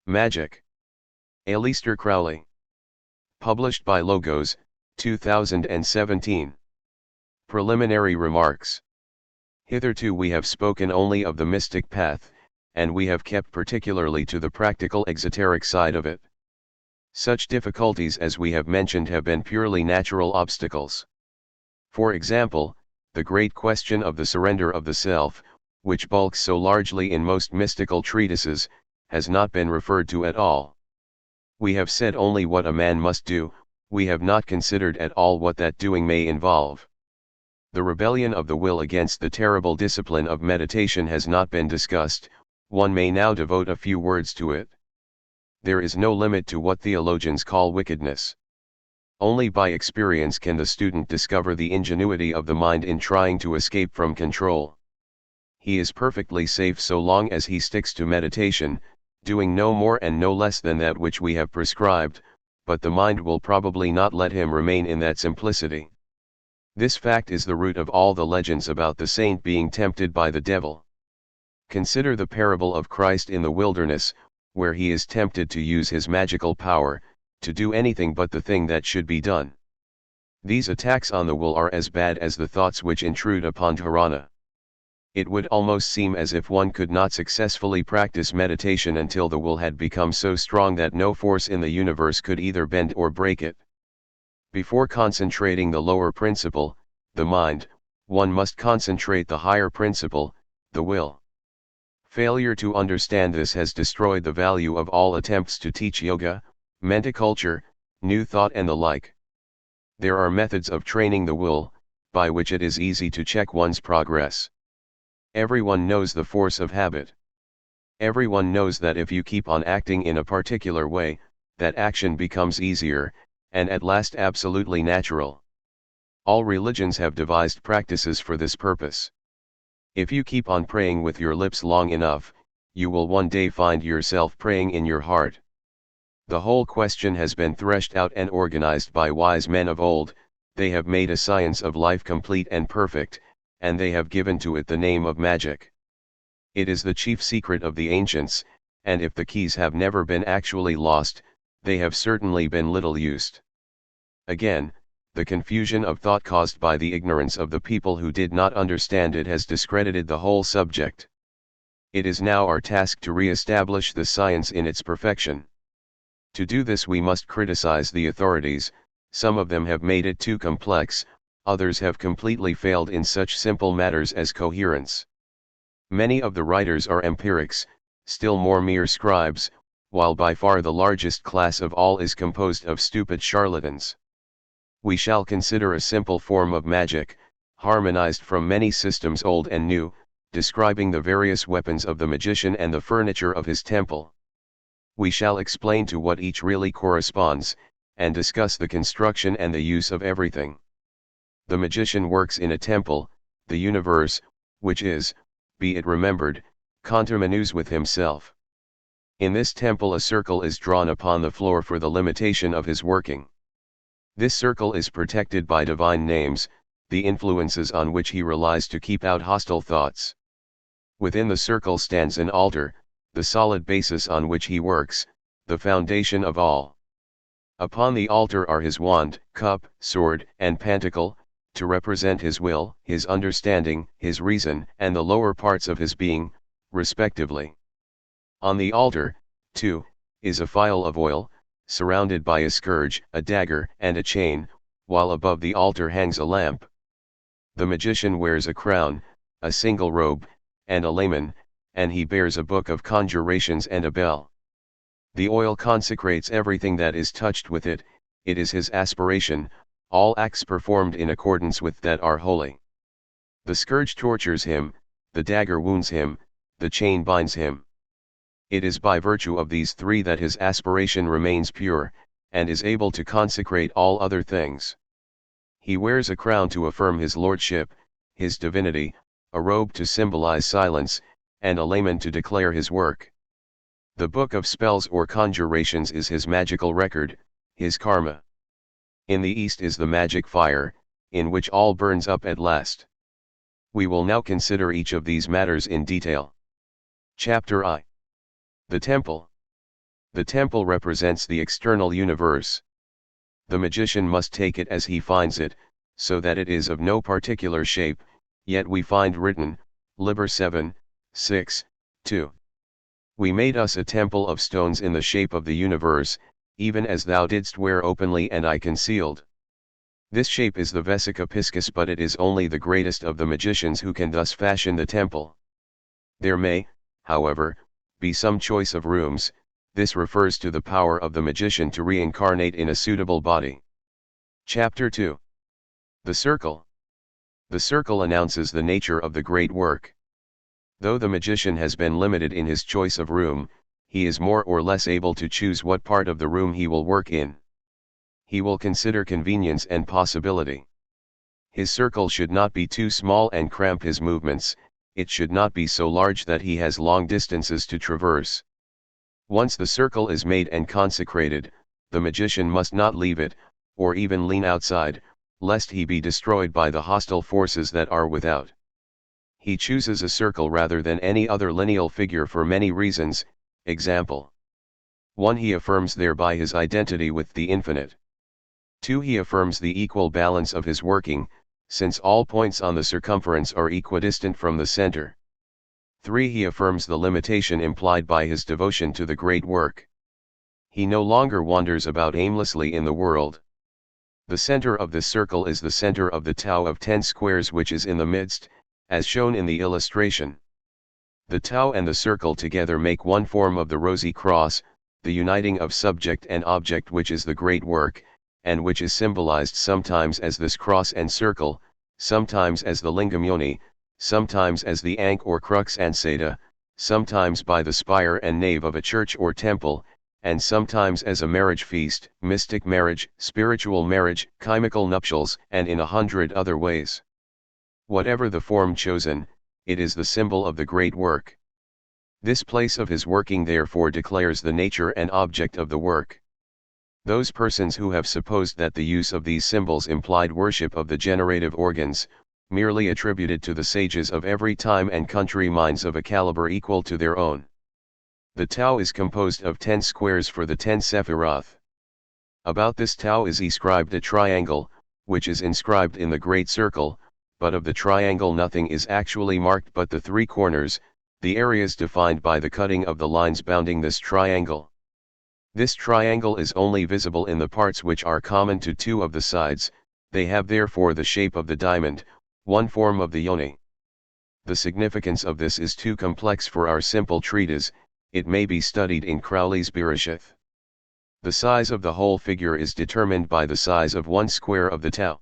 Magick. Aleister Crowley. Published by Logos, 2017. Preliminary remarks. Hitherto we have spoken only of the mystic path, and we have kept particularly to the practical exoteric side of it. Such difficulties as we have mentioned have been purely natural obstacles. For example, the great question of the surrender of the self, which bulks so largely in most mystical treatises, has not been referred to at all. We have said only what a man must do, we have not considered at all what that doing may involve. The rebellion of the will against the terrible discipline of meditation has not been discussed. One may now devote a few words to it. There is no limit to what theologians call wickedness. Only by experience can the student discover the ingenuity of the mind in trying to escape from control. He is perfectly safe so long as he sticks to meditation, doing no more and no less than that which we have prescribed, but the mind will probably not let him remain in that simplicity. This fact is the root of all the legends about the saint being tempted by the devil. Consider the parable of Christ in the wilderness, where he is tempted to use his magical power, to do anything but the thing that should be done. These attacks on the will are as bad as the thoughts which intrude upon dharana. It would almost seem as if one could not successfully practice meditation until the will had become so strong that no force in the universe could either bend or break it. Before concentrating the lower principle, the mind, one must concentrate the higher principle, the will. Failure to understand this has destroyed the value of all attempts to teach yoga, mentaculture, new thought and the like. There are methods of training the will, by which it is easy to check one's progress. Everyone knows the force of habit. Everyone knows that if you keep on acting in a particular way, that action becomes easier, and at last absolutely natural. All religions have devised practices for this purpose. If you keep on praying with your lips long enough, you will one day find yourself praying in your heart. The whole question has been threshed out and organized by wise men of old. They have made a science of life complete and perfect, and they have given to it the name of magic. It is the chief secret of the ancients, and if the keys have never been actually lost, they have certainly been little used. Again, the confusion of thought caused by the ignorance of the people who did not understand it has discredited the whole subject. It is now our task to re-establish the science in its perfection. To do this we must criticize the authorities. Some of them have made it too complex, others have completely failed in such simple matters as coherence. Many of the writers are empirics, still more mere scribes, while by far the largest class of all is composed of stupid charlatans. We shall consider a simple form of magic, harmonized from many systems old and new, describing the various weapons of the magician and the furniture of his temple. We shall explain to what each really corresponds, and discuss the construction and the use of everything. The magician works in a temple, the universe, which is, be it remembered, conterminous with himself. In this temple a circle is drawn upon the floor for the limitation of his working. This circle is protected by divine names, the influences on which he relies to keep out hostile thoughts. Within the circle stands an altar, the solid basis on which he works, the foundation of all. Upon the altar are his wand, cup, sword, and pentacle, to represent his will, his understanding, his reason, and the lower parts of his being, respectively. On the altar, too, is a phial of oil, surrounded by a scourge, a dagger, and a chain, while above the altar hangs a lamp. The magician wears a crown, a single robe, and a layman, and he bears a book of conjurations and a bell. The oil consecrates everything that is touched with it, it is his aspiration, all acts performed in accordance with that are holy. The scourge tortures him, the dagger wounds him, the chain binds him. It is by virtue of these three that his aspiration remains pure, and is able to consecrate all other things. He wears a crown to affirm his lordship, his divinity, a robe to symbolize silence, and a layman to declare his work. The book of spells or conjurations is his magical record, his karma. In the east is the magic fire, in which all burns up at last. We will now consider each of these matters in detail. Chapter I. The Temple. The temple represents the external universe. The magician must take it as he finds it, so that it is of no particular shape, yet we find written, Liber 7, 6, 2. We made us a temple of stones in the shape of the universe, even as thou didst wear openly and I concealed. This shape is the vesica piscis, but it is only the greatest of the magicians who can thus fashion the temple. There may, however, be some choice of rooms. This refers to the power of the magician to reincarnate in a suitable body. Chapter 2. The Circle. The circle announces the nature of the great work. Though the magician has been limited in his choice of room, he is more or less able to choose what part of the room he will work in. He will consider convenience and possibility. His circle should not be too small and cramp his movements, it should not be so large that he has long distances to traverse. Once the circle is made and consecrated, the magician must not leave it, or even lean outside, lest he be destroyed by the hostile forces that are without. He chooses a circle rather than any other lineal figure for many reasons. Example: 1. He affirms thereby his identity with the infinite. 2. He affirms the equal balance of his working, since all points on the circumference are equidistant from the center. 3. He affirms the limitation implied by his devotion to the great work. He no longer wanders about aimlessly in the world. The center of this circle is the center of the Tau of 10 squares, which is in the midst, as shown in the illustration. The Tau and the circle together make one form of the rosy cross, the uniting of subject and object, which is the great work, and which is symbolized sometimes as this cross and circle, sometimes as the lingam yoni, sometimes as the ankh or crux ansata, sometimes by the spire and nave of a church or temple, and sometimes as a marriage feast, mystic marriage, spiritual marriage, chemical nuptials, and in 100 other ways. Whatever the form chosen, it is the symbol of the great work. This place of his working therefore declares the nature and object of the work. Those persons who have supposed that the use of these symbols implied worship of the generative organs, merely attributed to the sages of every time and country minds of a caliber equal to their own. The Tau is composed of 10 squares for the 10 Sephiroth. About this Tau is inscribed a triangle, which is inscribed in the great circle, but of the triangle nothing is actually marked but the 3 corners, the areas defined by the cutting of the lines bounding this triangle. This triangle is only visible in the parts which are common to 2 of the sides, they have therefore the shape of the diamond, one form of the yoni. The significance of this is too complex for our simple treatise, it may be studied in Crowley's Bereshith. The size of the whole figure is determined by the size of 1 square of the Tau.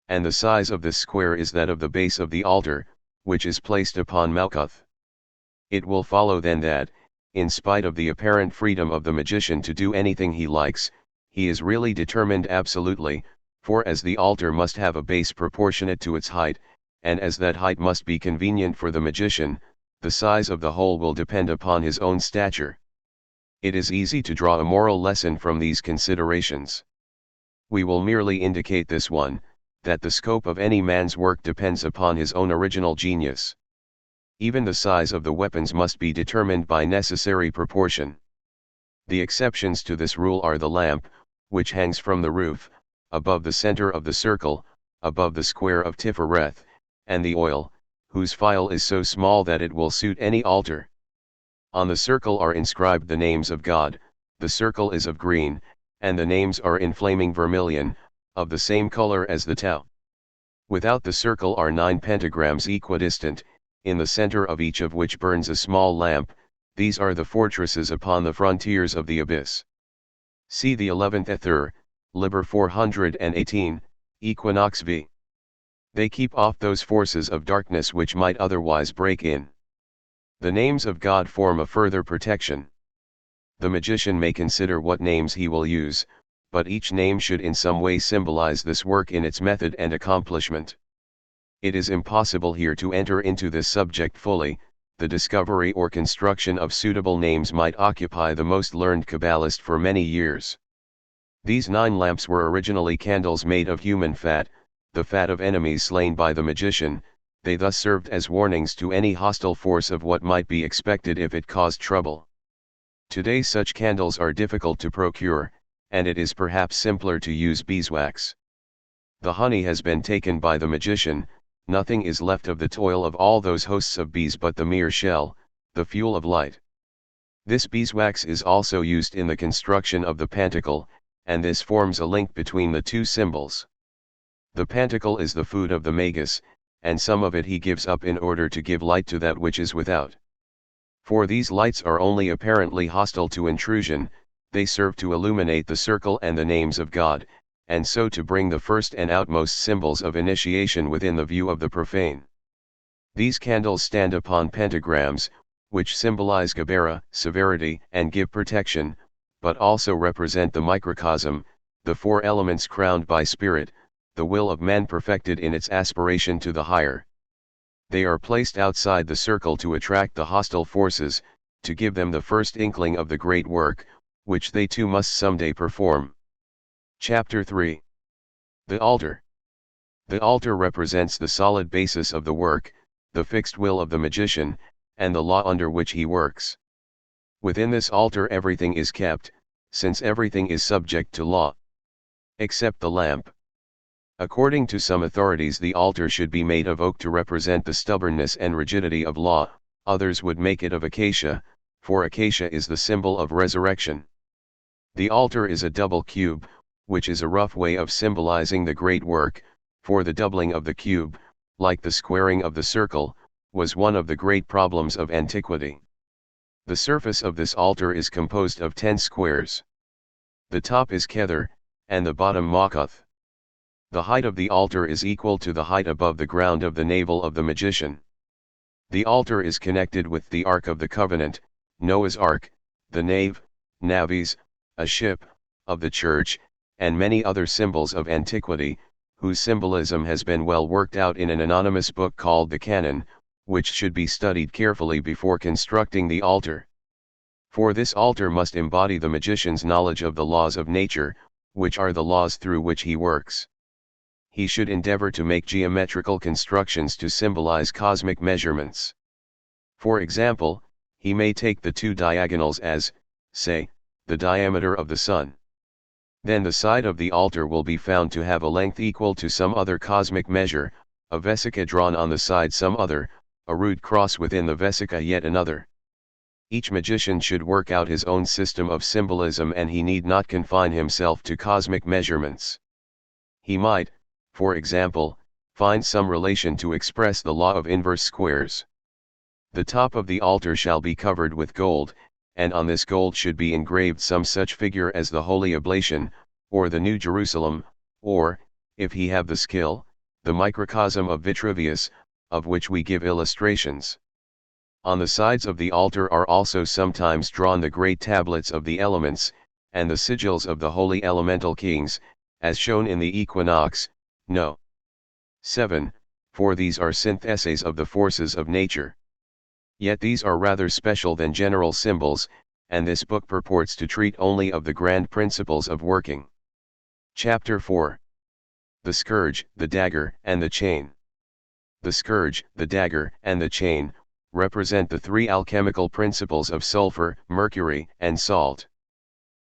And the size of this square is that of the base of the altar, which is placed upon Malkuth. It will follow then that, in spite of the apparent freedom of the magician to do anything he likes, he is really determined absolutely, for as the altar must have a base proportionate to its height, and as that height must be convenient for the magician, the size of the whole will depend upon his own stature. It is easy to draw a moral lesson from these considerations. We will merely indicate this one, that the scope of any man's work depends upon his own original genius. Even the size of the weapons must be determined by necessary proportion. The exceptions to this rule are the lamp, which hangs from the roof, above the center of the circle, above the square of Tifereth, and the oil, whose phial is so small that it will suit any altar. On the circle are inscribed the names of God, the circle is of green, and the names are in flaming vermilion, of the same color as the Tau. Without the circle are 9 pentagrams equidistant, in the center of each of which burns a small lamp. These are the fortresses upon the frontiers of the abyss. See the 11th Ether, Liber 418, Equinox v. They keep off those forces of darkness which might otherwise break in. The names of God form a further protection. The magician may consider what names he will use, but each name should in some way symbolize this work in its method and accomplishment. It is impossible here to enter into this subject fully. The discovery or construction of suitable names might occupy the most learned Kabbalist for many years. These 9 lamps were originally candles made of human fat, the fat of enemies slain by the magician. They thus served as warnings to any hostile force of what might be expected if it caused trouble. Today such candles are difficult to procure, and it is perhaps simpler to use beeswax. The honey has been taken by the magician, nothing is left of the toil of all those hosts of bees but the mere shell, the fuel of light. This beeswax is also used in the construction of the pantacle, and this forms a link between the two symbols. The pantacle is the food of the magus, and some of it he gives up in order to give light to that which is without. For these lights are only apparently hostile to intrusion, they serve to illuminate the circle and the names of God, and so to bring the first and outmost symbols of initiation within the view of the profane. These candles stand upon pentagrams, which symbolize Gebera, severity, and give protection, but also represent the microcosm, the four elements crowned by spirit, the will of man perfected in its aspiration to the higher. They are placed outside the circle to attract the hostile forces, to give them the first inkling of the great work, which they too must someday perform. Chapter 3. The Altar. The altar represents the solid basis of the work, the fixed will of the magician, and the law under which he works. Within this altar everything is kept, since everything is subject to law. Except the lamp. According to some authorities the altar should be made of oak to represent the stubbornness and rigidity of law, others would make it of acacia, for acacia is the symbol of resurrection. The altar is a double cube, which is a rough way of symbolizing the great work, for the doubling of the cube, like the squaring of the circle, was one of the great problems of antiquity. The surface of this altar is composed of 10 squares. The top is kether, and the bottom makuth. The height of the altar is equal to the height above the ground of the navel of the magician. The altar is connected with the Ark of the Covenant, Noah's Ark, the nave, navis, a ship, of the church, and many other symbols of antiquity, whose symbolism has been well worked out in an anonymous book called the Canon, which should be studied carefully before constructing the altar. For this altar must embody the magician's knowledge of the laws of nature, which are the laws through which he works. He should endeavor to make geometrical constructions to symbolize cosmic measurements. For example, he may take the two diagonals as, say, the diameter of the sun. Then the side of the altar will be found to have a length equal to some other cosmic measure, a vesica drawn on the side some other, a rude cross within the vesica yet another. Each magician should work out his own system of symbolism and he need not confine himself to cosmic measurements. He might, for example, find some relation to express the law of inverse squares. The top of the altar shall be covered with gold, and on this gold should be engraved some such figure as the Holy Oblation, or the New Jerusalem, or, if he have the skill, the microcosm of Vitruvius, of which we give illustrations. On the sides of the altar are also sometimes drawn the great tablets of the elements, and the sigils of the holy elemental kings, as shown in the Equinox, No. 7, for these are syntheses of the forces of nature. Yet these are rather special than general symbols, and this book purports to treat only of the grand principles of working. Chapter 4. The Scourge, the Dagger, and the Chain. The scourge, the dagger, and the chain, represent the three alchemical principles of sulfur, mercury, and salt.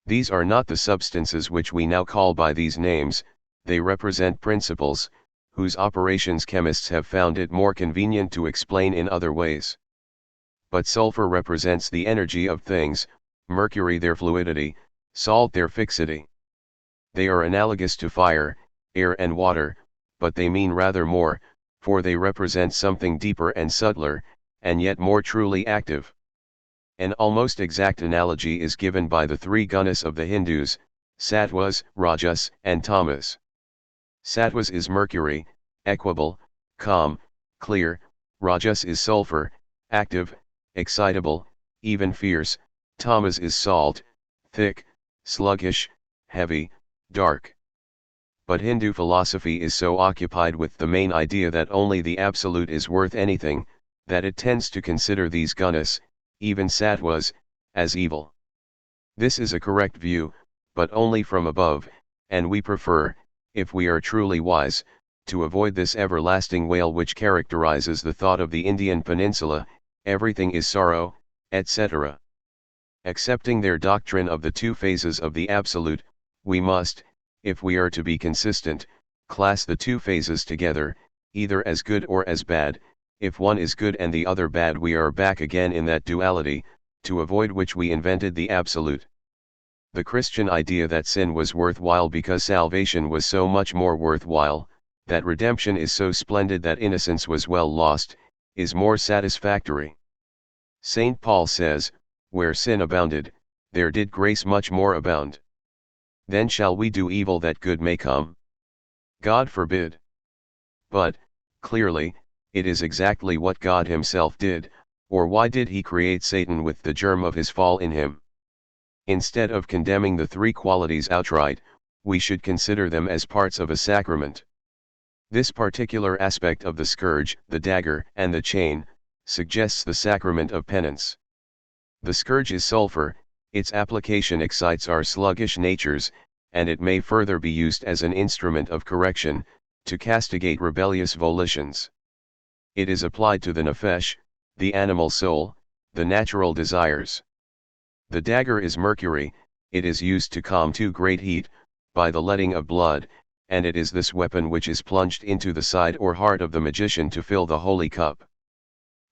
These are not the substances which we now call by these names, they represent principles, whose operations chemists have found it more convenient to explain in other ways. But sulfur represents the energy of things, mercury their fluidity, salt their fixity. They are analogous to fire, air and water, but they mean rather more, for they represent something deeper and subtler, and yet more truly active. An almost exact analogy is given by the three gunas of the Hindus, sattvas, rajas, and tamas. Sattvas is mercury, equable, calm, clear; rajas is sulfur, active, excitable, even fierce; tamas is salt, thick, sluggish, heavy, dark. But Hindu philosophy is so occupied with the main idea that only the absolute is worth anything, that it tends to consider these gunas, even sattvas, as evil. This is a correct view, but only from above, and we prefer, if we are truly wise, to avoid this everlasting wail which characterizes the thought of the Indian peninsula, everything is sorrow, etc. Accepting their doctrine of the two phases of the Absolute, we must, if we are to be consistent, class the two phases together, either as good or as bad. If one is good and the other bad, we are back again in that duality, to avoid which we invented the Absolute. The Christian idea that sin was worthwhile because salvation was so much more worthwhile, that redemption is so splendid that innocence was well lost, is more satisfactory. St. Paul says, "Where sin abounded, there did grace much more abound. Then shall we do evil that good may come? God forbid." But, clearly, it is exactly what God himself did, or why did he create Satan with the germ of his fall in him? Instead of condemning the three qualities outright, we should consider them as parts of a sacrament. This particular aspect of the scourge, the dagger, and the chain, suggests the sacrament of penance. The scourge is sulphur, its application excites our sluggish natures, and it may further be used as an instrument of correction, to castigate rebellious volitions. It is applied to the nephesh, the animal soul, the natural desires. The dagger is mercury, it is used to calm too great heat, by the letting of blood, and it is this weapon which is plunged into the side or heart of the magician to fill the holy cup.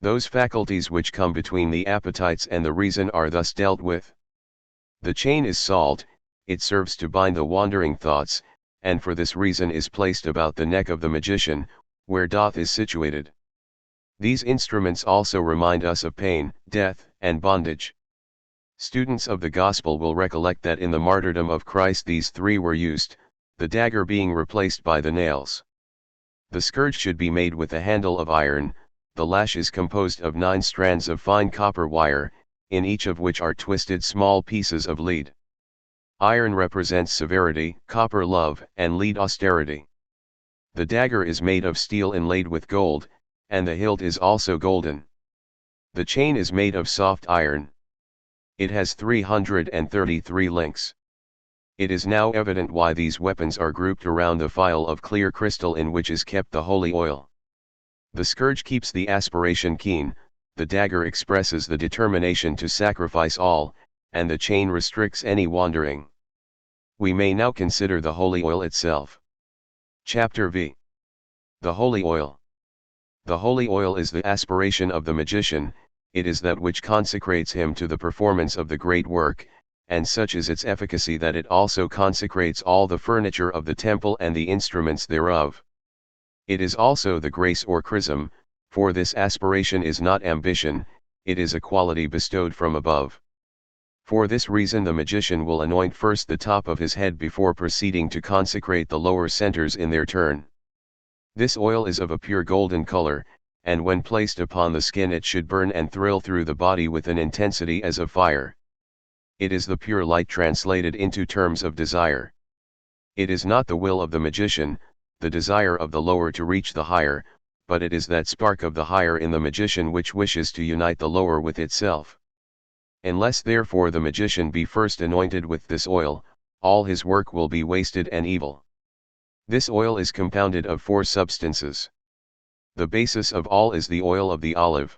Those faculties which come between the appetites and the reason are thus dealt with. The chain is salt, it serves to bind the wandering thoughts, and for this reason is placed about the neck of the magician, where doth is situated. These instruments also remind us of pain, death, and bondage. Students of the Gospel will recollect that in the martyrdom of Christ these three were used, the dagger being replaced by the nails. The scourge should be made with a handle of iron, the lash is composed of 9 strands of fine copper wire, in each of which are twisted small pieces of lead. Iron represents severity, copper love, and lead austerity. The dagger is made of steel inlaid with gold, and the hilt is also golden. The chain is made of soft iron. It has 333 links. It is now evident why these weapons are grouped around the phial of clear crystal in which is kept the holy oil. The scourge keeps the aspiration keen, the dagger expresses the determination to sacrifice all, and the chain restricts any wandering. We may now consider the holy oil itself. Chapter V. The holy oil. The holy oil is the aspiration of the magician, it is that which consecrates him to the performance of the great work, and such is its efficacy that it also consecrates all the furniture of the temple and the instruments thereof. It is also the grace or chrism, for this aspiration is not ambition, it is a quality bestowed from above. For this reason the magician will anoint first the top of his head before proceeding to consecrate the lower centers in their turn. This oil is of a pure golden color, and when placed upon the skin it should burn and thrill through the body with an intensity as of fire. It is the pure light translated into terms of desire. It is not the will of the magician, the desire of the lower to reach the higher, but it is that spark of the higher in the magician which wishes to unite the lower with itself. Unless therefore the magician be first anointed with this oil, all his work will be wasted and evil. This oil is compounded of 4 substances. The basis of all is the oil of the olive.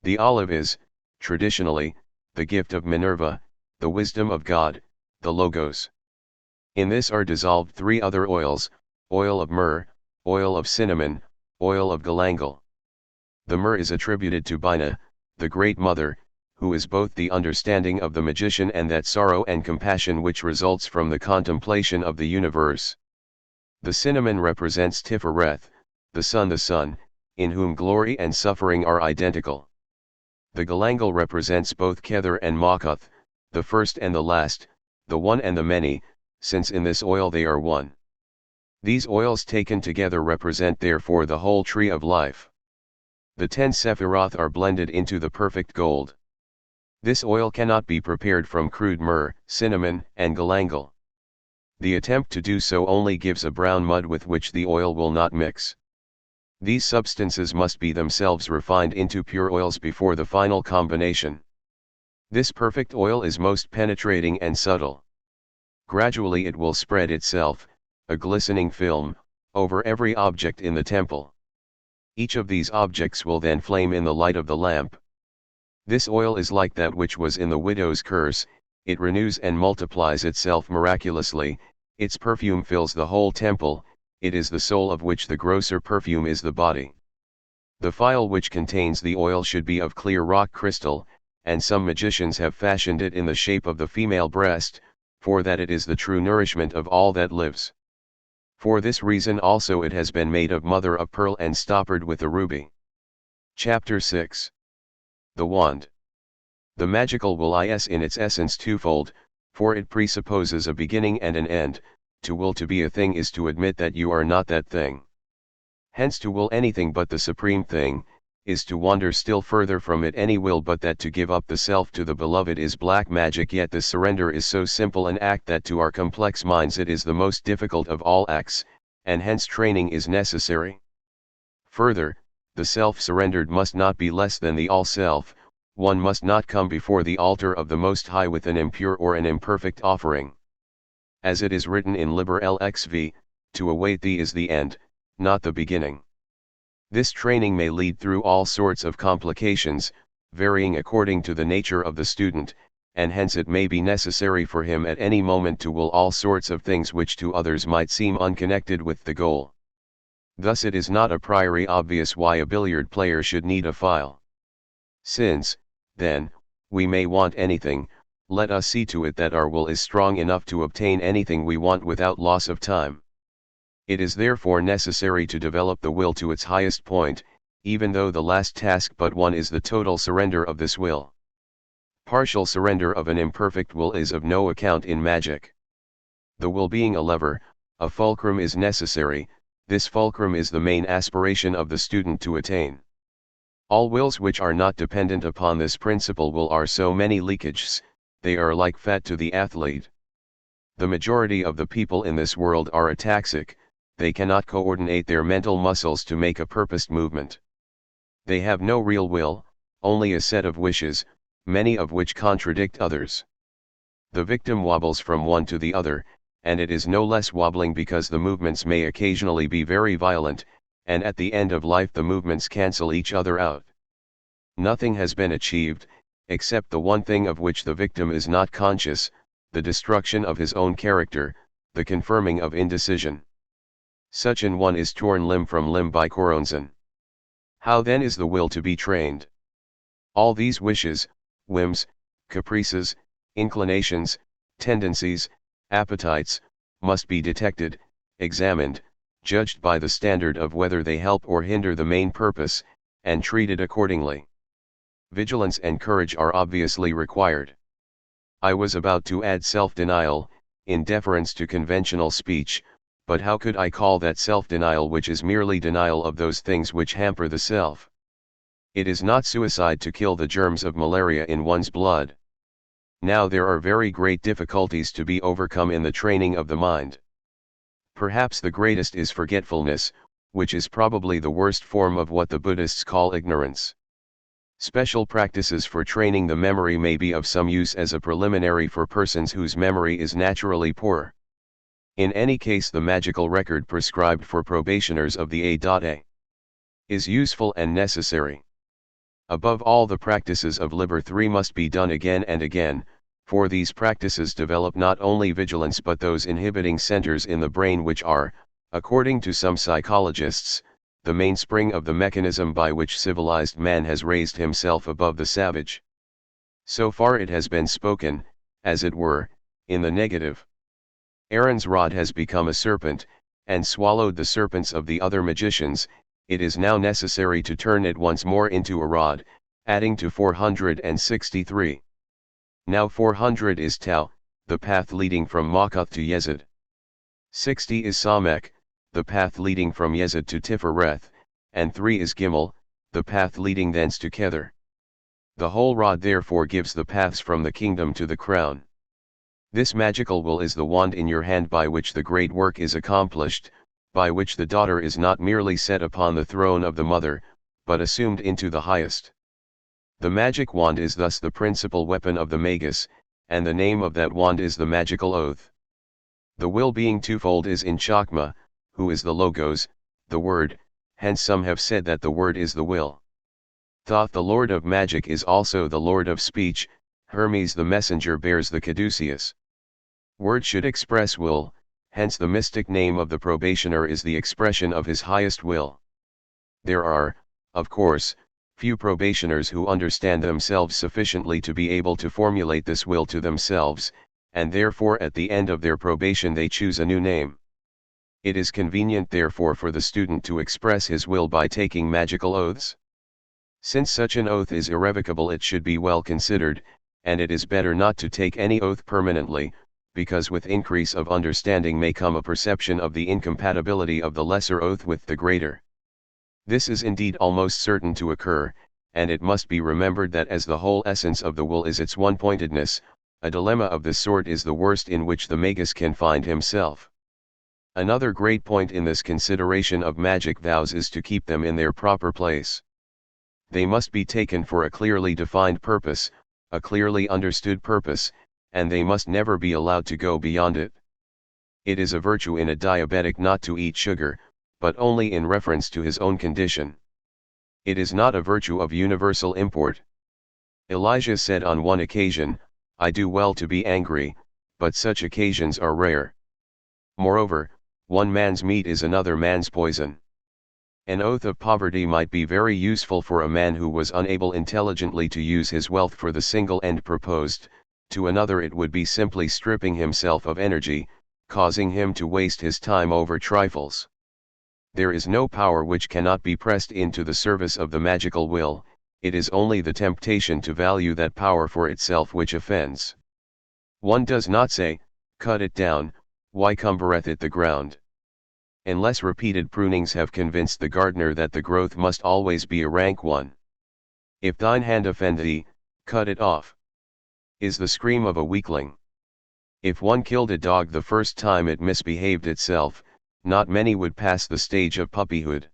The olive is, traditionally, the gift of Minerva, the wisdom of God, the Logos. In this are dissolved 3 other oils, oil of myrrh, oil of cinnamon, oil of galangal. The myrrh is attributed to Bina, the Great Mother, who is both the understanding of the magician and that sorrow and compassion which results from the contemplation of the universe. The cinnamon represents Tifereth, the Son, in whom glory and suffering are identical. The galangal represents both Kether and Makuth, the first and the last, the one and the many, since in this oil they are one. These oils taken together represent therefore the whole tree of life. The 10 Sephiroth are blended into the perfect gold. This oil cannot be prepared from crude myrrh, cinnamon, and galangal. The attempt to do so only gives a brown mud with which the oil will not mix. These substances must be themselves refined into pure oils before the final combination. This perfect oil is most penetrating and subtle. Gradually it will spread itself, a glistening film, over every object in the temple. Each of these objects will then flame in the light of the lamp. This oil is like that which was in the widow's curse, it renews and multiplies itself miraculously, its perfume fills the whole temple, it is the soul of which the grosser perfume is the body. The phial which contains the oil should be of clear rock crystal, and some magicians have fashioned it in the shape of the female breast, for that it is the true nourishment of all that lives. For this reason also it has been made of mother of pearl and stoppered with a ruby. Chapter 6. The Wand. The magical will is in its essence twofold, for it presupposes a beginning and an end. To will to be a thing is to admit that you are not that thing. Hence to will anything but the supreme thing, is to wander still further from it any will but that to give up the self to the beloved is black magic. Yet this surrender is so simple an act that to our complex minds it is the most difficult of all acts, and hence training is necessary. Further, the self surrendered must not be less than the all-self, one must not come before the altar of the Most High with an impure or an imperfect offering. As it is written in Liber LXV, to await thee is the end, not the beginning. This training may lead through all sorts of complications, varying according to the nature of the student, and hence it may be necessary for him at any moment to will all sorts of things which to others might seem unconnected with the goal. Thus it is not a priori obvious why a billiard player should need a file. Since, then, we may want anything, let us see to it that our will is strong enough to obtain anything we want without loss of time. It is therefore necessary to develop the will to its highest point, even though the last task but one is the total surrender of this will. Partial surrender of an imperfect will is of no account in magic. The will being a lever, a fulcrum is necessary. This fulcrum is the main aspiration of the student to attain. All wills which are not dependent upon this principal will are so many leakages, they are like fat to the athlete. The majority of the people in this world are ataxic, they cannot coordinate their mental muscles to make a purposed movement. They have no real will, only a set of wishes, many of which contradict others. The victim wobbles from one to the other, and it is no less wobbling because the movements may occasionally be very violent, and at the end of life the movements cancel each other out. Nothing has been achieved, except the one thing of which the victim is not conscious, the destruction of his own character, the confirming of indecision. Such an one is torn limb from limb by Koronzon. How then is the will to be trained? All these wishes, whims, caprices, inclinations, tendencies, appetites, must be detected, examined, judged by the standard of whether they help or hinder the main purpose, and treated accordingly. Vigilance and courage are obviously required. I was about to add self-denial, in deference to conventional speech, but how could I call that self-denial which is merely denial of those things which hamper the self? It is not suicide to kill the germs of malaria in one's blood. Now there are very great difficulties to be overcome in the training of the mind. Perhaps the greatest is forgetfulness, which is probably the worst form of what the Buddhists call ignorance. Special practices for training the memory may be of some use as a preliminary for persons whose memory is naturally poor. In any case, the magical record prescribed for probationers of the A.A. is useful and necessary. Above all, the practices of Liber 3 must be done again and again, for these practices develop not only vigilance but those inhibiting centers in the brain which are, according to some psychologists, the mainspring of the mechanism by which civilized man has raised himself above the savage. So far it has been spoken, as it were, in the negative. Aaron's rod has become a serpent, and swallowed the serpents of the other magicians. It is now necessary to turn it once more into a rod, adding to 463. Now 400 is Tau, the path leading from Makuth to Yezid. 60 is Samek, the path leading from Yezid to Tifereth, and 3 is Gimel, the path leading thence to Kether. The whole rod therefore gives the paths from the kingdom to the crown. This magical will is the wand in your hand by which the great work is accomplished, by which the daughter is not merely set upon the throne of the mother, but assumed into the highest. The magic wand is thus the principal weapon of the magus, and the name of that wand is the magical oath. The will being twofold is in Chakma, who is the Logos, the Word, hence some have said that the Word is the will. Thoth the lord of magic is also the lord of speech, Hermes the messenger bears the caduceus. Word should express will, hence the mystic name of the probationer is the expression of his highest will. There are, of course, few probationers who understand themselves sufficiently to be able to formulate this will to themselves, and therefore at the end of their probation they choose a new name. It is convenient therefore for the student to express his will by taking magical oaths. Since such an oath is irrevocable, it should be well considered, and it is better not to take any oath permanently, because with increase of understanding may come a perception of the incompatibility of the lesser oath with the greater. This is indeed almost certain to occur, and it must be remembered that as the whole essence of the will is its one-pointedness, a dilemma of this sort is the worst in which the magus can find himself. Another great point in this consideration of magic vows is to keep them in their proper place. They must be taken for a clearly defined purpose, a clearly understood purpose, and they must never be allowed to go beyond it. It is a virtue in a diabetic not to eat sugar, but only in reference to his own condition. It is not a virtue of universal import. Elijah said on one occasion, "I do well to be angry, but such occasions are rare." Moreover, one man's meat is another man's poison. An oath of poverty might be very useful for a man who was unable intelligently to use his wealth for the single end proposed, to another it would be simply stripping himself of energy, causing him to waste his time over trifles. There is no power which cannot be pressed into the service of the magical will, it is only the temptation to value that power for itself which offends. One does not say, "Cut it down, why cumbereth it the ground?" Unless repeated prunings have convinced the gardener that the growth must always be a rank one. "If thine hand offend thee, cut it off," is the scream of a weakling. If one killed a dog the first time it misbehaved itself, not many would pass the stage of puppyhood.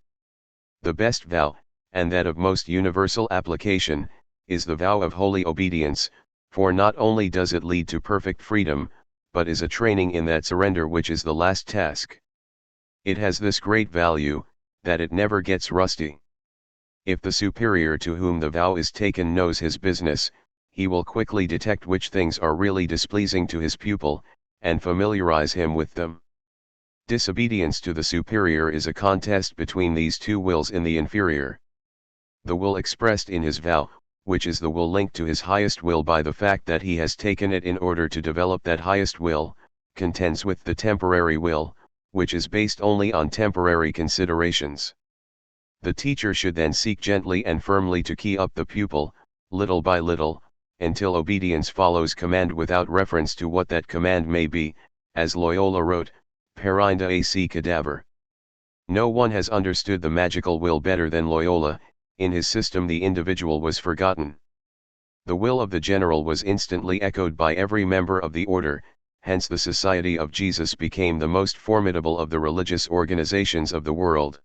The best vow, and that of most universal application, is the vow of holy obedience, for not only does it lead to perfect freedom, but is a training in that surrender which is the last task. It has this great value, that it never gets rusty. If the superior to whom the vow is taken knows his business, he will quickly detect which things are really displeasing to his pupil, and familiarize him with them. Disobedience to the superior is a contest between these two wills in the inferior. The will expressed in his vow, which is the will linked to his highest will by the fact that he has taken it in order to develop that highest will, contends with the temporary will, which is based only on temporary considerations. The teacher should then seek gently and firmly to key up the pupil, little by little, until obedience follows command without reference to what that command may be, as Loyola wrote, "Perinda ac cadaver." No one has understood the magical will better than Loyola. In his system the individual was forgotten. The will of the general was instantly echoed by every member of the order, hence the Society of Jesus became the most formidable of the religious organizations of the world.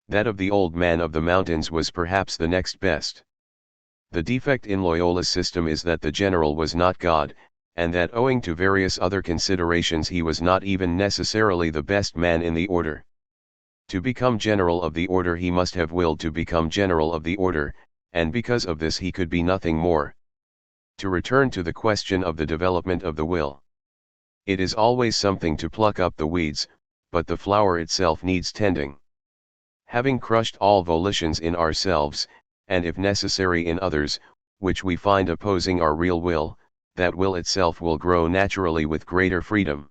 That of the Old Man of the Mountains was perhaps the next best. The defect in Loyola's system is that the general was not God, and that owing to various other considerations he was not even necessarily the best man in the order. To become general of the order he must have willed to become general of the order, and because of this he could be nothing more. To return to the question of the development of the will. It is always something to pluck up the weeds, but the flower itself needs tending. Having crushed all volitions in ourselves, and if necessary in others, which we find opposing our real will, that will itself will grow naturally with greater freedom.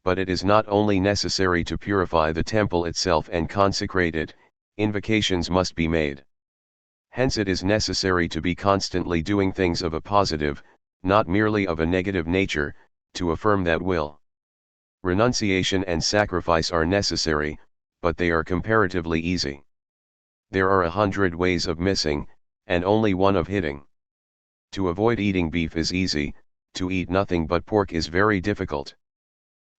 But it is not only necessary to purify the temple itself and consecrate it, invocations must be made. Hence it is necessary to be constantly doing things of a positive, not merely of a negative nature, to affirm that will. Renunciation and sacrifice are necessary, but they are comparatively easy. There are 100 ways of missing, and only one of hitting. To avoid eating beef is easy, to eat nothing but pork is very difficult.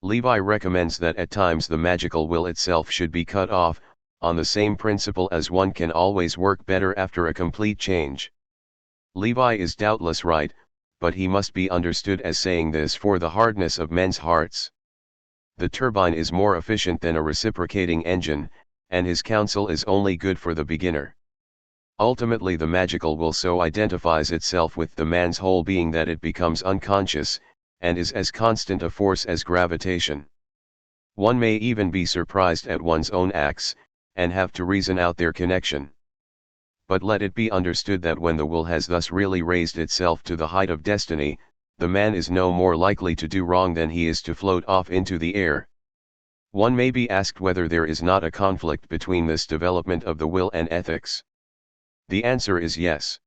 Levi recommends that at times the magical will itself should be cut off, on the same principle as one can always work better after a complete change. Levi is doubtless right, but he must be understood as saying this for the hardness of men's hearts. The turbine is more efficient than a reciprocating engine, and his counsel is only good for the beginner. Ultimately the magical will so identifies itself with the man's whole being that it becomes unconscious, and is as constant a force as gravitation. One may even be surprised at one's own acts, and have to reason out their connection. But let it be understood that when the will has thus really raised itself to the height of destiny, the man is no more likely to do wrong than he is to float off into the air. One may be asked whether there is not a conflict between this development of the will and ethics. The answer is yes.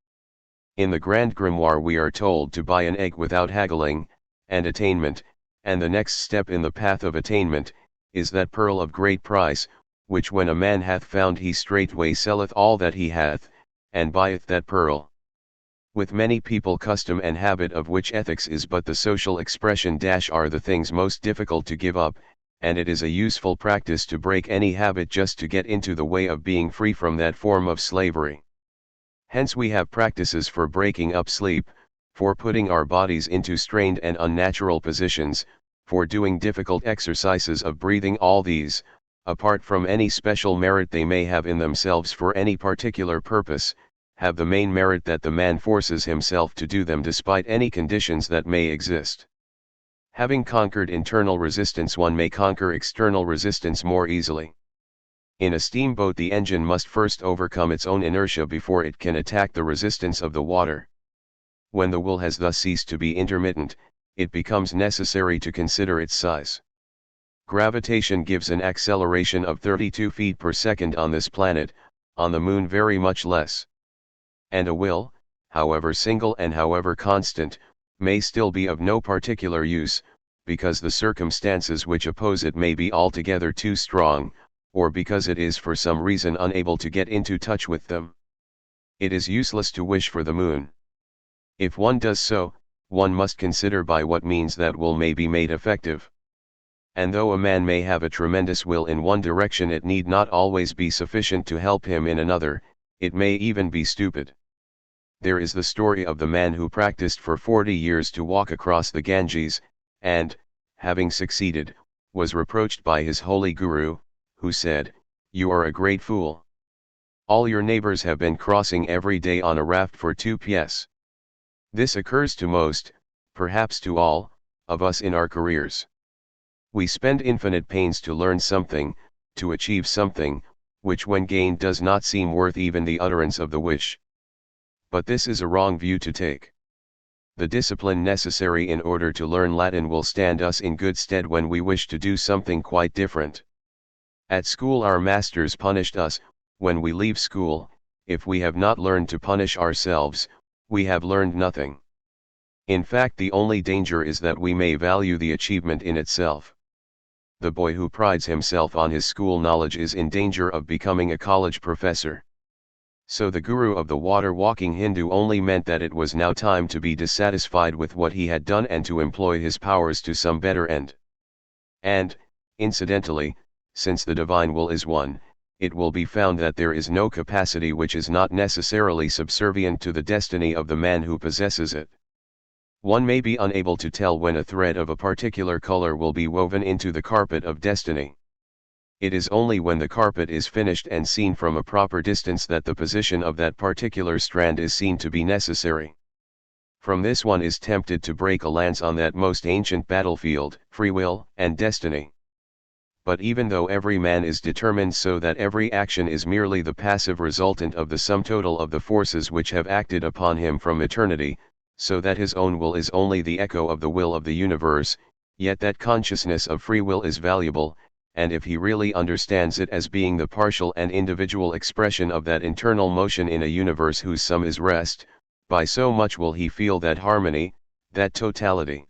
In the Grand Grimoire we are told to buy an egg without haggling, and attainment, and the next step in the path of attainment, is that pearl of great price, which when a man hath found he straightway selleth all that he hath, and buyeth that pearl. With many people custom and habit of which ethics is but the social expression are the things most difficult to give up, and it is a useful practice to break any habit just to get into the way of being free from that form of slavery. Hence we have practices for breaking up sleep, for putting our bodies into strained and unnatural positions, for doing difficult exercises of breathing. All these, apart from any special merit they may have in themselves for any particular purpose, have the main merit that the man forces himself to do them despite any conditions that may exist. Having conquered internal resistance, one may conquer external resistance more easily. In a steamboat the engine must first overcome its own inertia before it can attack the resistance of the water. When the will has thus ceased to be intermittent, it becomes necessary to consider its size. Gravitation gives an acceleration of 32 feet per second on this planet, on the Moon very much less. And a will, however single and however constant, may still be of no particular use, because the circumstances which oppose it may be altogether too strong, or because it is for some reason unable to get into touch with them. It is useless to wish for the moon. If one does so, one must consider by what means that will may be made effective. And though a man may have a tremendous will in one direction, it need not always be sufficient to help him in another, it may even be stupid. There is the story of the man who practiced for 40 years to walk across the Ganges, and, having succeeded, was reproached by his holy guru, who said, "You are a great fool. All your neighbors have been crossing every day on a raft for 2 pièces. This occurs to most, perhaps to all, of us in our careers. We spend infinite pains to learn something, to achieve something, which when gained does not seem worth even the utterance of the wish. But this is a wrong view to take. The discipline necessary in order to learn Latin will stand us in good stead when we wish to do something quite different. At school our masters punished us. When we leave school, if we have not learned to punish ourselves, we have learned nothing. In fact, the only danger is that we may value the achievement in itself. The boy who prides himself on his school knowledge is in danger of becoming a college professor." So the guru of the water-walking Hindu only meant that it was now time to be dissatisfied with what he had done and to employ his powers to some better end. And, incidentally, since the divine will is one, it will be found that there is no capacity which is not necessarily subservient to the destiny of the man who possesses it. One may be unable to tell when a thread of a particular color will be woven into the carpet of destiny. It is only when the carpet is finished and seen from a proper distance that the position of that particular strand is seen to be necessary. From this one is tempted to break a lance on that most ancient battlefield, free will and destiny. But even though every man is determined so that every action is merely the passive resultant of the sum total of the forces which have acted upon him from eternity, so that his own will is only the echo of the will of the universe, yet that consciousness of free will is valuable, and if he really understands it as being the partial and individual expression of that internal motion in a universe whose sum is rest, by so much will he feel that harmony, that totality.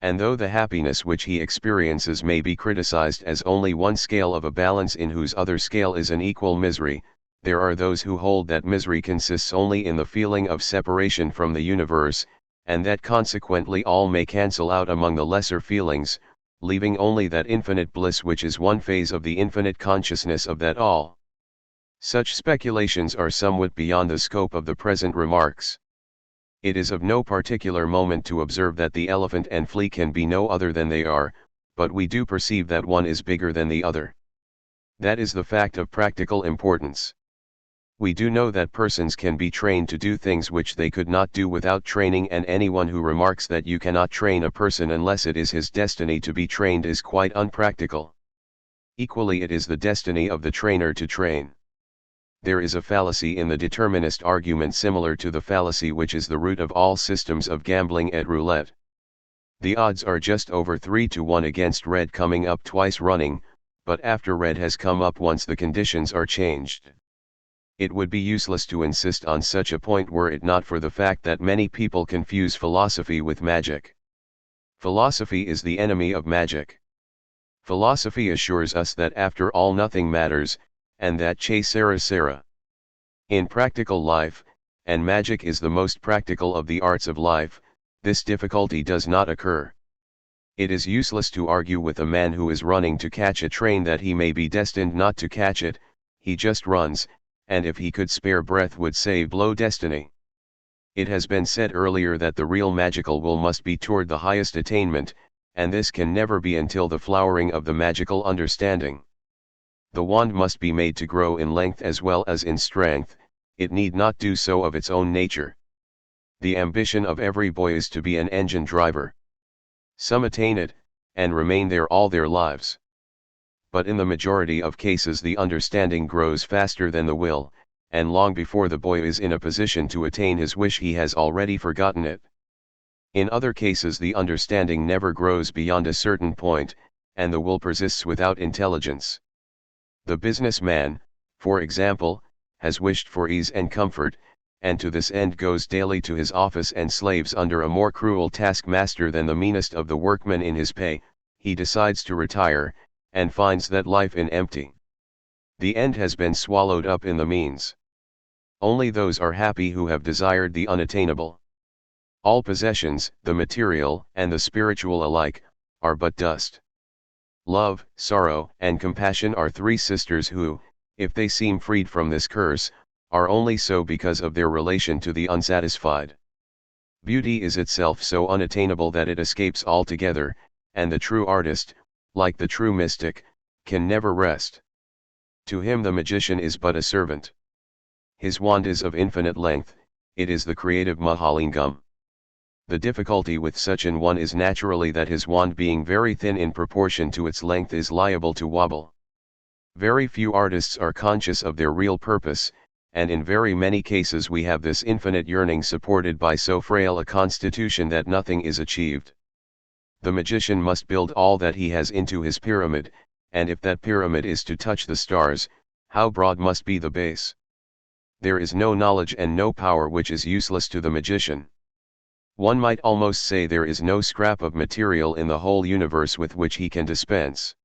And though the happiness which he experiences may be criticized as only one scale of a balance in whose other scale is an equal misery, there are those who hold that misery consists only in the feeling of separation from the universe, and that consequently all may cancel out among the lesser feelings, leaving only that infinite bliss which is one phase of the infinite consciousness of that all. Such speculations are somewhat beyond the scope of the present remarks. It is of no particular moment to observe that the elephant and flea can be no other than they are, but we do perceive that one is bigger than the other. That is the fact of practical importance. We do know that persons can be trained to do things which they could not do without training, and anyone who remarks that you cannot train a person unless it is his destiny to be trained is quite unpractical. Equally, it is the destiny of the trainer to train. There is a fallacy in the determinist argument similar to the fallacy which is the root of all systems of gambling et roulette. The odds are just over 3-1 against red coming up twice running, but after red has come up once the conditions are changed. It would be useless to insist on such a point were it not for the fact that many people confuse philosophy with magic. Philosophy is the enemy of magic. Philosophy assures us that after all nothing matters, and that che sera sera. In practical life, and magic is the most practical of the arts of life, this difficulty does not occur. It is useless to argue with a man who is running to catch a train that he may be destined not to catch it. He just runs, and if he could spare breath would say blow destiny. It has been said earlier that the real magical will must be toward the highest attainment, and this can never be until the flowering of the magical understanding. The wand must be made to grow in length as well as in strength, it need not do so of its own nature. The ambition of every boy is to be an engine driver. Some attain it, and remain there all their lives. But in the majority of cases the understanding grows faster than the will, and long before the boy is in a position to attain his wish he has already forgotten it. In other cases the understanding never grows beyond a certain point, and the will persists without intelligence. The businessman, for example, has wished for ease and comfort, and to this end goes daily to his office and slaves under a more cruel taskmaster than the meanest of the workmen in his pay. He decides to retire, and finds that life is empty. The end has been swallowed up in the means. Only those are happy who have desired the unattainable. All possessions, the material and the spiritual alike, are but dust. Love, sorrow, and compassion are three sisters who, if they seem freed from this curse, are only so because of their relation to the unsatisfied. Beauty is itself so unattainable that it escapes altogether, and the true artist, like the true mystic, can never rest. To him the magician is but a servant. His wand is of infinite length, it is the creative Mahalingam. The difficulty with such an one is naturally that his wand being very thin in proportion to its length is liable to wobble. Very few artists are conscious of their real purpose, and in very many cases we have this infinite yearning supported by so frail a constitution that nothing is achieved. The magician must build all that he has into his pyramid, and if that pyramid is to touch the stars, how broad must be the base? There is no knowledge and no power which is useless to the magician. One might almost say there is no scrap of material in the whole universe with which he can dispense.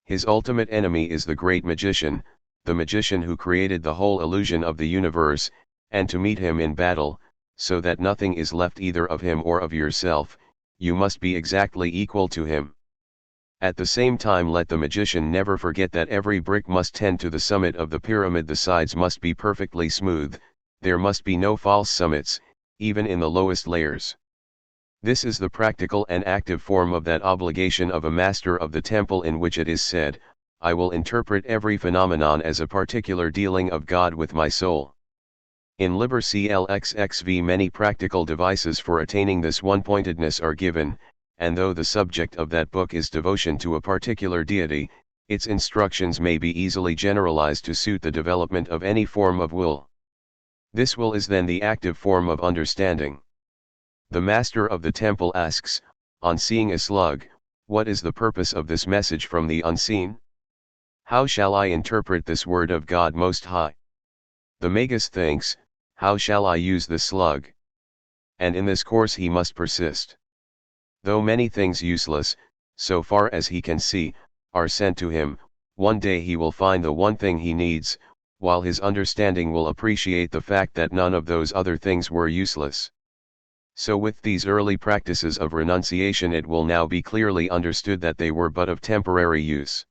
His ultimate enemy is the great magician, the magician who created the whole illusion of the universe, and to meet him in battle, so that nothing is left either of him or of yourself, you must be exactly equal to him. At the same time let the magician never forget that every brick must tend to the summit of the pyramid, the sides must be perfectly smooth, there must be no false summits, even in the lowest layers. This is the practical and active form of that obligation of a master of the temple in which it is said, I will interpret every phenomenon as a particular dealing of God with my soul. In Liber CLXXV many practical devices for attaining this one-pointedness are given, and though the subject of that book is devotion to a particular deity, its instructions may be easily generalized to suit the development of any form of will. This will is then the active form of understanding. The master of the temple asks, on seeing a slug, what is the purpose of this message from the unseen? How shall I interpret this word of God Most High? The magus thinks, how shall I use the slug? And in this course he must persist. Though many things useless, so far as he can see, are sent to him, one day he will find the one thing he needs, while his understanding will appreciate the fact that none of those other things were useless. So with these early practices of renunciation it will now be clearly understood that they were but of temporary use.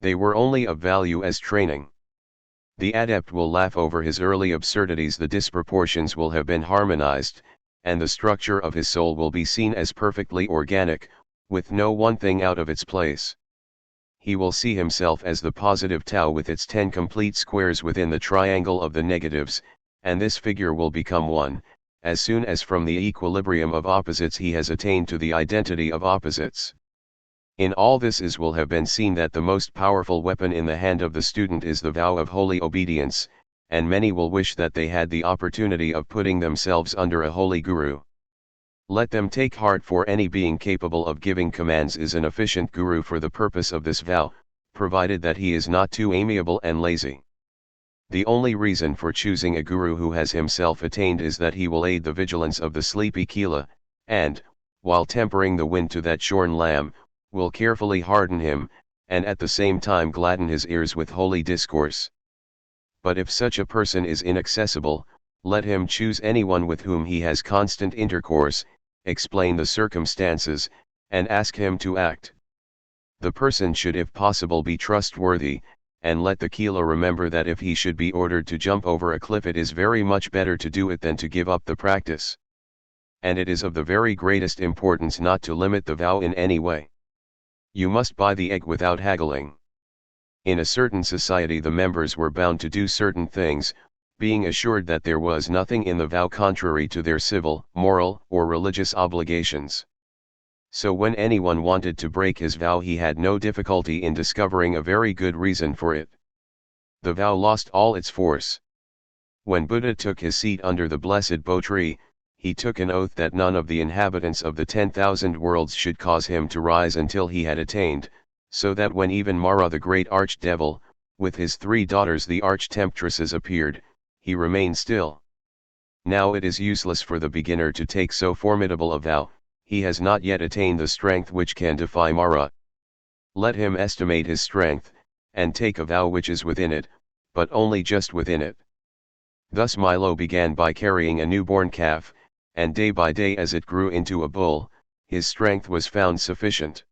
They were only of value as training. The adept will laugh over his early absurdities, the disproportions will have been harmonized, and the structure of his soul will be seen as perfectly organic, with no one thing out of its place. he will see himself as the positive tau with its 10 complete squares within the triangle of the negatives, and this figure will become 1, as soon as from the equilibrium of opposites he has attained to the identity of opposites. In all this is will have been seen that the most powerful weapon in the hand of the student is the vow of holy obedience, and many will wish that they had the opportunity of putting themselves under a holy guru. Let them take heart, for any being capable of giving commands is an efficient guru for the purpose of this vow, provided that he is not too amiable and lazy. The only reason for choosing a guru who has himself attained is that he will aid the vigilance of the sleepy Kila, and, while tempering the wind to that shorn lamb, will carefully harden him, and at the same time gladden his ears with holy discourse. But if such a person is inaccessible, let him choose anyone with whom he has constant intercourse, explain the circumstances, and ask him to act. The person should if possible be trustworthy, and let the Kila remember that if he should be ordered to jump over a cliff, it is very much better to do it than to give up the practice. And it is of the very greatest importance not to limit the vow in any way. You must buy the egg without haggling. In a certain society the members were bound to do certain things, being assured that there was nothing in the vow contrary to their civil, moral, or religious obligations. So when anyone wanted to break his vow, he had no difficulty in discovering a very good reason for it. The vow lost all its force. When Buddha took his seat under the blessed Bo tree, he took an oath that none of the inhabitants of the 10,000 worlds should cause him to rise until he had attained, so that when even Mara the great archdevil, with his 3 daughters the arch-temptresses appeared, he remained still. Now it is useless for the beginner to take so formidable a vow, he has not yet attained the strength which can defy Mara. Let him estimate his strength, and take a vow which is within it, but only just within it. Thus Milo began by carrying a newborn calf, and day by day as it grew into a bull, his strength was found sufficient.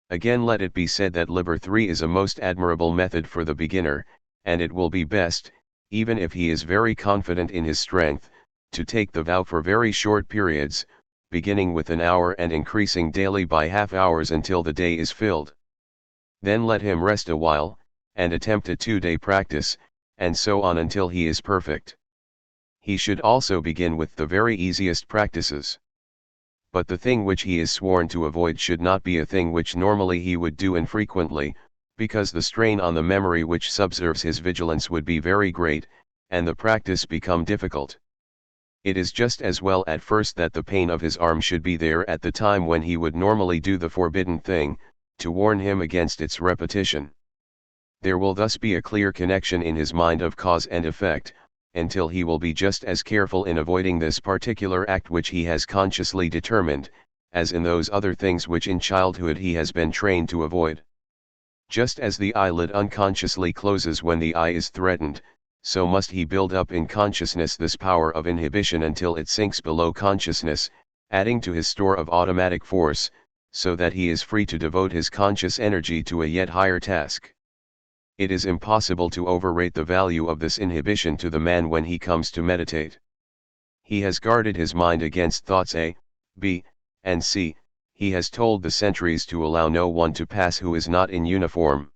Again let it be said that Liber 3 is a most admirable method for the beginner, and it will be best, even if he is very confident in his strength, to take the vow for very short periods, beginning with an hour and increasing daily by half hours until the day is filled. Then let him rest a while, and attempt a 2-day practice, and so on until he is perfect. He should also begin with the very easiest practices. But the thing which he is sworn to avoid should not be a thing which normally he would do infrequently, because the strain on the memory which subserves his vigilance would be very great, and the practice become difficult. It is just as well at first that the pain of his arm should be there at the time when he would normally do the forbidden thing, to warn him against its repetition. There will thus be a clear connection in his mind of cause and effect, until he will be just as careful in avoiding this particular act which he has consciously determined, as in those other things which in childhood he has been trained to avoid. Just as the eyelid unconsciously closes when the eye is threatened, so must he build up in consciousness this power of inhibition until it sinks below consciousness, adding to his store of automatic force, so that he is free to devote his conscious energy to a yet higher task. It is impossible to overrate the value of this inhibition to the man when he comes to meditate. He has guarded his mind against thoughts A, B, and C, he has told the sentries to allow no one to pass who is not in uniform.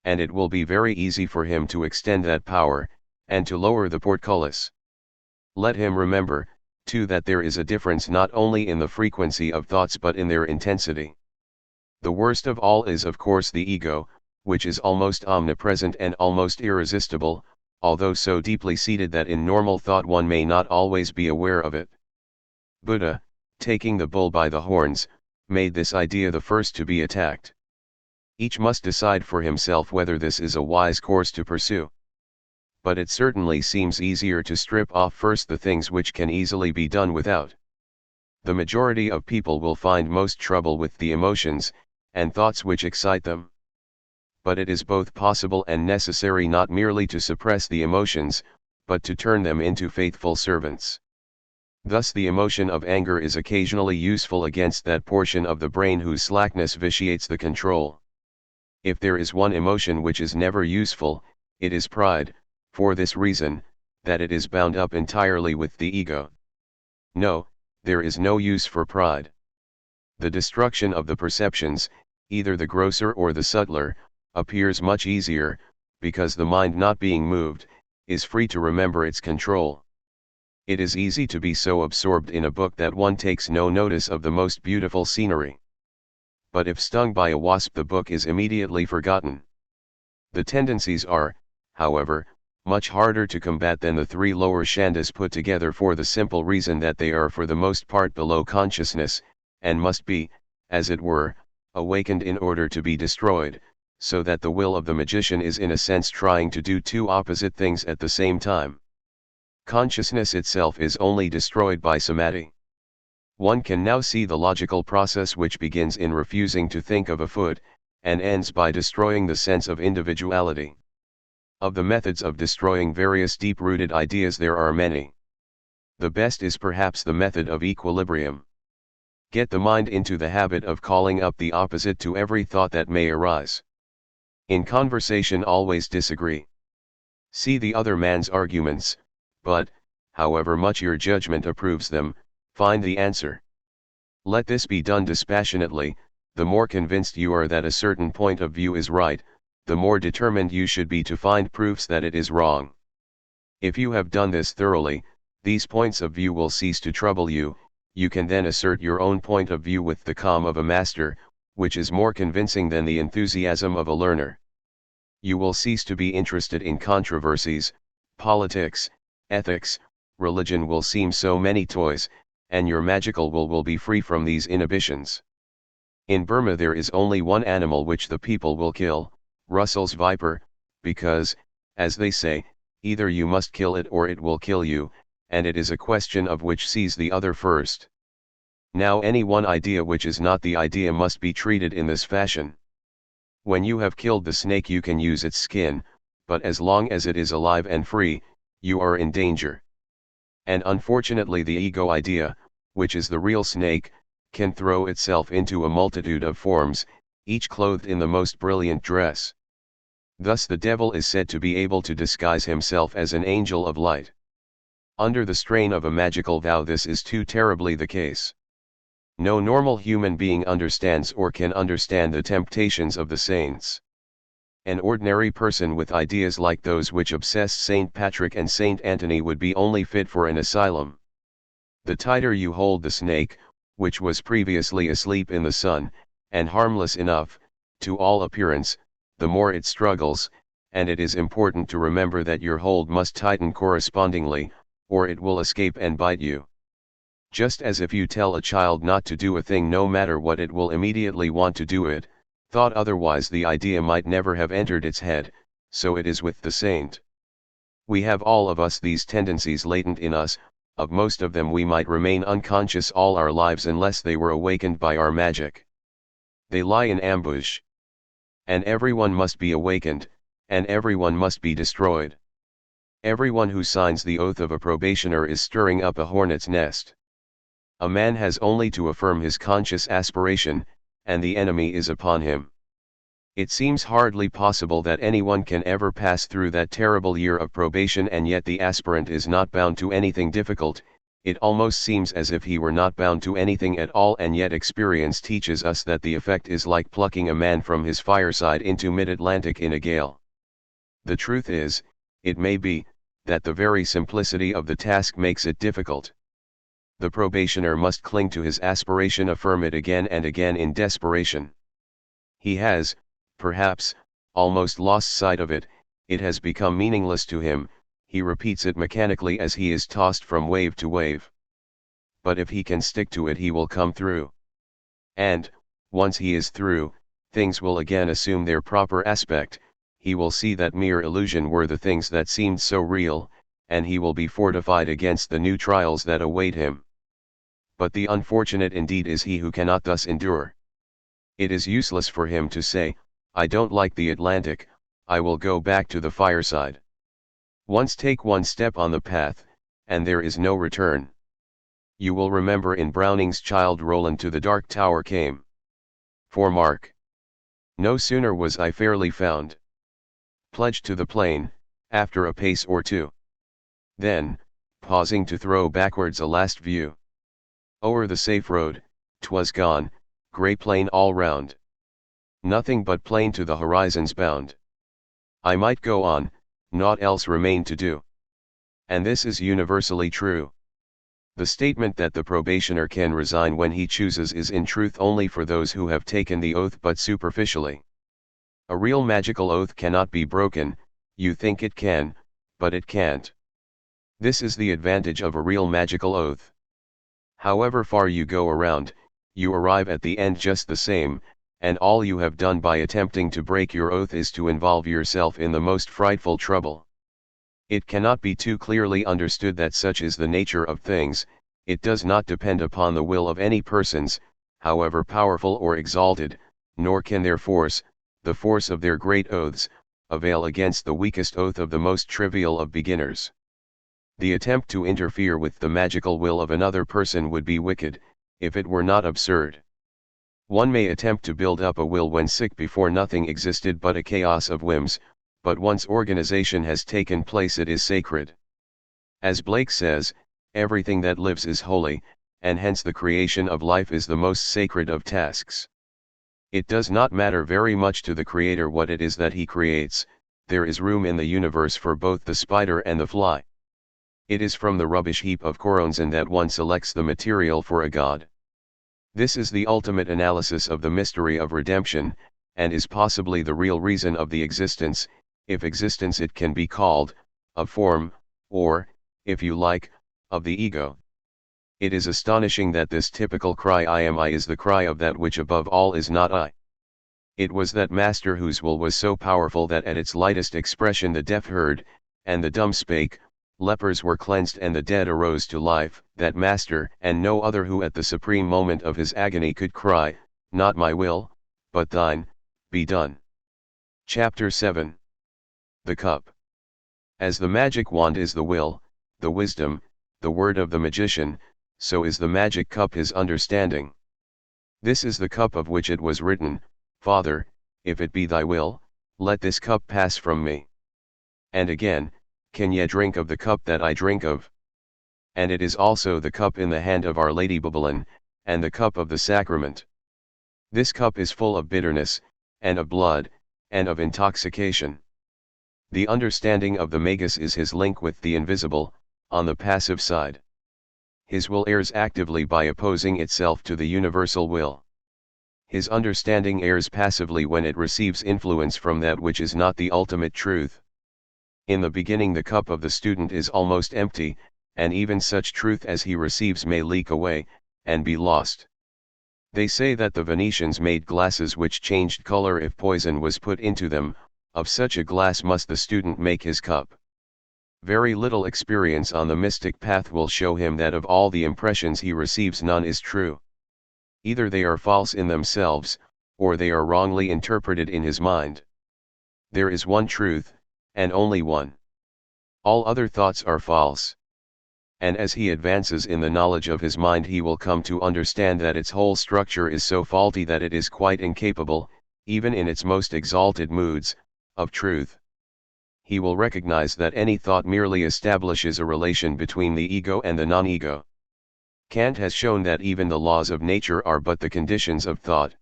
And it will be very easy for him to extend that power, and to lower the portcullis. Let him remember, too, that there is a difference not only in the frequency of thoughts but in their intensity. The worst of all is of course the ego, which is almost omnipresent and almost irresistible, although so deeply seated that in normal thought one may not always be aware of it. Buddha, taking the bull by the horns, made this idea the first to be attacked. Each must decide for himself whether this is a wise course to pursue. But it certainly seems easier to strip off first the things which can easily be done without. The majority of people will find most trouble with the emotions, and thoughts which excite them. But it is both possible and necessary not merely to suppress the emotions, but to turn them into faithful servants. Thus the emotion of anger is occasionally useful against that portion of the brain whose slackness vitiates the control. If there is one emotion which is never useful, it is pride, for this reason, that it is bound up entirely with the ego. No, there is no use for pride. The destruction of the perceptions, either the grosser or the subtler, appears much easier, because the mind not being moved, is free to remember its control. It is easy to be so absorbed in a book that one takes no notice of the most beautiful scenery. But if stung by a wasp, the book is immediately forgotten. The tendencies are, however, much harder to combat than the three lower shandas put together, for the simple reason that they are for the most part below consciousness, and must be, as it were, awakened in order to be destroyed, so that the will of the magician is in a sense trying to do two opposite things at the same time. Consciousness itself is only destroyed by samadhi. One can now see the logical process which begins in refusing to think of a foot, and ends by destroying the sense of individuality. Of the methods of destroying various deep-rooted ideas there are many. The best is perhaps the method of equilibrium. Get the mind into the habit of calling up the opposite to every thought that may arise. In conversation always disagree. See the other man's arguments, but, however much your judgment approves them, find the answer. Let this be done dispassionately. The more convinced you are that a certain point of view is right, the more determined you should be to find proofs that it is wrong. If you have done this thoroughly, these points of view will cease to trouble you. You can then assert your own point of view with the calm of a master, which is more convincing than the enthusiasm of a learner. You will cease to be interested in controversies, politics, ethics, religion will seem so many toys, and your magical will be free from these inhibitions. In Burma there is only one animal which the people will kill, Russell's viper, because, as they say, either you must kill it or it will kill you, and it is a question of which sees the other first. Now any one idea which is not the idea must be treated in this fashion. When you have killed the snake you can use its skin, but as long as it is alive and free, you are in danger. And unfortunately the ego idea, which is the real snake, can throw itself into a multitude of forms, each clothed in the most brilliant dress. Thus the devil is said to be able to disguise himself as an angel of light. Under the strain of a magical vow this is too terribly the case. No normal human being understands or can understand the temptations of the saints. An ordinary person with ideas like those which obsess Saint Patrick and Saint Anthony would be only fit for an asylum. The tighter you hold the snake, which was previously asleep in the sun, and harmless enough, to all appearance, the more it struggles, and it is important to remember that your hold must tighten correspondingly, or it will escape and bite you. Just as if you tell a child not to do a thing no matter what it will immediately want to do it, thought otherwise the idea might never have entered its head, so it is with the saint. We have all of us these tendencies latent in us. Of most of them we might remain unconscious all our lives unless they were awakened by our magic. They lie in ambush. And everyone must be awakened, and everyone must be destroyed. Everyone who signs the oath of a probationer is stirring up a hornet's nest. A man has only to affirm his conscious aspiration, and the enemy is upon him. It seems hardly possible that anyone can ever pass through that terrible year of probation, and yet the aspirant is not bound to anything difficult. It almost seems as if he were not bound to anything at all, and yet experience teaches us that the effect is like plucking a man from his fireside into mid-Atlantic in a gale. The truth is, it may be, that the very simplicity of the task makes it difficult. The probationer must cling to his aspiration, affirm it again and again in desperation. He has, perhaps, almost lost sight of it, it has become meaningless to him, he repeats it mechanically as he is tossed from wave to wave. But if he can stick to it he will come through. And, once he is through, things will again assume their proper aspect, he will see that mere illusion were the things that seemed so real, and he will be fortified against the new trials that await him. But the unfortunate indeed is he who cannot thus endure. It is useless for him to say, I don't like the Atlantic, I will go back to the fireside. Once take one step on the path, and there is no return. You will remember in Browning's Childe Roland to the Dark Tower came. For mark. No sooner was I fairly found, pledged to the plain, after a pace or two. Then, pausing to throw backwards a last view. O'er the safe road, 'twas gone, grey plain all round. nothing but plain to the horizon's bound. I might go on, naught else remained to do. And this is universally true. The statement that the probationer can resign when he chooses is in truth only for those who have taken the oath but superficially. A real magical oath cannot be broken. You think it can, but it can't. This is the advantage of a real magical oath. However far you go around, you arrive at the end just the same, and all you have done by attempting to break your oath is to involve yourself in the most frightful trouble. It cannot be too clearly understood that such is the nature of things. It does not depend upon the will of any persons, however powerful or exalted, nor can their force, the force of their great oaths, avail against the weakest oath of the most trivial of beginners. The attempt to interfere with the magical will of another person would be wicked, if it were not absurd. One may attempt to build up a will when sick before nothing existed but a chaos of whims, but once organization has taken place it is sacred. As Blake says, everything that lives is holy, and hence the creation of life is the most sacred of tasks. It does not matter very much to the Creator what it is that He creates, there is room in the universe for both the spider and the fly. It is from the rubbish heap of Choronzon that one selects the material for a god. This is the ultimate analysis of the mystery of redemption, and is possibly the real reason of the existence, if existence it can be called, of form, or, if you like, of the ego. It is astonishing that this typical cry I am I is the cry of that which above all is not I. It was that master whose will was so powerful that at its lightest expression the deaf heard, and the dumb spake, lepers were cleansed and the dead arose to life, that master and no other who at the supreme moment of his agony could cry, not my will, but thine, be done. Chapter 7. The Cup. As the magic wand is the will, the wisdom, the word of the magician, so is the magic cup his understanding. This is the cup of which it was written, Father, if it be thy will, let this cup pass from me. And again, can ye drink of the cup that I drink of? And it is also the cup in the hand of Our Lady Babylon, and the cup of the sacrament. This cup is full of bitterness, and of blood, and of intoxication. The understanding of the magus is his link with the invisible, on the passive side. His will errs actively by opposing itself to the universal will. His understanding errs passively when it receives influence from that which is not the ultimate truth. In the beginning the cup of the student is almost empty, and even such truth as he receives may leak away, and be lost. They say that the Venetians made glasses which changed color if poison was put into them. Of such a glass must the student make his cup. Very little experience on the mystic path will show him that of all the impressions he receives none is true. Either they are false in themselves, or they are wrongly interpreted in his mind. There is one truth, and only one. All other thoughts are false. And as he advances in the knowledge of his mind he will come to understand that its whole structure is so faulty that it is quite incapable, even in its most exalted moods, of truth. He will recognize that any thought merely establishes a relation between the ego and the non-ego. Kant has shown that even the laws of nature are but the conditions of thought.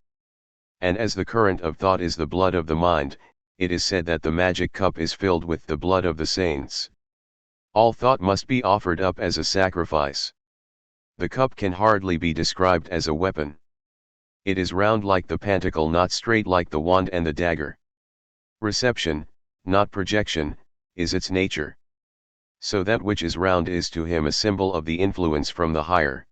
And as the current of thought is the blood of the mind, it is said that the magic cup is filled with the blood of the saints. All thought must be offered up as a sacrifice. The cup can hardly be described as a weapon. It is round like the pentacle, not straight like the wand and the dagger. Reception, not projection, is its nature. So that which is round is to him a symbol of the influence from the higher.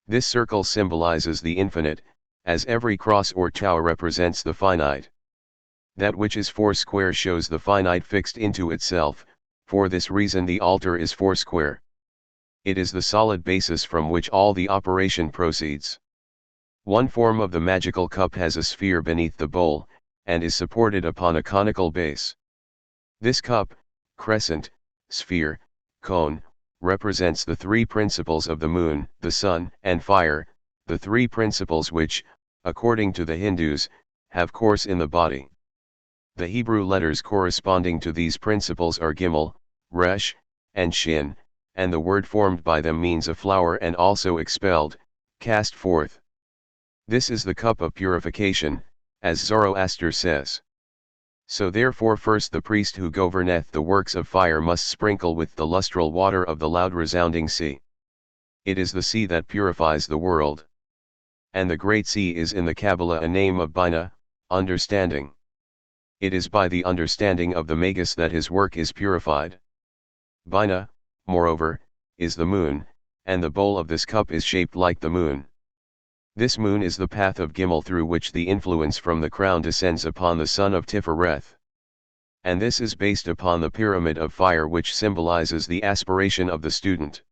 This circle symbolizes the infinite, as every cross or tower represents the finite. That which is foursquare shows the finite fixed into itself, for this reason the altar is foursquare. It is the solid basis from which all the operation proceeds. One form of the magical cup has a sphere beneath the bowl, and is supported upon a conical base. This cup, crescent, sphere, cone, represents the three principles of the moon, the sun, and fire, the three principles which, according to the Hindus, have course in the body. The Hebrew letters corresponding to these principles are Gimel, Resh, and Shin, and the word formed by them means a flower and also expelled, cast forth. This is the cup of purification, as Zoroaster says. So therefore first the priest who governeth the works of fire must sprinkle with the lustral water of the loud resounding sea. It is the sea that purifies the world. And the great sea is in the Kabbalah a name of Bina, understanding. It is by the understanding of the Magus that his work is purified. Bina, moreover, is the moon, and the bowl of this cup is shaped like the moon. This moon is the path of Gimel through which the influence from the crown descends upon the son of Tifereth. And this is based upon the pyramid of fire which symbolizes the aspiration of the student.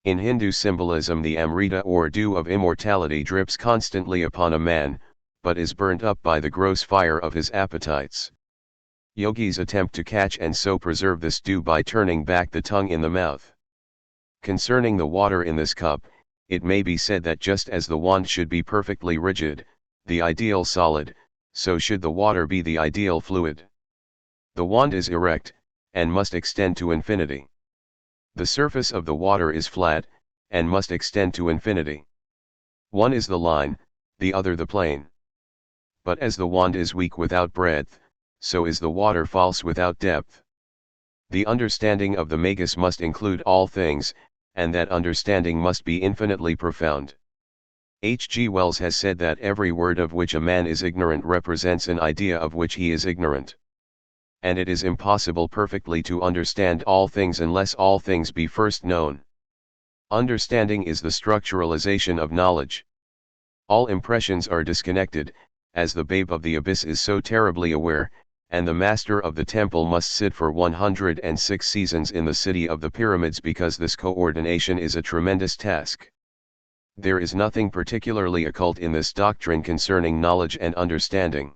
In Hindu symbolism the Amrita or dew of immortality drips constantly upon a man, but is burnt up by the gross fire of his appetites. Yogis attempt to catch and so preserve this dew by turning back the tongue in the mouth. Concerning the water in this cup, it may be said that just as the wand should be perfectly rigid, the ideal solid, so should the water be the ideal fluid. The wand is erect, and must extend to infinity. The surface of the water is flat, and must extend to infinity. One is the line, the other the plane. But as the wand is weak without breadth, so is the water false without depth. The understanding of the Magus must include all things, and that understanding must be infinitely profound. H. G. Wells has said that every word of which a man is ignorant represents an idea of which he is ignorant. And it is impossible perfectly to understand all things unless all things be first known. Understanding is the structuralization of knowledge. All impressions are disconnected, as the babe of the abyss is so terribly aware, and the master of the temple must sit for 106 seasons in the city of the pyramids because this coordination is a tremendous task. There is nothing particularly occult in this doctrine concerning knowledge and understanding.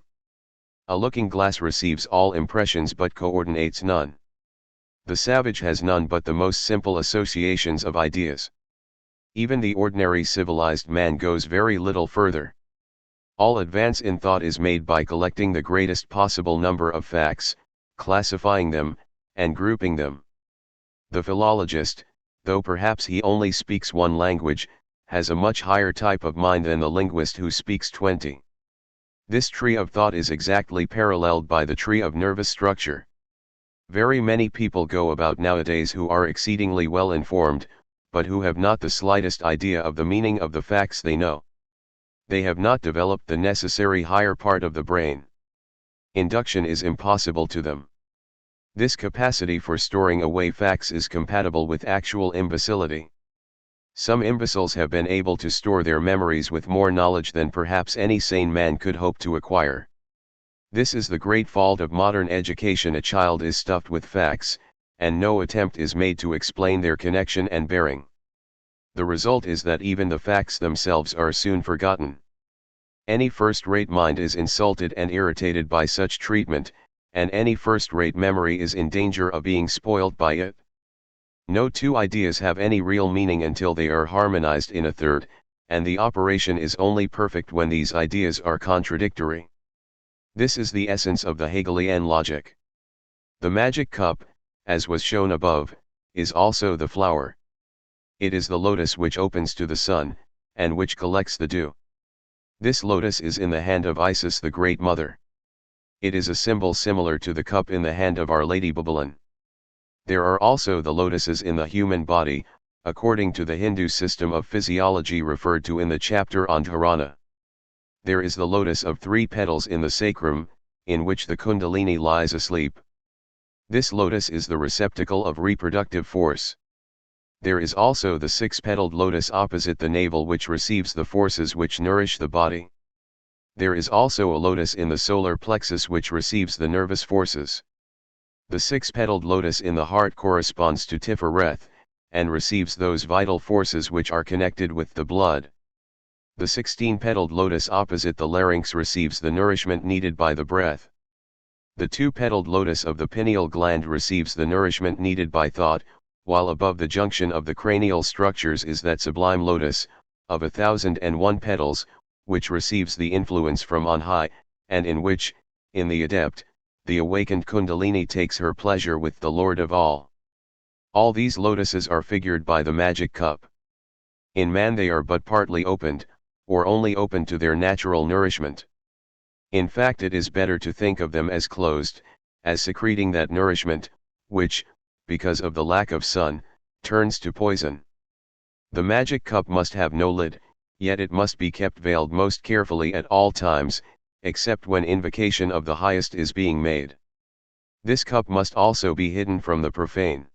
A looking glass receives all impressions but coordinates none. The savage has none but the most simple associations of ideas. Even the ordinary civilized man goes very little further. All advance in thought is made by collecting the greatest possible number of facts, classifying them, and grouping them. The philologist, though perhaps he only speaks one language, has a much higher type of mind than the linguist who speaks 20. This tree of thought is exactly paralleled by the tree of nervous structure. Very many people go about nowadays who are exceedingly well informed, but who have not the slightest idea of the meaning of the facts they know. They have not developed the necessary higher part of the brain. Induction is impossible to them. This capacity for storing away facts is compatible with actual imbecility. Some imbeciles have been able to store their memories with more knowledge than perhaps any sane man could hope to acquire. This is the great fault of modern education. A child is stuffed with facts, and no attempt is made to explain their connection and bearing. The result is that even the facts themselves are soon forgotten. Any first-rate mind is insulted and irritated by such treatment, and any first-rate memory is in danger of being spoilt by it. No two ideas have any real meaning until they are harmonized in a third, and the operation is only perfect when these ideas are contradictory. This is the essence of the Hegelian logic. The magic cup, as was shown above, is also the flower. It is the lotus which opens to the sun, and which collects the dew. This lotus is in the hand of Isis the Great Mother. It is a symbol similar to the cup in the hand of Our Lady Babylon. There are also the lotuses in the human body, according to the Hindu system of physiology referred to in the chapter on Dharana. There is the lotus of 3 petals in the sacrum, in which the Kundalini lies asleep. This lotus is the receptacle of reproductive force. There is also the 6-petaled lotus opposite the navel which receives the forces which nourish the body. There is also a lotus in the solar plexus which receives the nervous forces. The 6-petaled lotus in the heart corresponds to Tifereth, and receives those vital forces which are connected with the blood. The 16-petaled lotus opposite the larynx receives the nourishment needed by the breath. The 2-petaled lotus of the pineal gland receives the nourishment needed by thought, while above the junction of the cranial structures is that sublime lotus, of 1,001 petals, which receives the influence from on high, and in which, in the adept, the awakened Kundalini takes her pleasure with the Lord of all. All these lotuses are figured by the magic cup. In man they are but partly opened, or only open to their natural nourishment. In fact, it is better to think of them as closed, as secreting that nourishment, which, because of the lack of sun, turns to poison. The magic cup must have no lid, yet it must be kept veiled most carefully at all times, except when invocation of the highest is being made. This cup must also be hidden from the profane.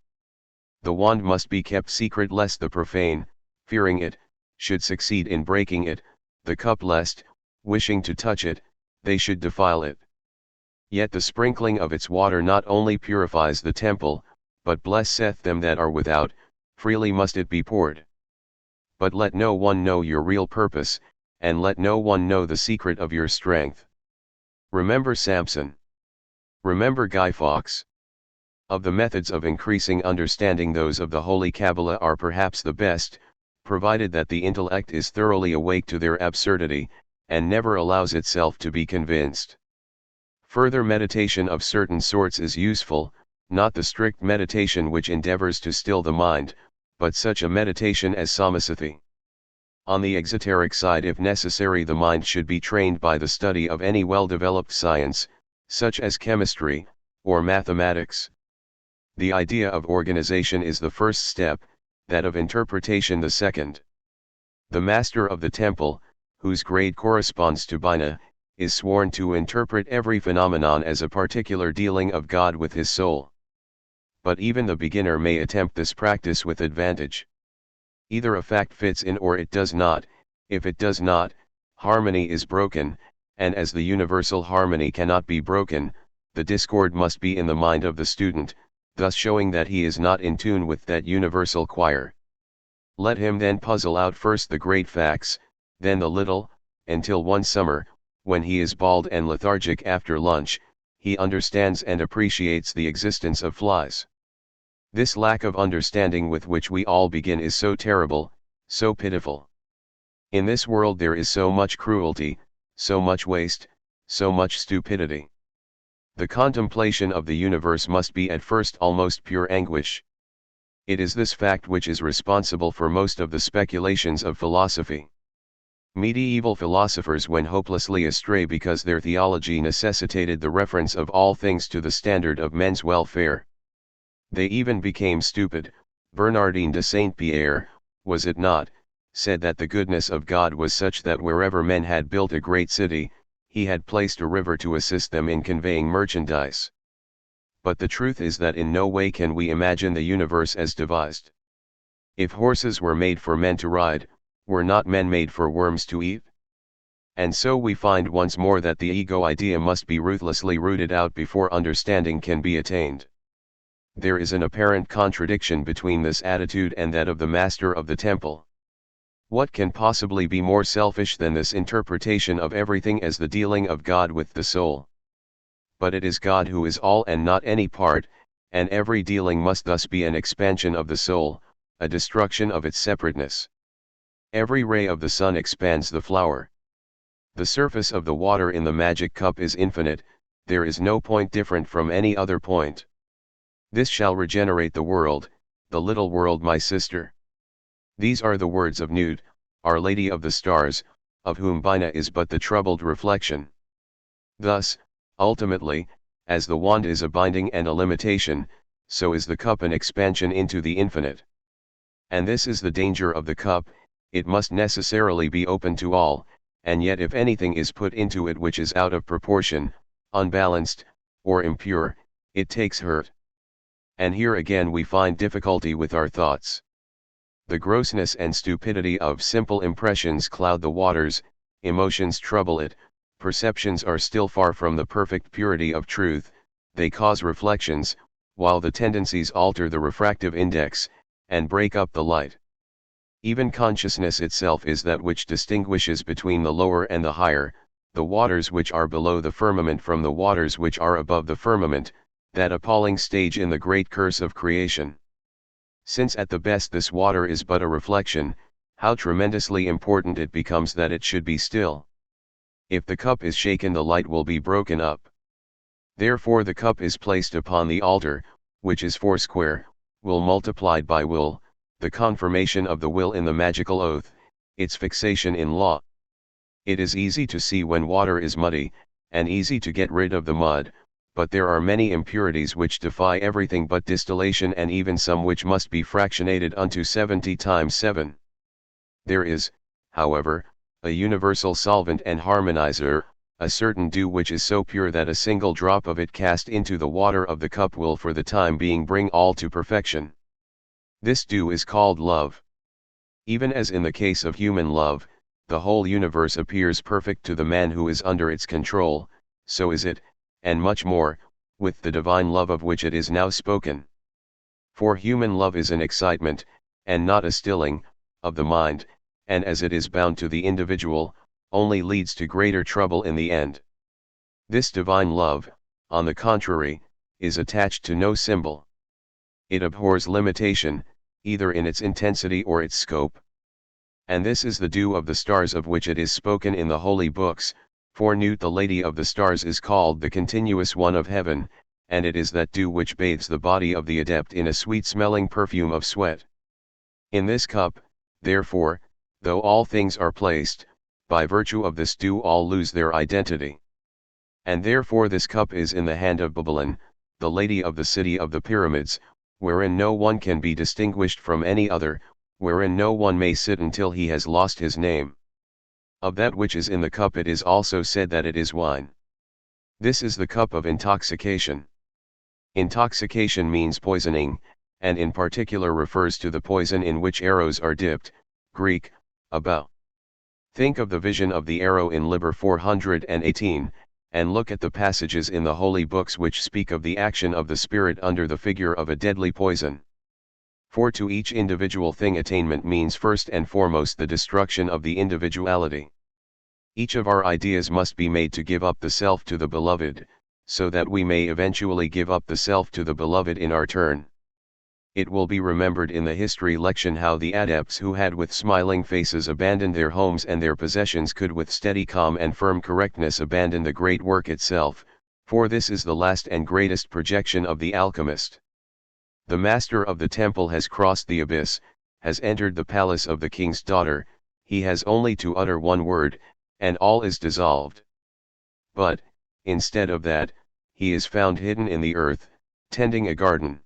The wand must be kept secret lest the profane, fearing it, should succeed in breaking it, the cup lest, wishing to touch it, they should defile it. Yet the sprinkling of its water not only purifies the temple, but blesseth them that are without, freely must it be poured. But let no one know your real purpose, and let no one know the secret of your strength. Remember Samson. Remember Guy Fawkes. Of the methods of increasing understanding, those of the Holy Kabbalah are perhaps the best, provided that the intellect is thoroughly awake to their absurdity, and never allows itself to be convinced. Further meditation of certain sorts is useful, not the strict meditation which endeavors to still the mind, but such a meditation as Samasathi. On the exoteric side, if necessary, the mind should be trained by the study of any well-developed science, such as chemistry, or mathematics. The idea of organization is the first step, that of interpretation the second. The master of the temple, whose grade corresponds to Bina, is sworn to interpret every phenomenon as a particular dealing of God with his soul. But even the beginner may attempt this practice with advantage. Either a fact fits in or it does not. If it does not, harmony is broken, and as the universal harmony cannot be broken, the discord must be in the mind of the student, thus showing that he is not in tune with that universal choir. Let him then puzzle out first the great facts, then the little, until one summer, when he is bald and lethargic after lunch, he understands and appreciates the existence of flies. This lack of understanding with which we all begin is so terrible, so pitiful. In this world there is so much cruelty, so much waste, so much stupidity. The contemplation of the universe must be at first almost pure anguish. It is this fact which is responsible for most of the speculations of philosophy. Medieval philosophers went hopelessly astray because their theology necessitated the reference of all things to the standard of men's welfare. They even became stupid. Bernardin de Saint-Pierre, was it not, said that the goodness of God was such that wherever men had built a great city, he had placed a river to assist them in conveying merchandise. But the truth is that in no way can we imagine the universe as devised. If horses were made for men to ride, were not men made for worms to eat? And so we find once more that the ego idea must be ruthlessly rooted out before understanding can be attained. There is an apparent contradiction between this attitude and that of the master of the temple. What can possibly be more selfish than this interpretation of everything as the dealing of God with the soul? But it is God who is all and not any part, and every dealing must thus be an expansion of the soul, a destruction of its separateness. Every ray of the sun expands the flower. The surface of the water in the magic cup is infinite, there is no point different from any other point. This shall regenerate the world, the little world my sister. These are the words of Nude, Our Lady of the Stars, of whom Bina is but the troubled reflection. Thus, ultimately, as the wand is a binding and a limitation, so is the cup an expansion into the infinite. And this is the danger of the cup, it must necessarily be open to all, and yet if anything is put into it which is out of proportion, unbalanced, or impure, it takes hurt. And here again we find difficulty with our thoughts. The grossness and stupidity of simple impressions cloud the waters, emotions trouble it, perceptions are still far from the perfect purity of truth, they cause reflections, while the tendencies alter the refractive index, and break up the light. Even consciousness itself is that which distinguishes between the lower and the higher, the waters which are below the firmament from the waters which are above the firmament, that appalling stage in the great curse of creation. Since at the best this water is but a reflection, how tremendously important it becomes that it should be still. If the cup is shaken, the light will be broken up. Therefore the cup is placed upon the altar, which is foursquare, will multiplied by will, the confirmation of the will in the magical oath, its fixation in law. It is easy to see when water is muddy, and easy to get rid of the mud, but there are many impurities which defy everything but distillation, and even some which must be fractionated unto 70 times 7. There is, however, a universal solvent and harmonizer, a certain dew which is so pure that a single drop of it cast into the water of the cup will for the time being bring all to perfection. This dew is called love. Even as in the case of human love, the whole universe appears perfect to the man who is under its control, so is it, and much more, with the divine love of which it is now spoken. For human love is an excitement, and not a stilling, of the mind, and as it is bound to the individual, only leads to greater trouble in the end. This divine love, on the contrary, is attached to no symbol. It abhors limitation, either in its intensity or its scope. And this is the dew of the stars of which it is spoken in the holy books, for Nut the Lady of the Stars is called the continuous one of heaven, and it is that dew which bathes the body of the adept in a sweet-smelling perfume of sweat. In this cup, therefore, though all things are placed, by virtue of this dew all lose their identity. And therefore this cup is in the hand of Babylon, the lady of the city of the pyramids, wherein no one can be distinguished from any other, wherein no one may sit until he has lost his name. Of that which is in the cup it is also said that it is wine. This is the cup of intoxication. Intoxication means poisoning, and in particular refers to the poison in which arrows are dipped, Greek, a bow. Think of the vision of the arrow in Liber 418, and look at the passages in the holy books which speak of the action of the Spirit under the figure of a deadly poison. For to each individual thing attainment means first and foremost the destruction of the individuality. Each of our ideas must be made to give up the self to the beloved, so that we may eventually give up the self to the beloved in our turn. It will be remembered in the history lection how the adepts who had with smiling faces abandoned their homes and their possessions could with steady calm and firm correctness abandon the great work itself, for this is the last and greatest projection of the alchemist. The master of the temple has crossed the abyss, has entered the palace of the king's daughter, he has only to utter one word, and all is dissolved. But, instead of that, he is found hidden in the earth, tending a garden.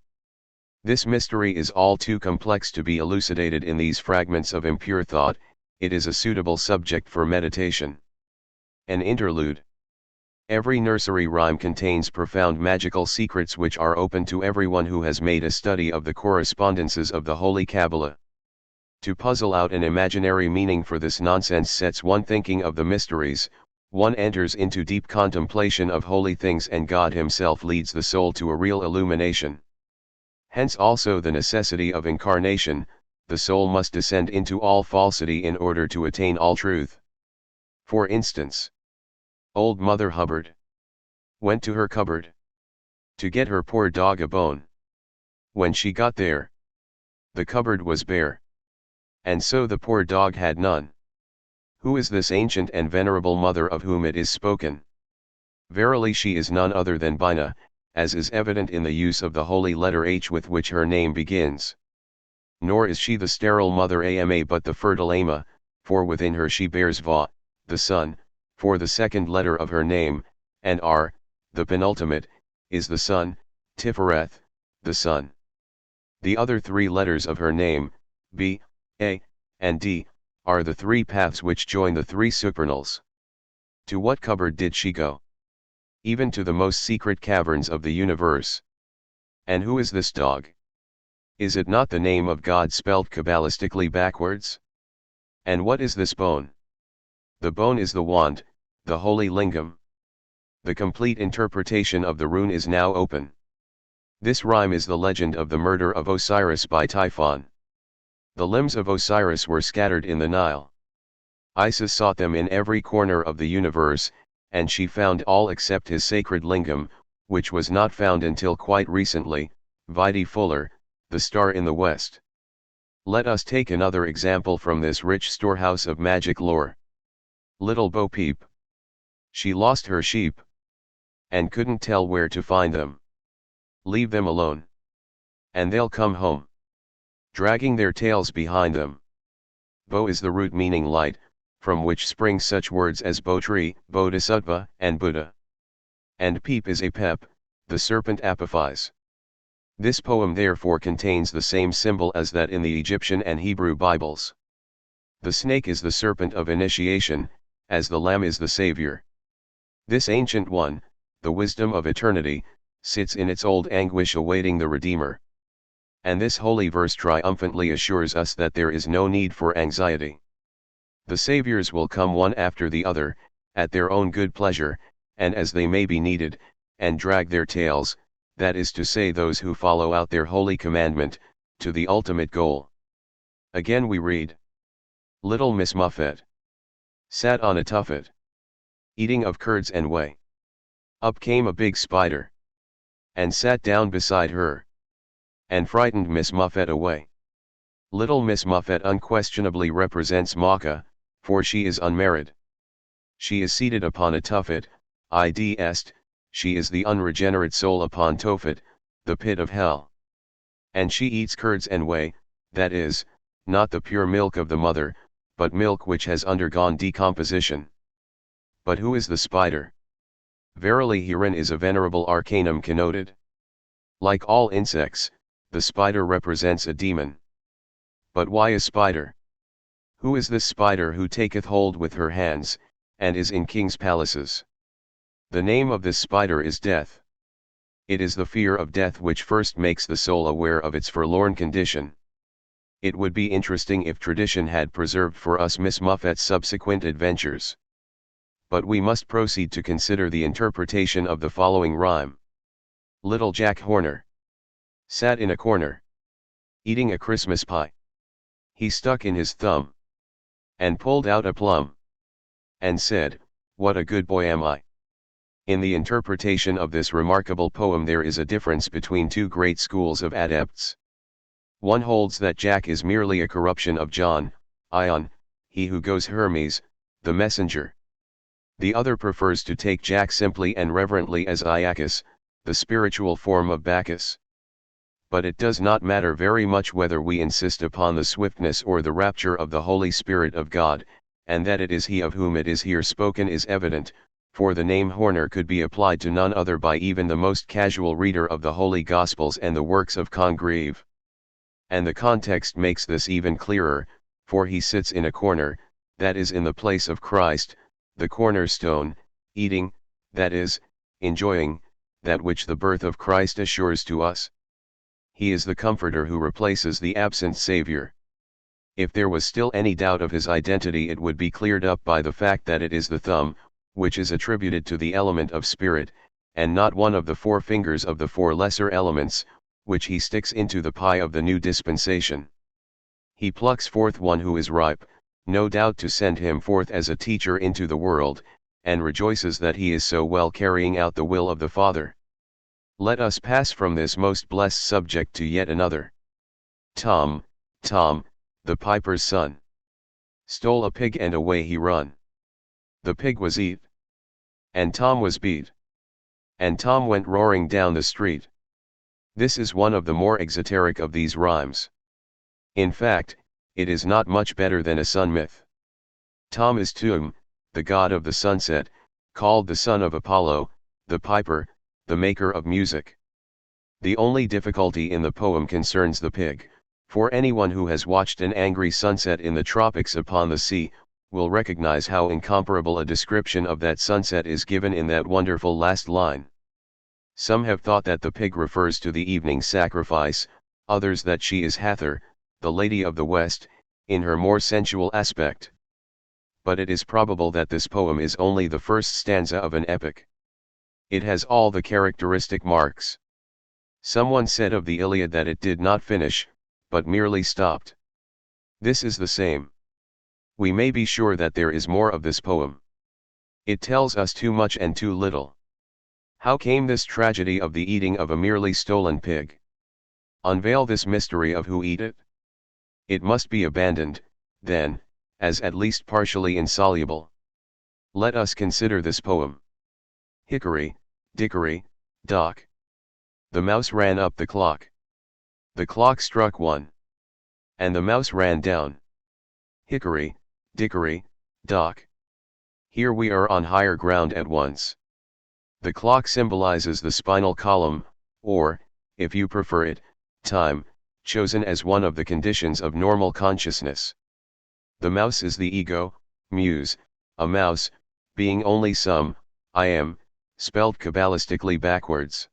This mystery is all too complex to be elucidated in these fragments of impure thought, it is a suitable subject for meditation. An interlude. Every nursery rhyme contains profound magical secrets which are open to everyone who has made a study of the correspondences of the Holy Kabbalah. To puzzle out an imaginary meaning for this nonsense sets one thinking of the mysteries, one enters into deep contemplation of holy things, and God Himself leads the soul to a real illumination. Hence also the necessity of incarnation, the soul must descend into all falsity in order to attain all truth. For instance, old Mother Hubbard went to her cupboard to get her poor dog a bone. When she got there, the cupboard was bare, and so the poor dog had none. Who is this ancient and venerable mother of whom it is spoken? Verily she is none other than Bina, as is evident in the use of the holy letter H with which her name begins. Nor is she the sterile mother Ama but the fertile Ama, for within her she bears Va, the son, for the second letter of her name, and R, the penultimate, is the son, Tifereth, the son. The other three letters of her name, B, A, and D, are the three paths which join the three supernals. To what cupboard did she go? Even to the most secret caverns of the universe. And who is this dog? Is it not the name of God spelled Kabbalistically backwards? And what is this bone? The bone is the wand, the holy lingam. The complete interpretation of the rune is now open. This rhyme is the legend of the murder of Osiris by Typhon. The limbs of Osiris were scattered in the Nile. Isis sought them in every corner of the universe, and she found all except his sacred lingam, which was not found until quite recently, vide Fuller, The Star in the West. Let us take another example from this rich storehouse of magic lore. Little Bo Peep. She lost her sheep, and couldn't tell where to find them. Leave them alone, and they'll come home, dragging their tails behind them. Bo is the root meaning light, from which spring such words as Botri, Bodhisattva, and Buddha. And peep is a pep, the serpent Apophis. This poem therefore contains the same symbol as that in the Egyptian and Hebrew Bibles. The snake is the serpent of initiation, as the lamb is the Savior. This ancient one, the wisdom of eternity, sits in its old anguish awaiting the Redeemer. And this holy verse triumphantly assures us that there is no need for anxiety. The Saviors will come one after the other, at their own good pleasure, and as they may be needed, and drag their tails, that is to say those who follow out their holy commandment, to the ultimate goal. Again we read. Little Miss Muffet sat on a tuffet, eating of curds and whey. Up came a big spider, and sat down beside her, and frightened Miss Muffet away. Little Miss Muffet unquestionably represents Maka, for she is unmarried. She is seated upon a tuffet, i.d., she is the unregenerate soul upon Tophet, the pit of hell. And she eats curds and whey, that is, not the pure milk of the mother, but milk which has undergone decomposition. But who is the spider? Verily herein is a venerable arcanum connoted. Like all insects, the spider represents a demon. But why a spider? Who is this spider who taketh hold with her hands, and is in kings' palaces? The name of this spider is death. It is the fear of death which first makes the soul aware of its forlorn condition. It would be interesting if tradition had preserved for us Miss Muffet's subsequent adventures. But we must proceed to consider the interpretation of the following rhyme. Little Jack Horner sat in a corner, eating a Christmas pie. He stuck in his thumb, and pulled out a plum, and said, "What a good boy am I." In the interpretation of this remarkable poem there is a difference between two great schools of adepts. One holds that Jack is merely a corruption of John, Ion, he who goes Hermes, the messenger. The other prefers to take Jack simply and reverently as Iacchus, the spiritual form of Bacchus. But it does not matter very much whether we insist upon the swiftness or the rapture of the Holy Spirit of God, and that it is he of whom it is here spoken is evident, for the name Horner could be applied to none other by even the most casual reader of the Holy Gospels and the works of Congreve. And the context makes this even clearer, for he sits in a corner, that is in the place of Christ, the cornerstone, eating, that is, enjoying, that which the birth of Christ assures to us. He is the Comforter who replaces the absent Savior. If there was still any doubt of his identity it would be cleared up by the fact that it is the thumb, which is attributed to the element of spirit, and not one of the four fingers of the four lesser elements, which he sticks into the pie of the new dispensation. He plucks forth one who is ripe, no doubt to send him forth as a teacher into the world, and rejoices that he is so well carrying out the will of the Father. Let us pass from this most blessed subject to yet another. Tom, the piper's son, stole a pig and away he run. The pig was eat, and Tom was beat, and Tom went roaring down the street. This is one of the more exoteric of these rhymes. In fact, it is not much better than a sun myth. Tom is Tum, the god of the sunset, called the son of Apollo, the piper, the maker of music. The only difficulty in the poem concerns the pig, for anyone who has watched an angry sunset in the tropics upon the sea, will recognize how incomparable a description of that sunset is given in that wonderful last line. Some have thought that the pig refers to the evening sacrifice, others that she is Hathor, the Lady of the West, in her more sensual aspect. But it is probable that this poem is only the first stanza of an epic. It has all the characteristic marks. Someone said of the Iliad that it did not finish, but merely stopped. This is the same. We may be sure that there is more of this poem. It tells us too much and too little. How came this tragedy of the eating of a merely stolen pig? Unveil this mystery of who eat it. It must be abandoned, then, as at least partially insoluble. Let us consider this poem. Hickory, dickory, dock. The mouse ran up the clock. The clock struck 1. And the mouse ran down. Hickory, dickory, Doc. Here we are on higher ground at once. The clock symbolizes the spinal column, or, if you prefer it, time, chosen as one of the conditions of normal consciousness. The mouse is the ego, muse, a mouse, being only some, I am, spelled Kabbalistically backwards.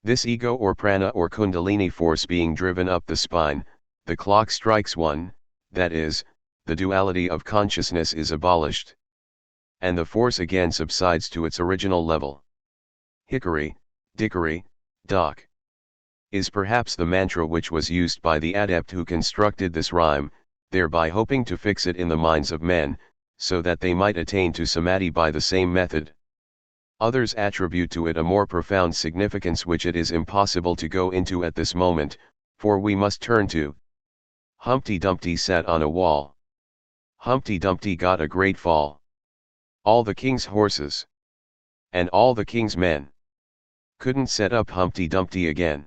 This ego or prana or kundalini force being driven up the spine, the clock strikes one, that is, the duality of consciousness is abolished. And the force again subsides to its original level. Hickory, dickory, dock, is perhaps the mantra which was used by the adept who constructed this rhyme, thereby hoping to fix it in the minds of men, so that they might attain to samadhi by the same method. Others attribute to it a more profound significance which it is impossible to go into at this moment, for we must turn to Humpty Dumpty sat on a wall. Humpty Dumpty got a great fall. All the king's horses and all the king's men couldn't set up Humpty Dumpty again.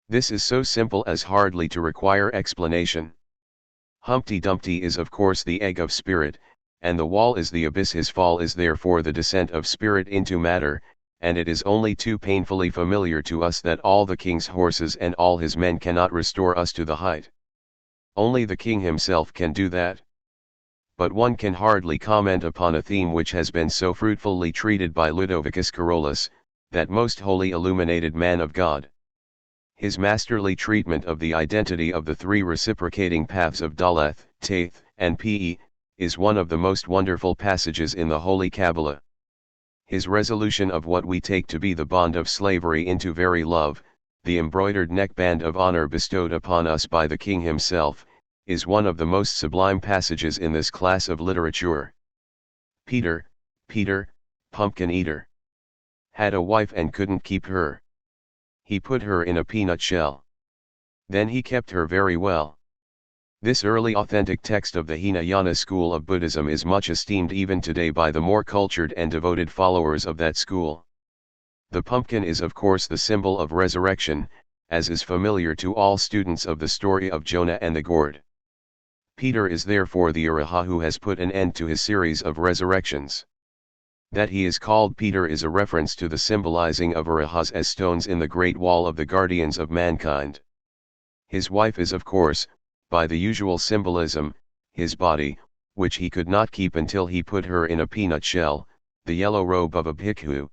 This is so simple as hardly to require explanation. Humpty Dumpty is of course the egg of spirit, and the wall is the abyss. His fall is therefore the descent of spirit into matter, and it is only too painfully familiar to us that all the king's horses and all his men cannot restore us to the height. Only the king himself can do that. But one can hardly comment upon a theme which has been so fruitfully treated by Ludovicus Carolus, that most holy illuminated man of God. His masterly treatment of the identity of the three reciprocating paths of Daleth, Taith, and Pe, is one of the most wonderful passages in the Holy Kabbalah. His resolution of what we take to be the bond of slavery into very love, the embroidered neckband of honor bestowed upon us by the king himself, is one of the most sublime passages in this class of literature. Peter, pumpkin eater, had a wife and couldn't keep her. He put her in a peanut shell. Then he kept her very well. This early authentic text of the Hinayana school of Buddhism is much esteemed even today by the more cultured and devoted followers of that school. The pumpkin is of course the symbol of resurrection, as is familiar to all students of the story of Jonah and the gourd. Peter is therefore the Arahat who has put an end to his series of resurrections. That he is called Peter is a reference to the symbolizing of Arahats as stones in the great wall of the guardians of mankind. His wife is of course, by the usual symbolism, his body, which he could not keep until he put her in a peanut shell, the yellow robe of a bhikkhu.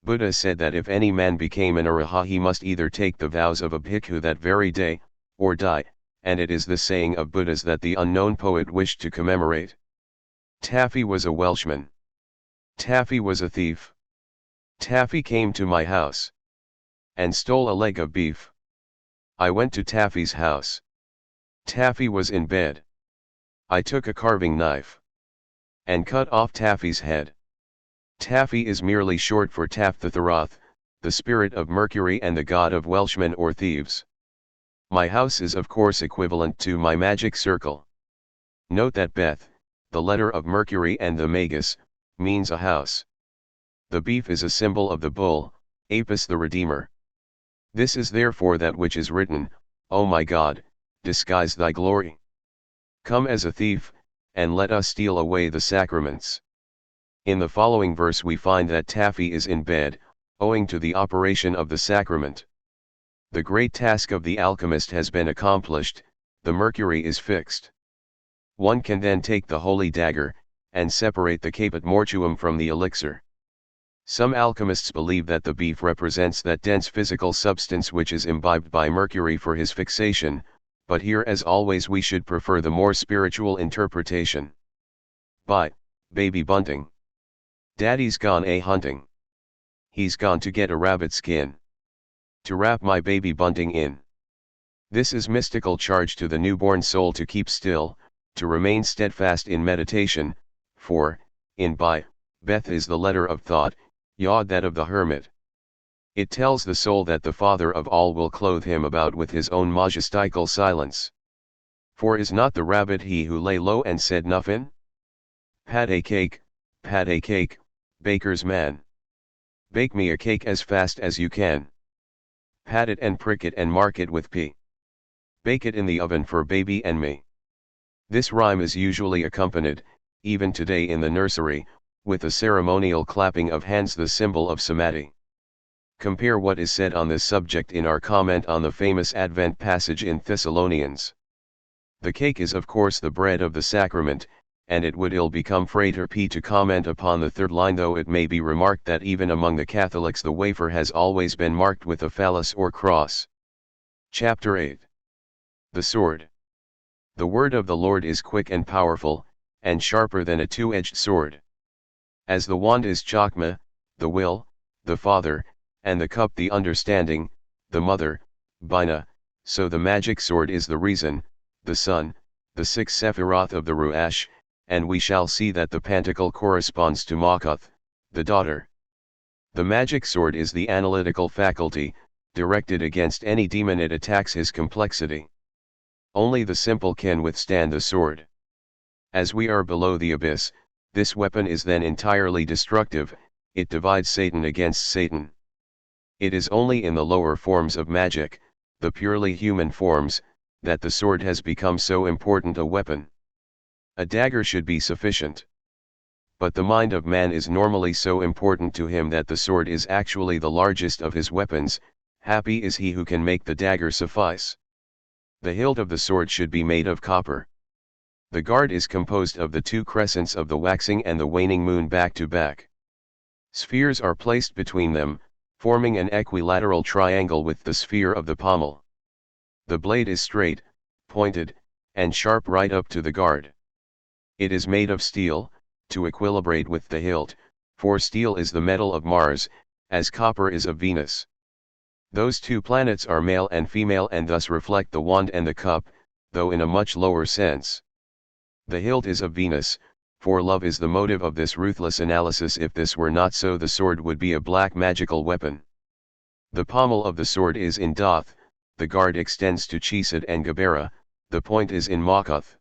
Buddha said that if any man became an Arahat he must either take the vows of a bhikkhu that very day, or die, and it is the saying of Buddha's that the unknown poet wished to commemorate. Taffy was a Welshman. Taffy was a thief. Taffy came to my house and stole a leg of beef. I went to Taffy's house. Taffy was in bed. I took a carving knife and cut off Taffy's head. Taffy is merely short for Taphthatharoth, the spirit of Mercury and the god of Welshmen or thieves. My house is of course equivalent to my magic circle. Note that Beth, the letter of Mercury, and the Magus, means a house. The beef is a symbol of the bull, Apis the Redeemer. This is therefore that which is written, O my God, disguise thy glory. Come as a thief, and let us steal away the sacraments. In the following verse we find that Taffy is in bed, owing to the operation of the sacrament. The great task of the alchemist has been accomplished, the mercury is fixed. One can then take the holy dagger, and separate the caput mortuum from the elixir. Some alchemists believe that the beef represents that dense physical substance which is imbibed by mercury for his fixation, but here as always we should prefer the more spiritual interpretation. By baby bunting. Daddy's gone a-hunting. He's gone to get a rabbit skin to wrap my baby bunting in. This is mystical charge to the newborn soul to keep still, to remain steadfast in meditation, for, in by, Beth is the letter of thought, Yod that of the hermit. It tells the soul that the Father of all will clothe him about with his own majestical silence. For is not the rabbit he who lay low and said nuffin? Pat a cake, baker's man. Bake me a cake as fast as you can. Pat it and prick it and mark it with P. Bake it in the oven for baby and me. This rhyme is usually accompanied, even today in the nursery, with a ceremonial clapping of hands, the symbol of samadhi. Compare what is said on this subject in our comment on the famous Advent passage in Thessalonians. The cake is of course the bread of the sacrament, and it would ill become Frater P to comment upon the third line, though it may be remarked that even among the Catholics the wafer has always been marked with a phallus or cross. Chapter 8. The Sword. The word of the Lord is quick and powerful, and sharper than a two-edged sword. As the wand is chakma, the will, the father, and the cup the understanding, the mother, bina, so the magic sword is the reason, the sun, the six sephiroth of the Ruach, and we shall see that the pantacle corresponds to Makuth, the daughter. The magic sword is the analytical faculty, directed against any demon it attacks his complexity. Only the simple can withstand the sword. As we are below the abyss, this weapon is then entirely destructive, it divides Satan against Satan. It is only in the lower forms of magic, the purely human forms, that the sword has become so important a weapon. A dagger should be sufficient. But the mind of man is normally so important to him that the sword is actually the largest of his weapons. Happy is he who can make the dagger suffice. The hilt of the sword should be made of copper. The guard is composed of the two crescents of the waxing and the waning moon back to back. Spheres are placed between them, forming an equilateral triangle with the sphere of the pommel. The blade is straight, pointed, and sharp right up to the guard. It is made of steel, to equilibrate with the hilt, for steel is the metal of Mars, as copper is of Venus. Those two planets are male and female and thus reflect the wand and the cup, though in a much lower sense. The hilt is of Venus, for love is the motive of this ruthless analysis. If this were not so, the sword would be a black magical weapon. The pommel of the sword is in Doth, the guard extends to Chesed and Gebera, the point is in Makuth.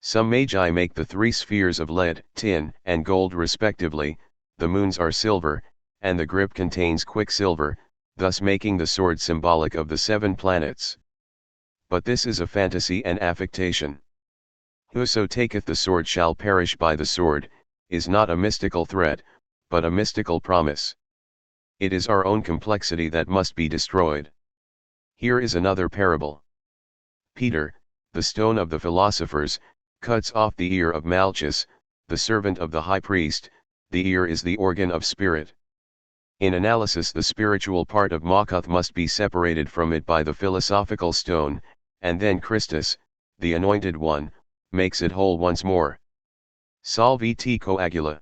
Some magi make the three spheres of lead, tin, and gold respectively, the moons are silver, and the grip contains quicksilver, thus making the sword symbolic of the 7 planets. But this is a fantasy and affectation. Whoso taketh the sword shall perish by the sword, is not a mystical threat, but a mystical promise. It is our own complexity that must be destroyed. Here is another parable. Peter, the stone of the philosophers, cuts off the ear of Malchus, the servant of the high priest. The ear is the organ of spirit. In analysis, the spiritual part of Makuth must be separated from it by the philosophical stone, and then Christus, the anointed one, makes it whole once more. Salviti coagula.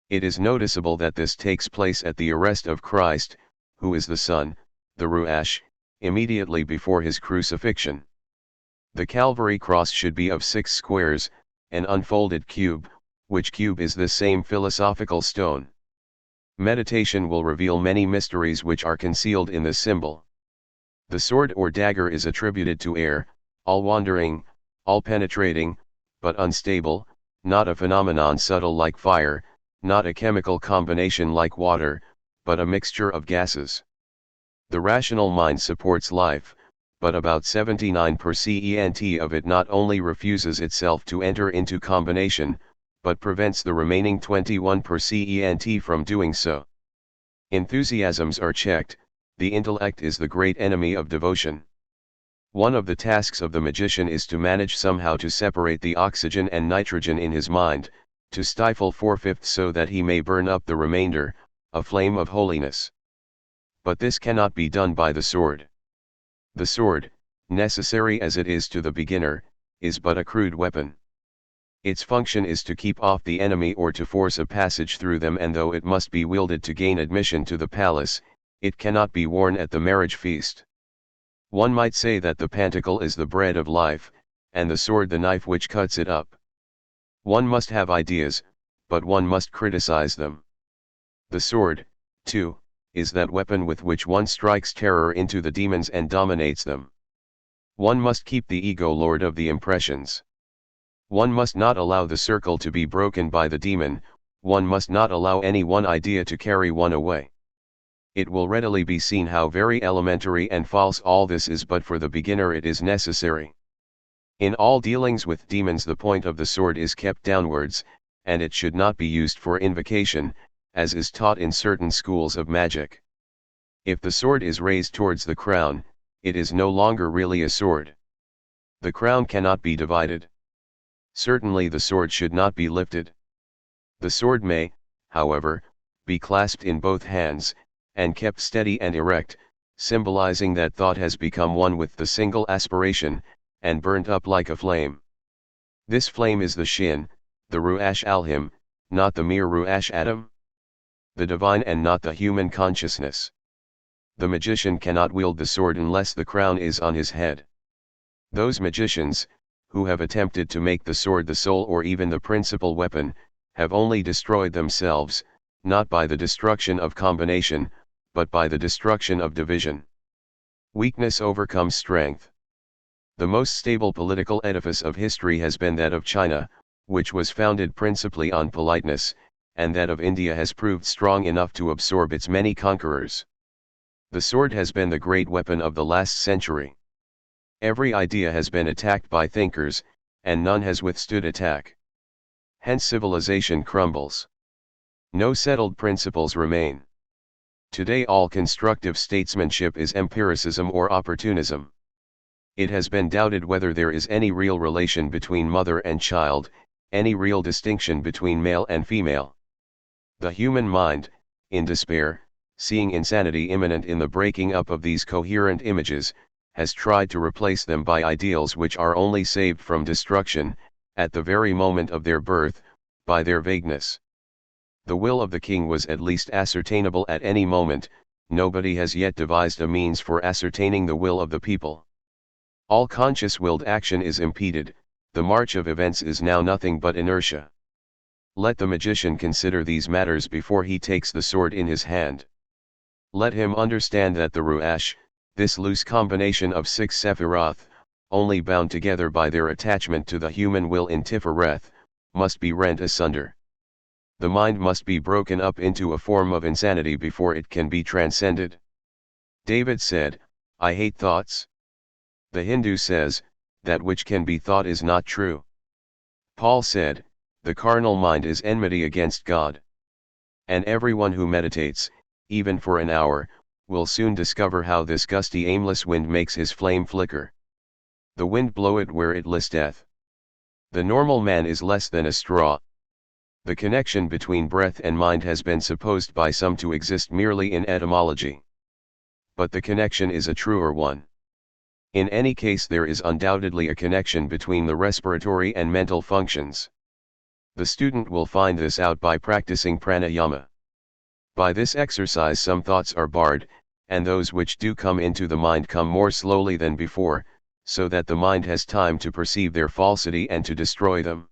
It is noticeable that this takes place at the arrest of Christ, who is the Son, the Ruach, immediately before his crucifixion. The Calvary cross should be of 6 squares, an unfolded cube, which cube is the same philosophical stone. Meditation will reveal many mysteries which are concealed in this symbol. The sword or dagger is attributed to air, all-wandering, all-penetrating, but unstable, not a phenomenon subtle like fire, not a chemical combination like water, but a mixture of gases. The rational mind supports life, but about 79% of it not only refuses itself to enter into combination, but prevents the remaining 21% from doing so. Enthusiasms are checked. The intellect is the great enemy of devotion. One of the tasks of the magician is to manage somehow to separate the oxygen and nitrogen in his mind, to stifle 4/5 so that he may burn up the remainder, a flame of holiness. But this cannot be done by the sword. The sword, necessary as it is to the beginner, is but a crude weapon. Its function is to keep off the enemy or to force a passage through them, and though it must be wielded to gain admission to the palace, it cannot be worn at the marriage feast. One might say that the pantacle is the bread of life, and the sword the knife which cuts it up. One must have ideas, but one must criticize them. The sword, too, is that weapon with which one strikes terror into the demons and dominates them. One must keep the ego lord of the impressions. One must not allow the circle to be broken by the demon, one must not allow any one idea to carry one away. It will readily be seen how very elementary and false all this is, but for the beginner it is necessary. In all dealings with demons the point of the sword is kept downwards, and it should not be used for invocation, as is taught in certain schools of magic. If the sword is raised towards the crown, it is no longer really a sword. The crown cannot be divided. Certainly the sword should not be lifted. The sword may, however, be clasped in both hands, and kept steady and erect, symbolizing that thought has become one with the single aspiration, and burnt up like a flame. This flame is the Shin, the Ruach Alhim, not the mere Ruach Adam. The divine and not the human consciousness. The magician cannot wield the sword unless the crown is on his head. Those magicians, who have attempted to make the sword the sole or even the principal weapon, have only destroyed themselves, not by the destruction of combination, but by the destruction of division. Weakness overcomes strength. The most stable political edifice of history has been that of China, which was founded principally on politeness, and that of India has proved strong enough to absorb its many conquerors. The sword has been the great weapon of the last century. Every idea has been attacked by thinkers, and none has withstood attack. Hence civilization crumbles. No settled principles remain. Today all constructive statesmanship is empiricism or opportunism. It has been doubted whether there is any real relation between mother and child, any real distinction between male and female. The human mind, in despair, seeing insanity imminent in the breaking up of these coherent images, has tried to replace them by ideals which are only saved from destruction, at the very moment of their birth, by their vagueness. The will of the king was at least ascertainable at any moment, nobody has yet devised a means for ascertaining the will of the people. All conscious-willed action is impeded, the march of events is now nothing but inertia. Let the magician consider these matters before he takes the sword in his hand. Let him understand that the Ruach, this loose combination of 6 Sephiroth, only bound together by their attachment to the human will in Tifereth, must be rent asunder. The mind must be broken up into a form of insanity before it can be transcended. David said, "I hate thoughts." The Hindu says, "That which can be thought is not true." Paul said, "The carnal mind is enmity against God." And everyone who meditates, even for an hour, will soon discover how this gusty aimless wind makes his flame flicker. The wind blow it where it listeth. The normal man is less than a straw. The connection between breath and mind has been supposed by some to exist merely in etymology. But the connection is a truer one. In any case there is undoubtedly a connection between the respiratory and mental functions. The student will find this out by practicing pranayama. By this exercise some thoughts are barred, and those which do come into the mind come more slowly than before, so that the mind has time to perceive their falsity and to destroy them.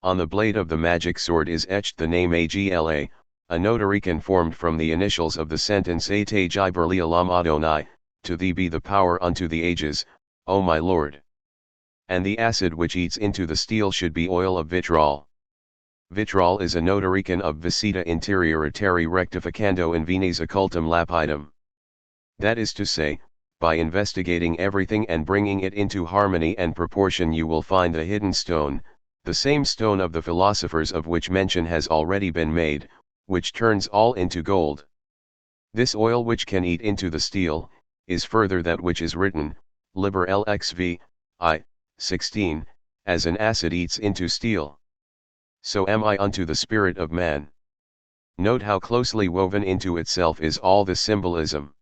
On the blade of the magic sword is etched the name Agla, a notarican formed from the initials of the sentence Ate Jiberli Alam Adonai, to thee be the power unto the ages, O my Lord. And the acid which eats into the steel should be oil of vitriol. Vitriol is a notarican of visita interioritari rectificando in venis occultum lapidum. That is to say, by investigating everything and bringing it into harmony and proportion you will find the hidden stone, the same stone of the philosophers of which mention has already been made, which turns all into gold. This oil which can eat into the steel, is further that which is written, Liber LXV, I, 16, as an acid eats into steel. So am I unto the spirit of man. Note how closely woven into itself is all the symbolism.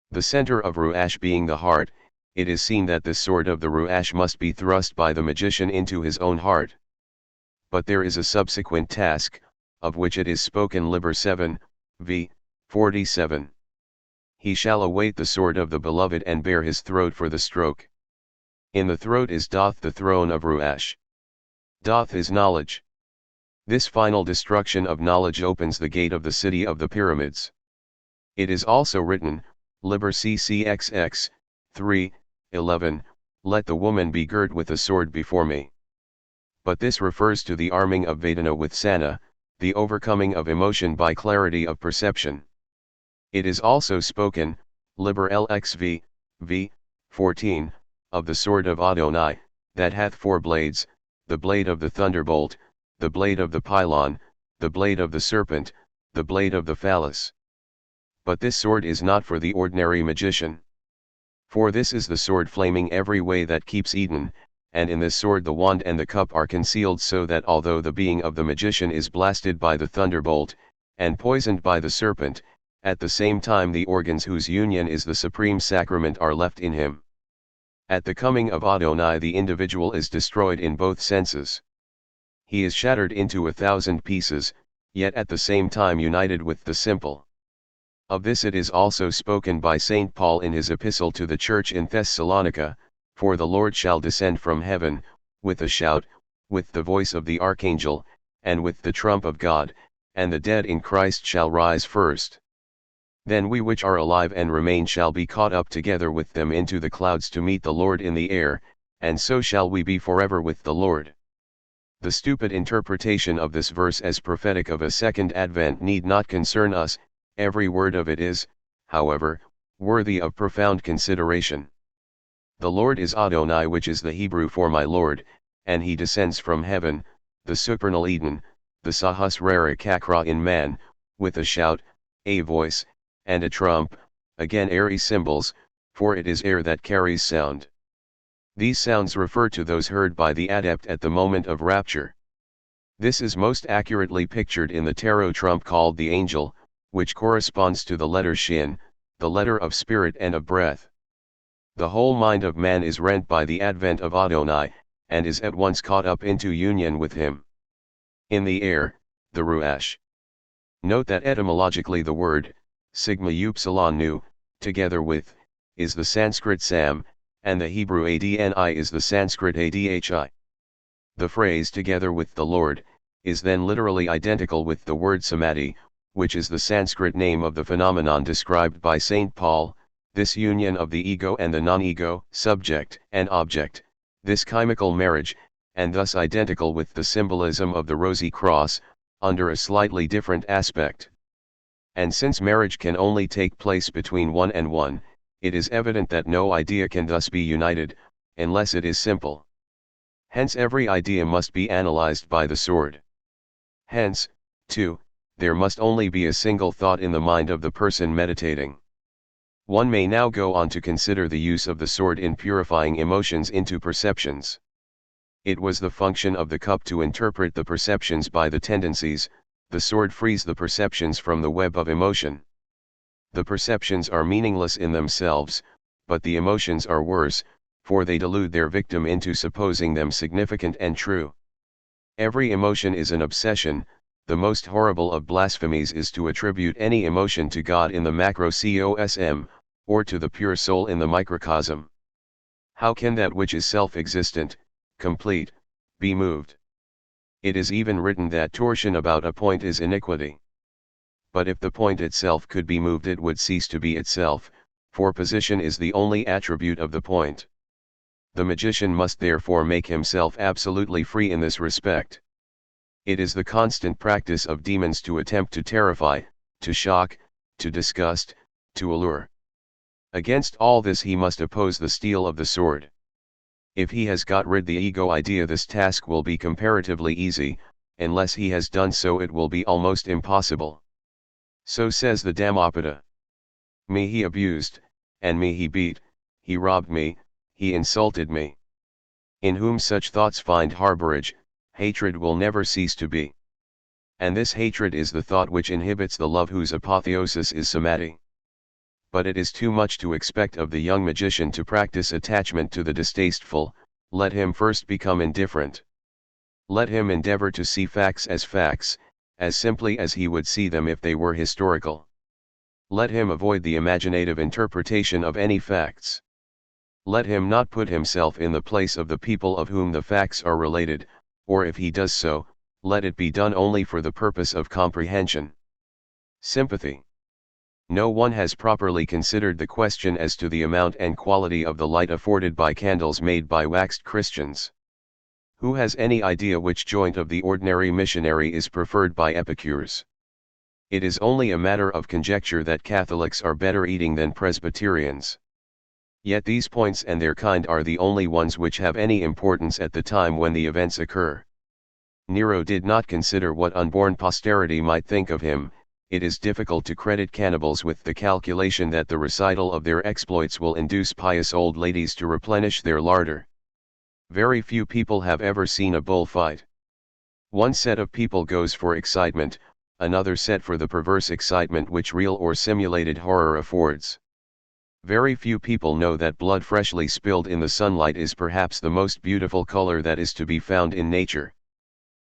The center of Ruach being the heart, it is seen that the sword of the Ruach must be thrust by the magician into his own heart. But there is a subsequent task, of which it is spoken Liber 7, v. 47. He shall await the sword of the beloved and bare his throat for the stroke. In the throat is doth the throne of Ruach. Doth is knowledge. This final destruction of knowledge opens the gate of the city of the pyramids. It is also written, Liber CCXX, 3, 11, let the woman be girt with a sword before me. But this refers to the arming of Vedana with Sana, the overcoming of emotion by clarity of perception. It is also spoken, Liber LXV, v. 14, of the sword of Adonai, that hath 4 blades, the blade of the thunderbolt, the blade of the pylon, the blade of the serpent, the blade of the phallus. But this sword is not for the ordinary magician. For this is the sword flaming every way that keeps Eden, and in this sword the wand and the cup are concealed, so that although the being of the magician is blasted by the thunderbolt, and poisoned by the serpent, at the same time the organs whose union is the supreme sacrament are left in him. At the coming of Adonai the individual is destroyed in both senses. He is shattered into 1,000 pieces, yet at the same time united with the simple. Of this it is also spoken by St. Paul in his epistle to the church in Thessalonica, "For the Lord shall descend from heaven, with a shout, with the voice of the archangel, and with the trump of God, and the dead in Christ shall rise first. Then we which are alive and remain shall be caught up together with them into the clouds to meet the Lord in the air, and so shall we be forever with the Lord." The stupid interpretation of this verse as prophetic of a second advent need not concern us. Every word of it is, however, worthy of profound consideration. The Lord is Adonai, which is the Hebrew for my Lord, and he descends from heaven, the supernal Eden, the Sahasrara Kakra in man, with a shout, a voice, and a trump, again airy cymbals, for it is air that carries sound. These sounds refer to those heard by the adept at the moment of rapture. This is most accurately pictured in the tarot trump called the angel, which corresponds to the letter Shin, the letter of spirit and of breath. The whole mind of man is rent by the advent of Adonai, and is at once caught up into union with him. In the air, the Ruach. Note that etymologically the word, sigma upsilon nu, together with, is the Sanskrit sam, and the Hebrew adni is the Sanskrit adhi. The phrase together with the Lord, is then literally identical with the word samadhi, which is the Sanskrit name of the phenomenon described by St. Paul, this union of the ego and the non-ego, subject and object, this chimical marriage, and thus identical with the symbolism of the rosy cross, under a slightly different aspect. And since marriage can only take place between one and one, it is evident that no idea can thus be united, unless it is simple. Hence every idea must be analyzed by the sword. Hence, too, there must only be a single thought in the mind of the person meditating. One may now go on to consider the use of the sword in purifying emotions into perceptions. It was the function of the cup to interpret the perceptions by the tendencies, the sword frees the perceptions from the web of emotion. The perceptions are meaningless in themselves, but the emotions are worse, for they delude their victim into supposing them significant and true. Every emotion is an obsession. The most horrible of blasphemies is to attribute any emotion to God in the macrocosm, or to the pure soul in the microcosm. How can that which is self-existent, complete, be moved? It is even written that torsion about a point is iniquity. But if the point itself could be moved, it would cease to be itself, for position is the only attribute of the point. The magician must therefore make himself absolutely free in this respect. It is the constant practice of demons to attempt to terrify, to shock, to disgust, to allure. Against all this he must oppose the steel of the sword. If he has got rid the ego idea, this task will be comparatively easy. Unless he has done so, it will be almost impossible. So says the Dhammapada. Me he abused, and me he beat, he robbed me, he insulted me. In whom such thoughts find harborage, hatred will never cease to be. And this hatred is the thought which inhibits the love whose apotheosis is samadhi. But it is too much to expect of the young magician to practice attachment to the distasteful. Let him first become indifferent. Let him endeavor to see facts, as simply as he would see them if they were historical. Let him avoid the imaginative interpretation of any facts. Let him not put himself in the place of the people of whom the facts are related, or if he does so, let it be done only for the purpose of comprehension. Sympathy. No one has properly considered the question as to the amount and quality of the light afforded by candles made by waxed Christians. Who has any idea which joint of the ordinary missionary is preferred by epicures? It is only a matter of conjecture that Catholics are better eating than Presbyterians. Yet these points and their kind are the only ones which have any importance at the time when the events occur. Nero did not consider what unborn posterity might think of him. It is difficult to credit cannibals with the calculation that the recital of their exploits will induce pious old ladies to replenish their larder. Very few people have ever seen a bullfight. One set of people goes for excitement, another set for the perverse excitement which real or simulated horror affords. Very few people know that blood freshly spilled in the sunlight is perhaps the most beautiful color that is to be found in nature.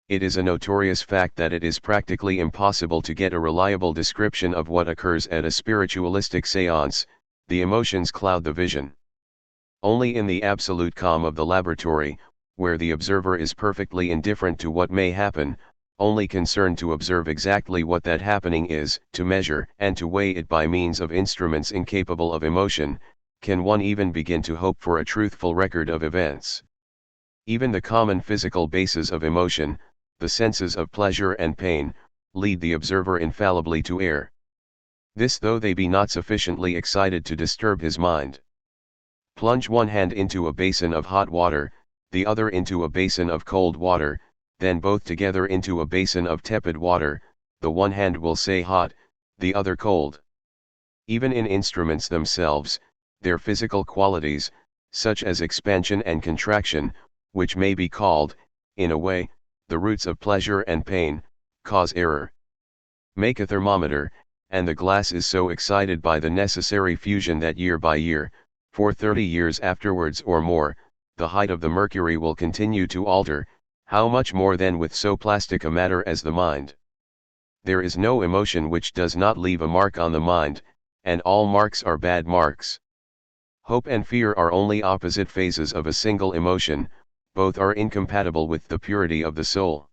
It is a notorious fact that it is practically impossible to get a reliable description of what occurs at a spiritualistic séance. The emotions cloud the vision. Only in the absolute calm of the laboratory, where the observer is perfectly indifferent to what may happen, only concerned to observe exactly what that happening is, to measure and to weigh it by means of instruments incapable of emotion, can one even begin to hope for a truthful record of events. Even the common physical bases of emotion, the senses of pleasure and pain, lead the observer infallibly to err. This though they be not sufficiently excited to disturb his mind. Plunge one hand into a basin of hot water, the other into a basin of cold water, then both together into a basin of tepid water, the one hand will say hot, the other cold. Even in instruments themselves, their physical qualities, such as expansion and contraction, which may be called, in a way, the roots of pleasure and pain, cause error. Make a thermometer, and the glass is so excited by the necessary fusion that year by year, for 30 years afterwards or more, the height of the mercury will continue to alter. How much more then with so plastic a matter as the mind? There is no emotion which does not leave a mark on the mind, and all marks are bad marks. Hope and fear are only opposite phases of a single emotion, both are incompatible with the purity of the soul.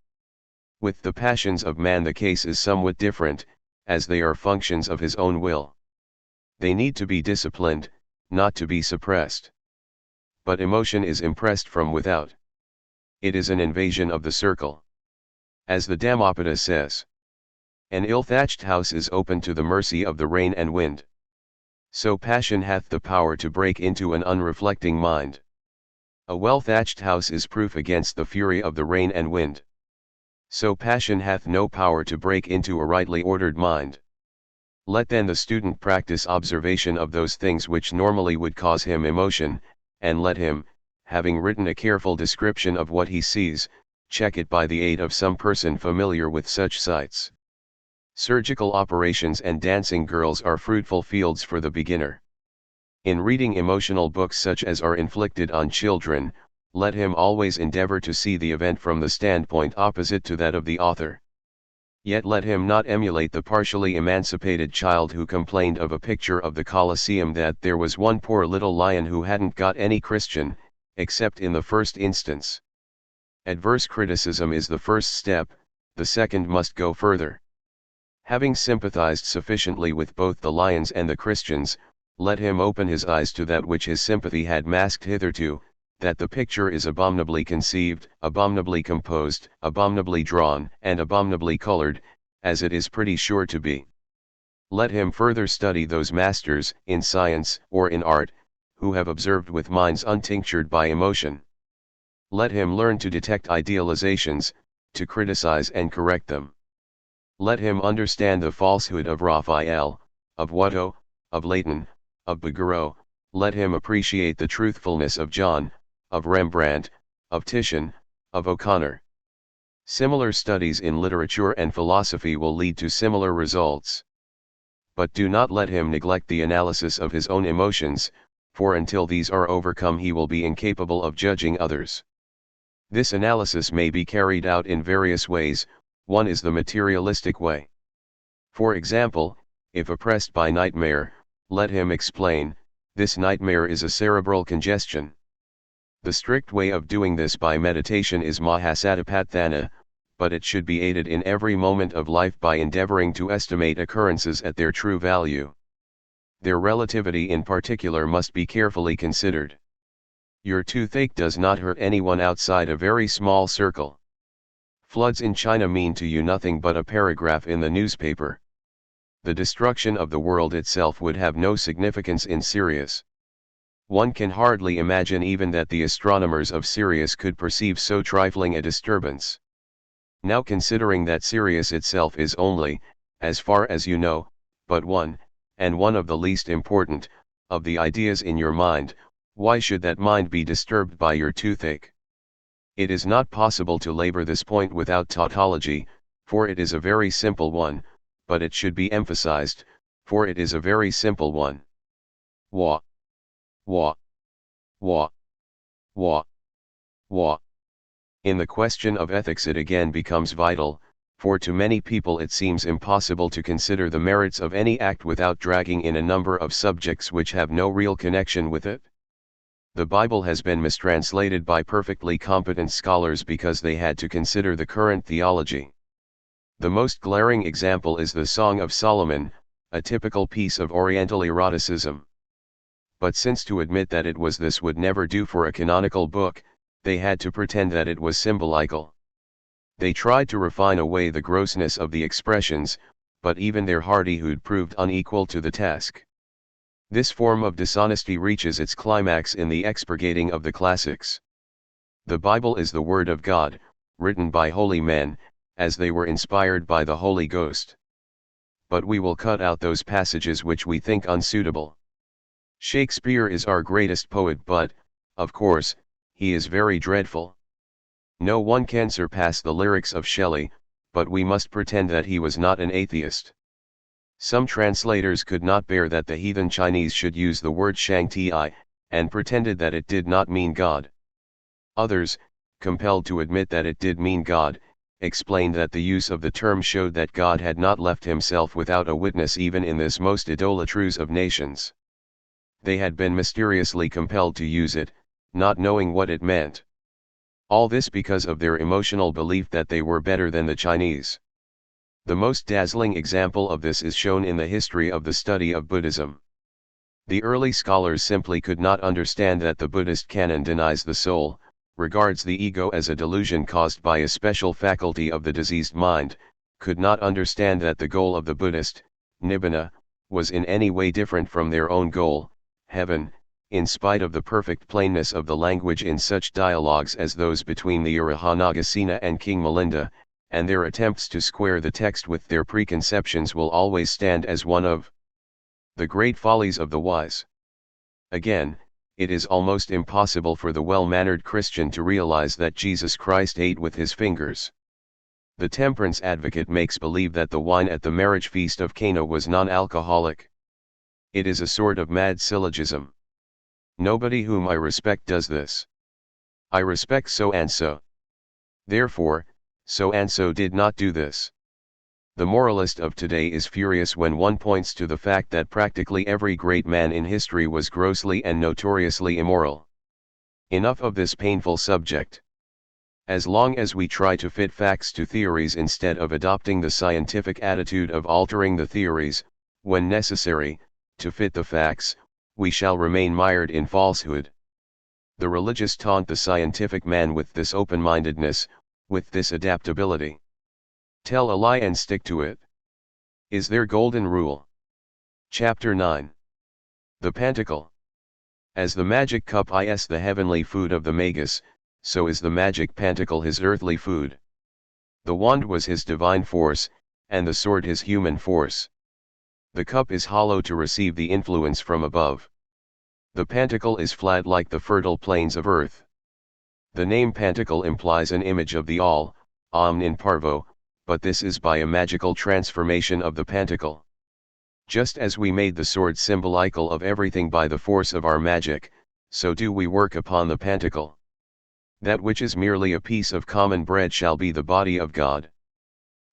With the passions of man the case is somewhat different, as they are functions of his own will. They need to be disciplined, not to be suppressed. But emotion is impressed from without. It is an invasion of the circle. As the Dhammapada says, an ill-thatched house is open to the mercy of the rain and wind. So passion hath the power to break into an unreflecting mind. A well-thatched house is proof against the fury of the rain and wind. So passion hath no power to break into a rightly ordered mind. Let then the student practice observation of those things which normally would cause him emotion, and let him, having written a careful description of what he sees, check it by the aid of some person familiar with such sights. Surgical operations and dancing girls are fruitful fields for the beginner. In reading emotional books such as are inflicted on children, let him always endeavor to see the event from the standpoint opposite to that of the author. Yet let him not emulate the partially emancipated child who complained of a picture of the Colosseum that there was one poor little lion who hadn't got any Christian, except in the first instance. Adverse criticism is the first step, the second must go further. Having sympathized sufficiently with both the lions and the Christians, let him open his eyes to that which his sympathy had masked hitherto, that the picture is abominably conceived, abominably composed, abominably drawn, and abominably colored, as it is pretty sure to be. Let him further study those masters, in science or in art, who have observed with minds untinctured by emotion. Let him learn to detect idealizations, to criticize and correct them. Let him understand the falsehood of Raphael, of Watteau, of Leighton, of Bouguereau. Let him appreciate the truthfulness of John, of Rembrandt, of Titian, of O'Connor. Similar studies in literature and philosophy will lead to similar results. But do not let him neglect the analysis of his own emotions, for until these are overcome he will be incapable of judging others. This analysis may be carried out in various ways. One is the materialistic way. For example, if oppressed by nightmare, let him explain, this nightmare is a cerebral congestion. The strict way of doing this by meditation is Mahasatipatthana, but it should be aided in every moment of life by endeavoring to estimate occurrences at their true value. Their relativity in particular must be carefully considered. Your toothache does not hurt anyone outside a very small circle. Floods in China mean to you nothing but a paragraph in the newspaper. The destruction of the world itself would have no significance in Sirius. One can hardly imagine even that the astronomers of Sirius could perceive so trifling a disturbance. Now, considering that Sirius itself is only, as far as you know, but one, and one of the least important, of the ideas in your mind, why should that mind be disturbed by your toothache? It is not possible to labor this point without tautology, for it is a very simple one, but it should be emphasized, for it is a very simple one. Wa. Wa. Wa. Wa. Wa. In the question of ethics it again becomes vital, for to many people it seems impossible to consider the merits of any act without dragging in a number of subjects which have no real connection with it. The Bible has been mistranslated by perfectly competent scholars because they had to consider the current theology. The most glaring example is the Song of Solomon, a typical piece of Oriental eroticism. But since to admit that it was this would never do for a canonical book, they had to pretend that it was symbolical. They tried to refine away the grossness of the expressions, but even their hardihood proved unequal to the task. This form of dishonesty reaches its climax in the expurgating of the classics. The Bible is the Word of God, written by holy men, as they were inspired by the Holy Ghost. But we will cut out those passages which we think unsuitable. Shakespeare is our greatest poet, but, of course, he is very dreadful. No one can surpass the lyrics of Shelley, but we must pretend that he was not an atheist. Some translators could not bear that the heathen Chinese should use the word Shang-Ti, and pretended that it did not mean God. Others, compelled to admit that it did mean God, explained that the use of the term showed that God had not left himself without a witness even in this most idolatrous of nations. They had been mysteriously compelled to use it, not knowing what it meant. All this because of their emotional belief that they were better than the Chinese. The most dazzling example of this is shown in the history of the study of Buddhism. The early scholars simply could not understand that the Buddhist canon denies the soul, regards the ego as a delusion caused by a special faculty of the diseased mind, could not understand that the goal of the Buddhist, Nibbana, was in any way different from their own goal, heaven, in spite of the perfect plainness of the language in such dialogues as those between the Urahanagasena and King Milinda, and their attempts to square the text with their preconceptions will always stand as one of the great follies of the wise. Again, it is almost impossible for the well-mannered Christian to realize that Jesus Christ ate with his fingers. The temperance advocate makes believe that the wine at the marriage feast of Cana was non-alcoholic. It is a sort of mad syllogism. Nobody whom I respect does this. I respect so and so. Therefore, so and so did not do this. The moralist of today is furious when one points to the fact that practically every great man in history was grossly and notoriously immoral. Enough of this painful subject. As long as we try to fit facts to theories instead of adopting the scientific attitude of altering the theories, when necessary, to fit the facts, we shall remain mired in falsehood. The religious taunt the scientific man with this open-mindedness, with this adaptability. Tell a lie and stick to it. Is their golden rule. Chapter 9. The Pantacle. As the magic cup is the heavenly food of the Magus, so is the magic pantacle his earthly food. The wand was his divine force, and the sword his human force. The cup is hollow to receive the influence from above. The pantacle is flat like the fertile plains of earth. The name pantacle implies an image of the all, Omnin Parvo, but this is by a magical transformation of the pantacle. Just as we made the sword symbolical of everything by the force of our magic, so do we work upon the pantacle. That which is merely a piece of common bread shall be the body of God.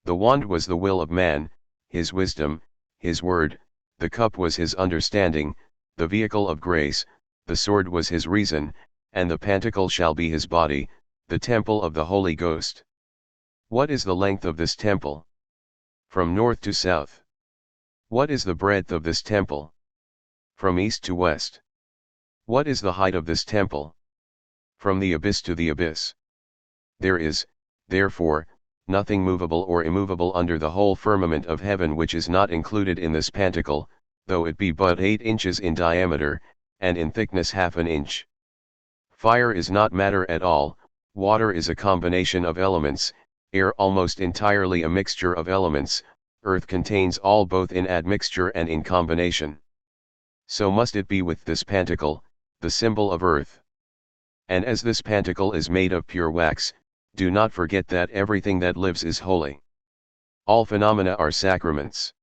The wand was the will of man, his wisdom, his word, the cup was his understanding, the vehicle of grace, the sword was his reason, and the pantacle shall be his body, the temple of the Holy Ghost. What is the length of this temple? From north to south. What is the breadth of this temple? From east to west. What is the height of this temple? From the abyss to the abyss. There is, therefore, nothing movable or immovable under the whole firmament of heaven which is not included in this pantacle, though it be but 8 inches in diameter, and in thickness half an inch. Fire is not matter at all, water is a combination of elements, air almost entirely a mixture of elements, earth contains all both in admixture and in combination. So must it be with this pantacle, the symbol of earth. And as this pantacle is made of pure wax, do not forget that everything that lives is holy. All phenomena are sacraments.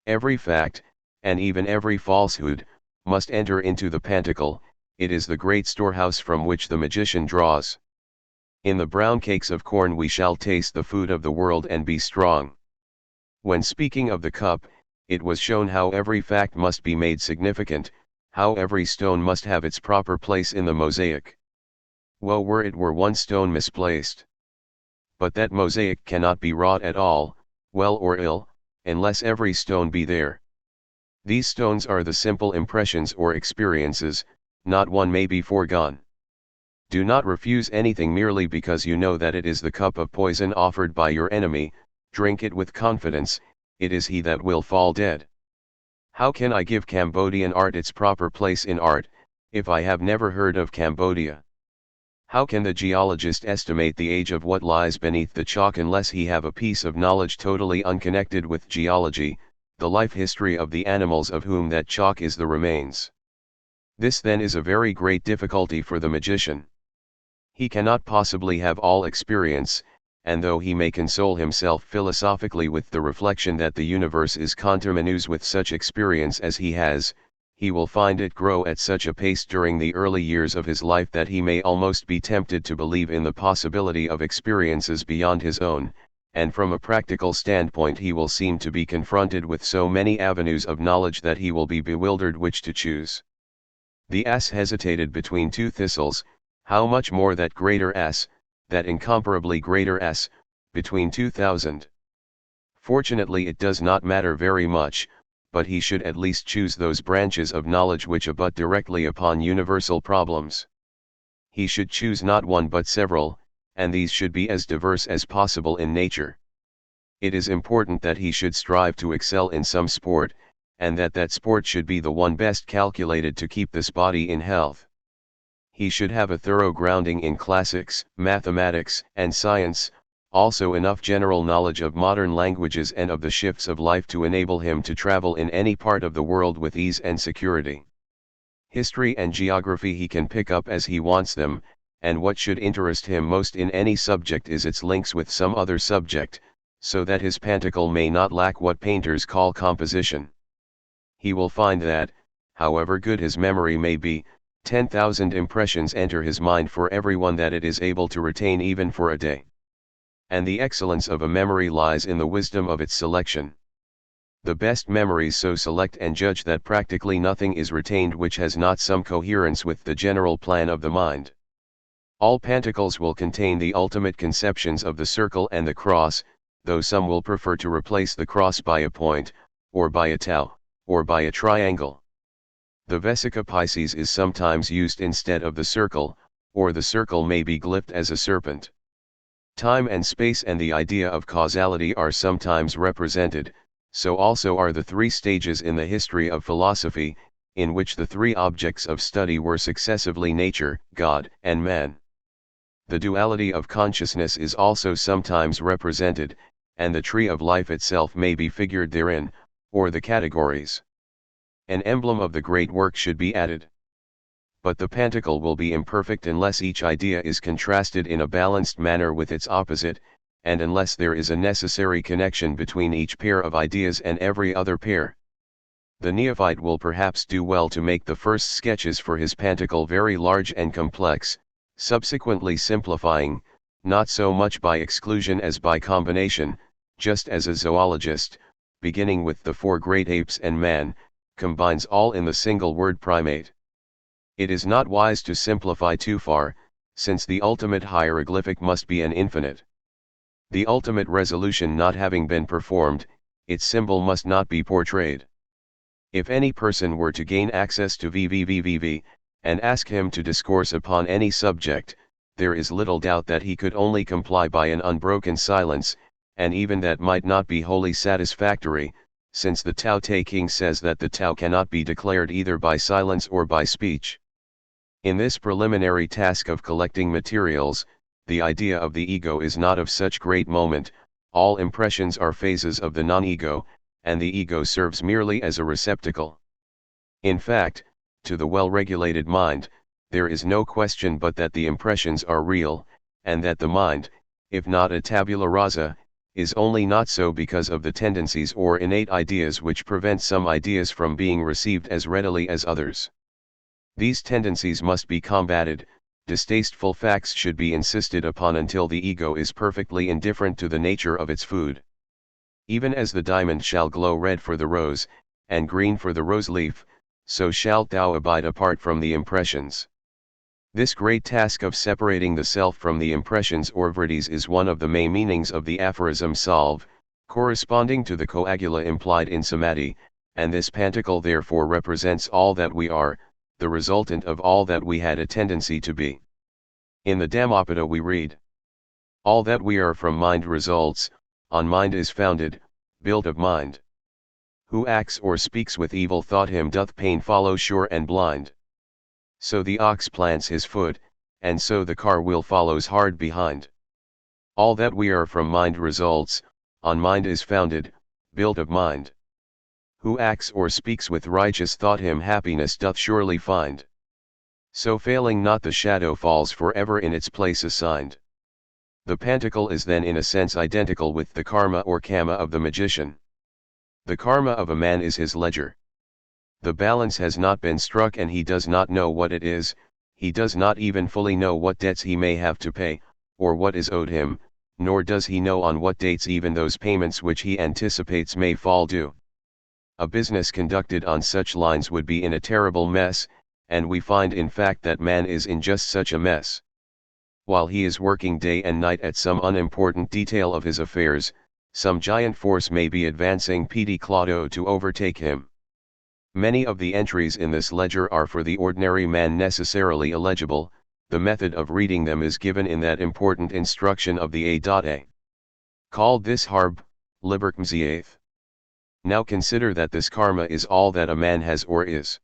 Every fact, and even every falsehood, must enter into the pantacle. It is the great storehouse from which the magician draws. In the brown cakes of corn we shall taste the food of the world and be strong. When speaking of the cup, it was shown how every fact must be made significant, how every stone must have its proper place in the mosaic. Woe were it were one stone misplaced. But that mosaic cannot be wrought at all, well or ill, unless every stone be there. These stones are the simple impressions or experiences, not one may be foregone. Do not refuse anything merely because you know that it is the cup of poison offered by your enemy. Drink it with confidence, it is he that will fall dead. How can I give Cambodian art its proper place in art, if I have never heard of Cambodia? How can the geologist estimate the age of what lies beneath the chalk unless he have a piece of knowledge totally unconnected with geology, the life history of the animals of whom that chalk is the remains? This then is a very great difficulty for the magician. He cannot possibly have all experience, and though he may console himself philosophically with the reflection that the universe is conterminous with such experience as he has, he will find it grow at such a pace during the early years of his life that he may almost be tempted to believe in the possibility of experiences beyond his own, and from a practical standpoint he will seem to be confronted with so many avenues of knowledge that he will be bewildered which to choose. The ass hesitated between two thistles, how much more that greater ass, that incomparably greater ass, between 2,000. Fortunately it does not matter very much, but he should at least choose those branches of knowledge which abut directly upon universal problems. He should choose not one but several, and these should be as diverse as possible in nature. It is important that he should strive to excel in some sport, and that sport should be the one best calculated to keep this body in health. He should have a thorough grounding in classics, mathematics, and science, also enough general knowledge of modern languages and of the shifts of life to enable him to travel in any part of the world with ease and security. History and geography he can pick up as he wants them, and what should interest him most in any subject is its links with some other subject, so that his pantacle may not lack what painters call composition. He will find that, however good his memory may be, 10,000 impressions enter his mind for every one that it is able to retain even for a day. And the excellence of a memory lies in the wisdom of its selection. The best memories so select and judge that practically nothing is retained which has not some coherence with the general plan of the mind. All pantacles will contain the ultimate conceptions of the circle and the cross, though some will prefer to replace the cross by a point, or by a tau, or by a triangle. The vesica Pisces is sometimes used instead of the circle, or the circle may be glyphed as a serpent. Time and space and the idea of causality are sometimes represented, so also are the three stages in the history of philosophy, in which the three objects of study were successively nature, God, and man. The duality of consciousness is also sometimes represented, and the tree of life itself may be figured therein, or the categories. An emblem of the great work should be added. But the pantacle will be imperfect unless each idea is contrasted in a balanced manner with its opposite, and unless there is a necessary connection between each pair of ideas and every other pair. The neophyte will perhaps do well to make the first sketches for his pantacle very large and complex, subsequently simplifying, not so much by exclusion as by combination, just as a zoologist, beginning with the four great apes and man, combines all in the single word primate. It is not wise to simplify too far, since the ultimate hieroglyphic must be an infinite. The ultimate resolution not having been performed, its symbol must not be portrayed. If any person were to gain access to VVVVV, and ask him to discourse upon any subject, there is little doubt that he could only comply by an unbroken silence, and even that might not be wholly satisfactory, since the Tao Te King says that the Tao cannot be declared either by silence or by speech. In this preliminary task of collecting materials, the idea of the ego is not of such great moment. All impressions are phases of the non-ego, and the ego serves merely as a receptacle. In fact, to the well-regulated mind, there is no question but that the impressions are real, and that the mind, if not a tabula rasa, is only not so because of the tendencies or innate ideas which prevent some ideas from being received as readily as others. These tendencies must be combated, distasteful facts should be insisted upon until the ego is perfectly indifferent to the nature of its food. Even as the diamond shall glow red for the rose, and green for the rose leaf, so shalt thou abide apart from the impressions. This great task of separating the self from the impressions or vrittis is one of the main meanings of the aphorism salve, corresponding to the coagula implied in samadhi, and this pantacle therefore represents all that we are, the resultant of all that we had a tendency to be. In the Dhammapada we read, all that we are from mind results, on mind is founded, built of mind. Who acts or speaks with evil thought him doth pain follow sure and blind. So the ox plants his foot, and so the car wheel follows hard behind. All that we are from mind results, on mind is founded, built of mind. Who acts or speaks with righteous thought him happiness doth surely find. So failing not the shadow falls forever in its place assigned. The pantacle is then in a sense identical with the karma or kamma of the magician. The karma of a man is his ledger. The balance has not been struck and he does not know what it is, he does not even fully know what debts he may have to pay, or what is owed him, nor does he know on what dates even those payments which he anticipates may fall due. A business conducted on such lines would be in a terrible mess, and we find in fact that man is in just such a mess. While he is working day and night at some unimportant detail of his affairs, some giant force may be advancing petit clodo to overtake him. Many of the entries in this ledger are for the ordinary man necessarily illegible. The method of reading them is given in that important instruction of the A.A. Called this harb, liberkmziath. Now consider that this karma is all that a man has or is.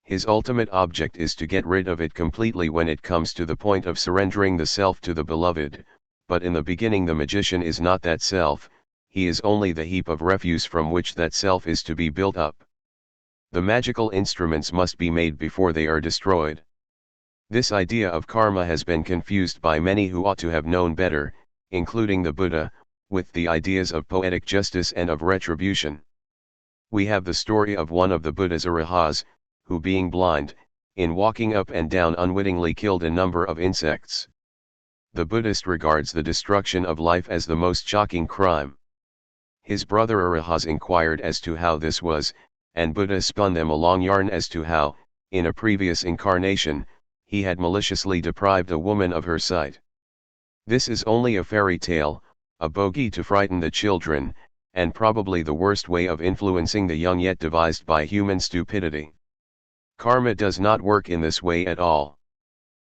His ultimate object is to get rid of it completely when it comes to the point of surrendering the self to the beloved, but in the beginning the magician is not that self, he is only the heap of refuse from which that self is to be built up. The magical instruments must be made before they are destroyed. This idea of karma has been confused by many who ought to have known better, including the Buddha, with the ideas of poetic justice and of retribution. We have the story of one of the Buddha's arahats, who being blind, in walking up and down unwittingly killed a number of insects. The Buddhist regards the destruction of life as the most shocking crime. His brother arahats inquired as to how this was, and Buddha spun them a long yarn as to how, in a previous incarnation, he had maliciously deprived a woman of her sight. This is only a fairy tale, a bogey to frighten the children, and probably the worst way of influencing the young yet devised by human stupidity. Karma does not work in this way at all.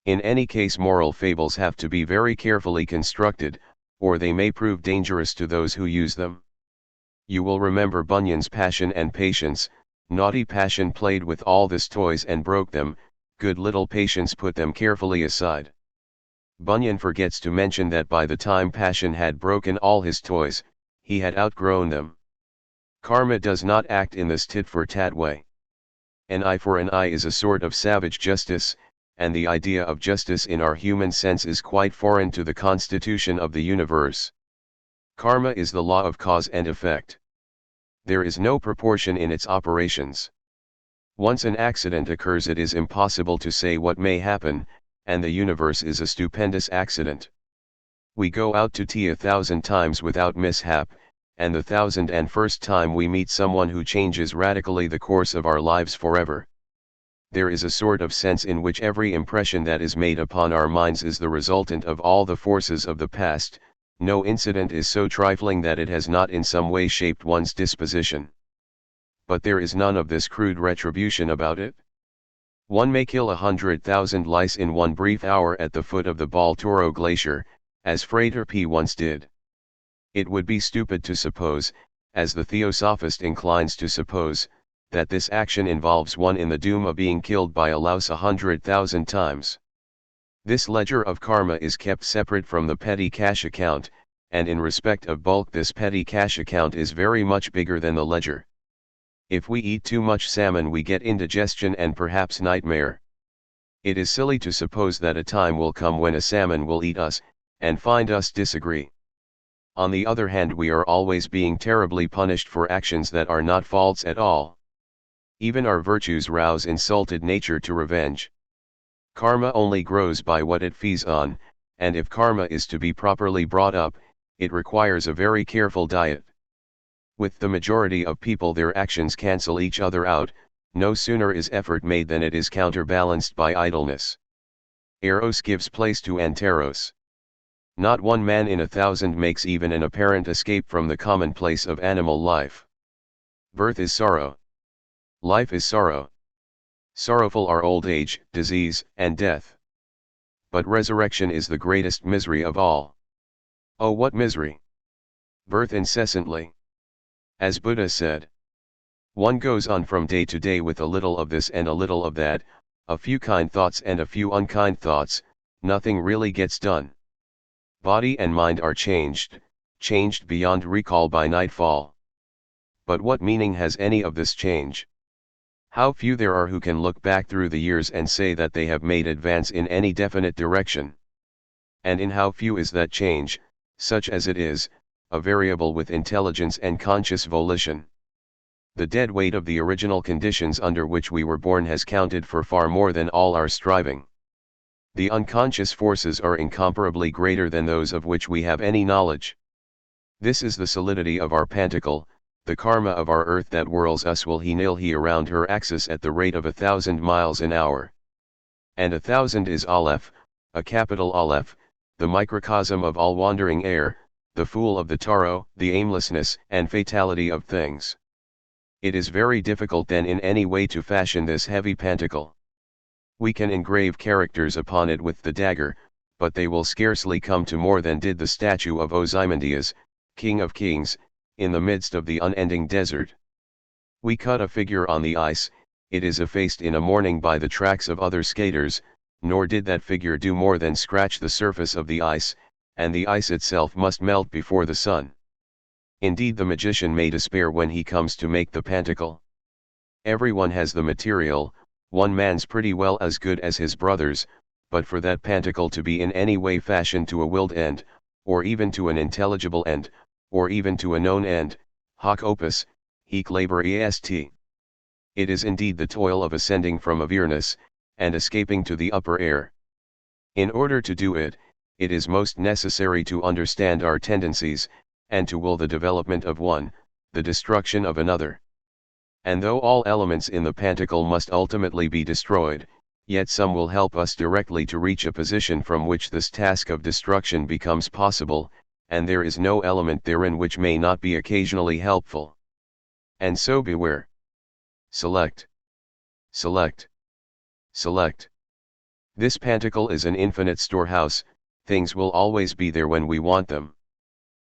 In any case, moral fables have to be very carefully constructed, or they may prove dangerous to those who use them. You will remember Bunyan's Passion and Patience. Naughty Passion played with all his toys and broke them, good little Patience put them carefully aside. Bunyan forgets to mention that by the time Passion had broken all his toys, he had outgrown them. Karma does not act in this tit-for-tat way. An eye for an eye is a sort of savage justice, and the idea of justice in our human sense is quite foreign to the constitution of the universe. Karma is the law of cause and effect. There is no proportion in its operations. Once an accident occurs, it is impossible to say what may happen, and the universe is a stupendous accident. We go out to tea 1,000 times without mishap, and the 1,001st time we meet someone who changes radically the course of our lives forever. There is a sort of sense in which every impression that is made upon our minds is the resultant of all the forces of the past. No incident is so trifling that it has not in some way shaped one's disposition. But there is none of this crude retribution about it. One may kill 100,000 lice in one brief hour at the foot of the Baltoro Glacier, as Frater P. once did. It would be stupid to suppose, as the theosophist inclines to suppose, that this action involves one in the doom of being killed by a louse 100,000 times. This ledger of karma is kept separate from the petty cash account, and in respect of bulk this petty cash account is very much bigger than the ledger. If we eat too much salmon we get indigestion and perhaps nightmare. It is silly to suppose that a time will come when a salmon will eat us, and find us disagree. On the other hand, we are always being terribly punished for actions that are not faults at all. Even our virtues rouse insulted nature to revenge. Karma only grows by what it feeds on, and if karma is to be properly brought up, it requires a very careful diet. With the majority of people, their actions cancel each other out. No sooner is effort made than it is counterbalanced by idleness. Eros gives place to anteros. Not one man in 1,000 makes even an apparent escape from the commonplace of animal life. Birth is sorrow. Life is sorrow. Sorrowful are old age, disease, and death. But resurrection is the greatest misery of all. Oh, what misery! Birth incessantly. As Buddha said, one goes on from day to day with a little of this and a little of that, a few kind thoughts and a few unkind thoughts, nothing really gets done. Body and mind are changed beyond recall by nightfall. But what meaning has any of this change? How few there are who can look back through the years and say that they have made advance in any definite direction. And in how few is that change, such as it is, a variable with intelligence and conscious volition. The dead weight of the original conditions under which we were born has counted for far more than all our striving. The unconscious forces are incomparably greater than those of which we have any knowledge. This is the solidity of our pantacle, the karma of our earth that whirls us willy-nilly around her axis at the rate of 1,000 miles an hour. And 1,000 is Aleph, a capital Aleph, the microcosm of all wandering air, the fool of the Taro, the aimlessness and fatality of things. It is very difficult then in any way to fashion this heavy pantacle. We can engrave characters upon it with the dagger, but they will scarcely come to more than did the statue of Ozymandias, King of Kings, in the midst of the unending desert. We cut a figure on the ice, it is effaced in a morning by the tracks of other skaters, nor did that figure do more than scratch the surface of the ice, and the ice itself must melt before the sun. Indeed, the magician may despair when he comes to make the pantacle. Everyone has the material, one man's pretty well as good as his brother's, but for that pantacle to be in any way fashioned to a willed end, or even to an intelligible end, or even to a known end, hoc opus, hic labor est. It is indeed the toil of ascending from Avernus, and escaping to the upper air. In order to do it, it is most necessary to understand our tendencies, and to will the development of one, the destruction of another. And though all elements in the pantacle must ultimately be destroyed, yet some will help us directly to reach a position from which this task of destruction becomes possible, and there is no element therein which may not be occasionally helpful. And so beware. Select. Select. Select. This pantacle is an infinite storehouse, things will always be there when we want them.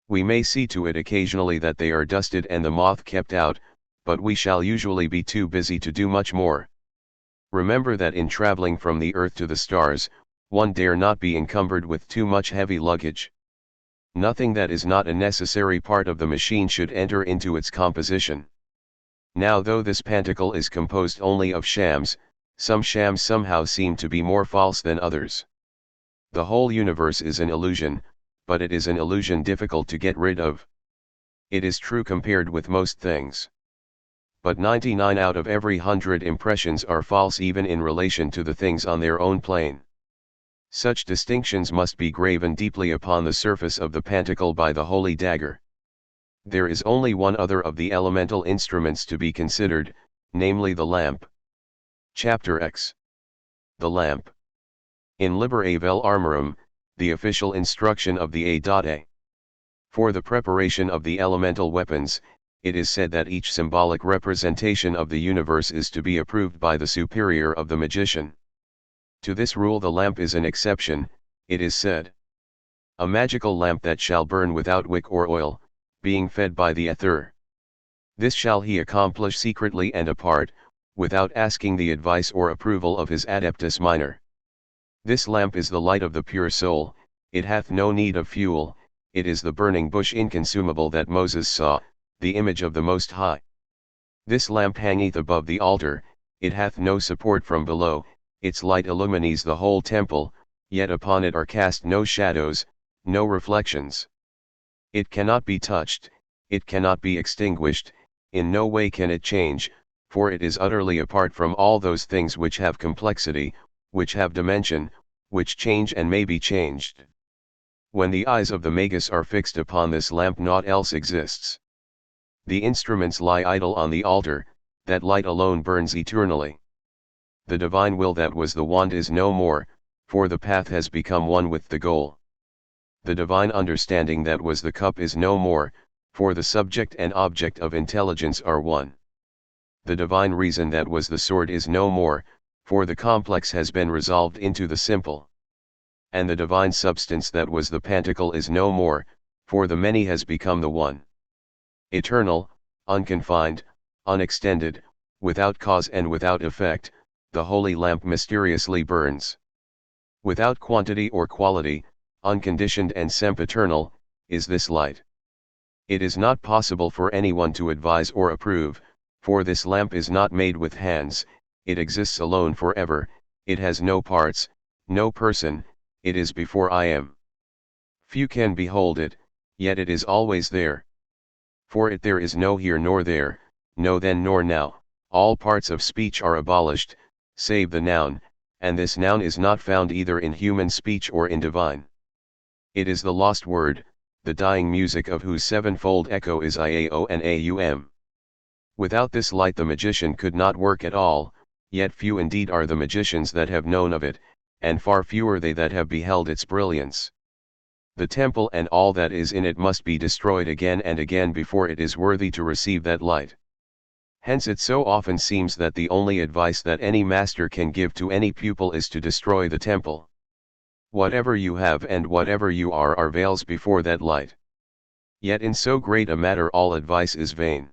We may see to it occasionally that they are dusted and the moth kept out, but we shall usually be too busy to do much more. Remember that in traveling from the earth to the stars, one dare not be encumbered with too much heavy luggage. Nothing that is not a necessary part of the machine should enter into its composition. Now, though this pantacle is composed only of shams, some shams somehow seem to be more false than others. The whole universe is an illusion, but it is an illusion difficult to get rid of. It is true compared with most things. But 99 out of every 100 impressions are false even in relation to the things on their own plane. Such distinctions must be graven deeply upon the surface of the pantacle by the holy dagger. There is only one other of the elemental instruments to be considered, namely the lamp. Chapter X. The lamp. In Libere Vel Armorum, the official instruction of the A.A. For the preparation of the elemental weapons, it is said that each symbolic representation of the universe is to be approved by the superior of the magician. To this rule the lamp is an exception, it is said. A magical lamp that shall burn without wick or oil, being fed by the ether. This shall he accomplish secretly and apart, without asking the advice or approval of his adeptus minor. This lamp is the light of the pure soul, it hath no need of fuel, it is the burning bush inconsumable that Moses saw, the image of the Most High. This lamp hangeth above the altar, it hath no support from below, its light illumines the whole temple, yet upon it are cast no shadows, no reflections. It cannot be touched, it cannot be extinguished, in no way can it change, for it is utterly apart from all those things which have complexity, which have dimension, which change and may be changed. When the eyes of the magus are fixed upon this lamp, naught else exists. The instruments lie idle on the altar, that light alone burns eternally. The divine will that was the wand is no more, for the path has become one with the goal. The divine understanding that was the cup is no more, for the subject and object of intelligence are one. The divine reason that was the sword is no more, for the complex has been resolved into the simple. And the divine substance that was the pantacle is no more, for the many has become the one. Eternal, unconfined, unextended, without cause and without effect, the holy lamp mysteriously burns. Without quantity or quality, unconditioned and sempiternal, is this light. It is not possible for anyone to advise or approve, for this lamp is not made with hands, it exists alone forever, it has no parts, no person, it is before I am. Few can behold it, yet it is always there. For it there is no here nor there, no then nor now, all parts of speech are abolished, save the noun, and this noun is not found either in human speech or in divine. It is the lost word, the dying music of whose sevenfold echo is iao and aum. Without this light the magician could not work at all, yet few indeed are the magicians that have known of it, and far fewer they that have beheld its brilliance. The temple and all that is in it must be destroyed again and again before it is worthy to receive that light. Hence it so often seems that the only advice that any master can give to any pupil is to destroy the temple. Whatever you have and whatever you are veils before that light. Yet in so great a matter all advice is vain.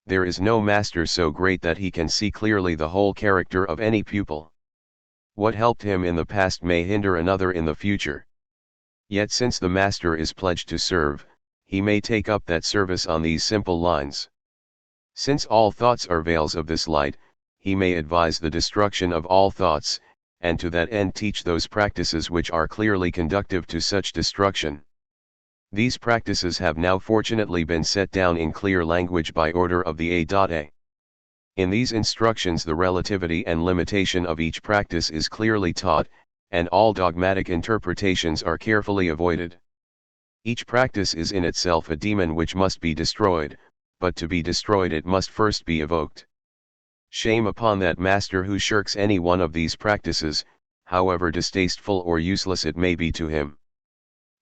There is no master so great that he can see clearly the whole character of any pupil. What helped him in the past may hinder another in the future. Yet since the master is pledged to serve, he may take up that service on these simple lines. Since all thoughts are veils of this light, he may advise the destruction of all thoughts, and to that end teach those practices which are clearly conducive to such destruction. These practices have now fortunately been set down in clear language by order of the A.A. In these instructions the relativity and limitation of each practice is clearly taught, and all dogmatic interpretations are carefully avoided. Each practice is in itself a demon which must be destroyed, but to be destroyed it must first be evoked. Shame upon that master who shirks any one of these practices, however distasteful or useless it may be to him.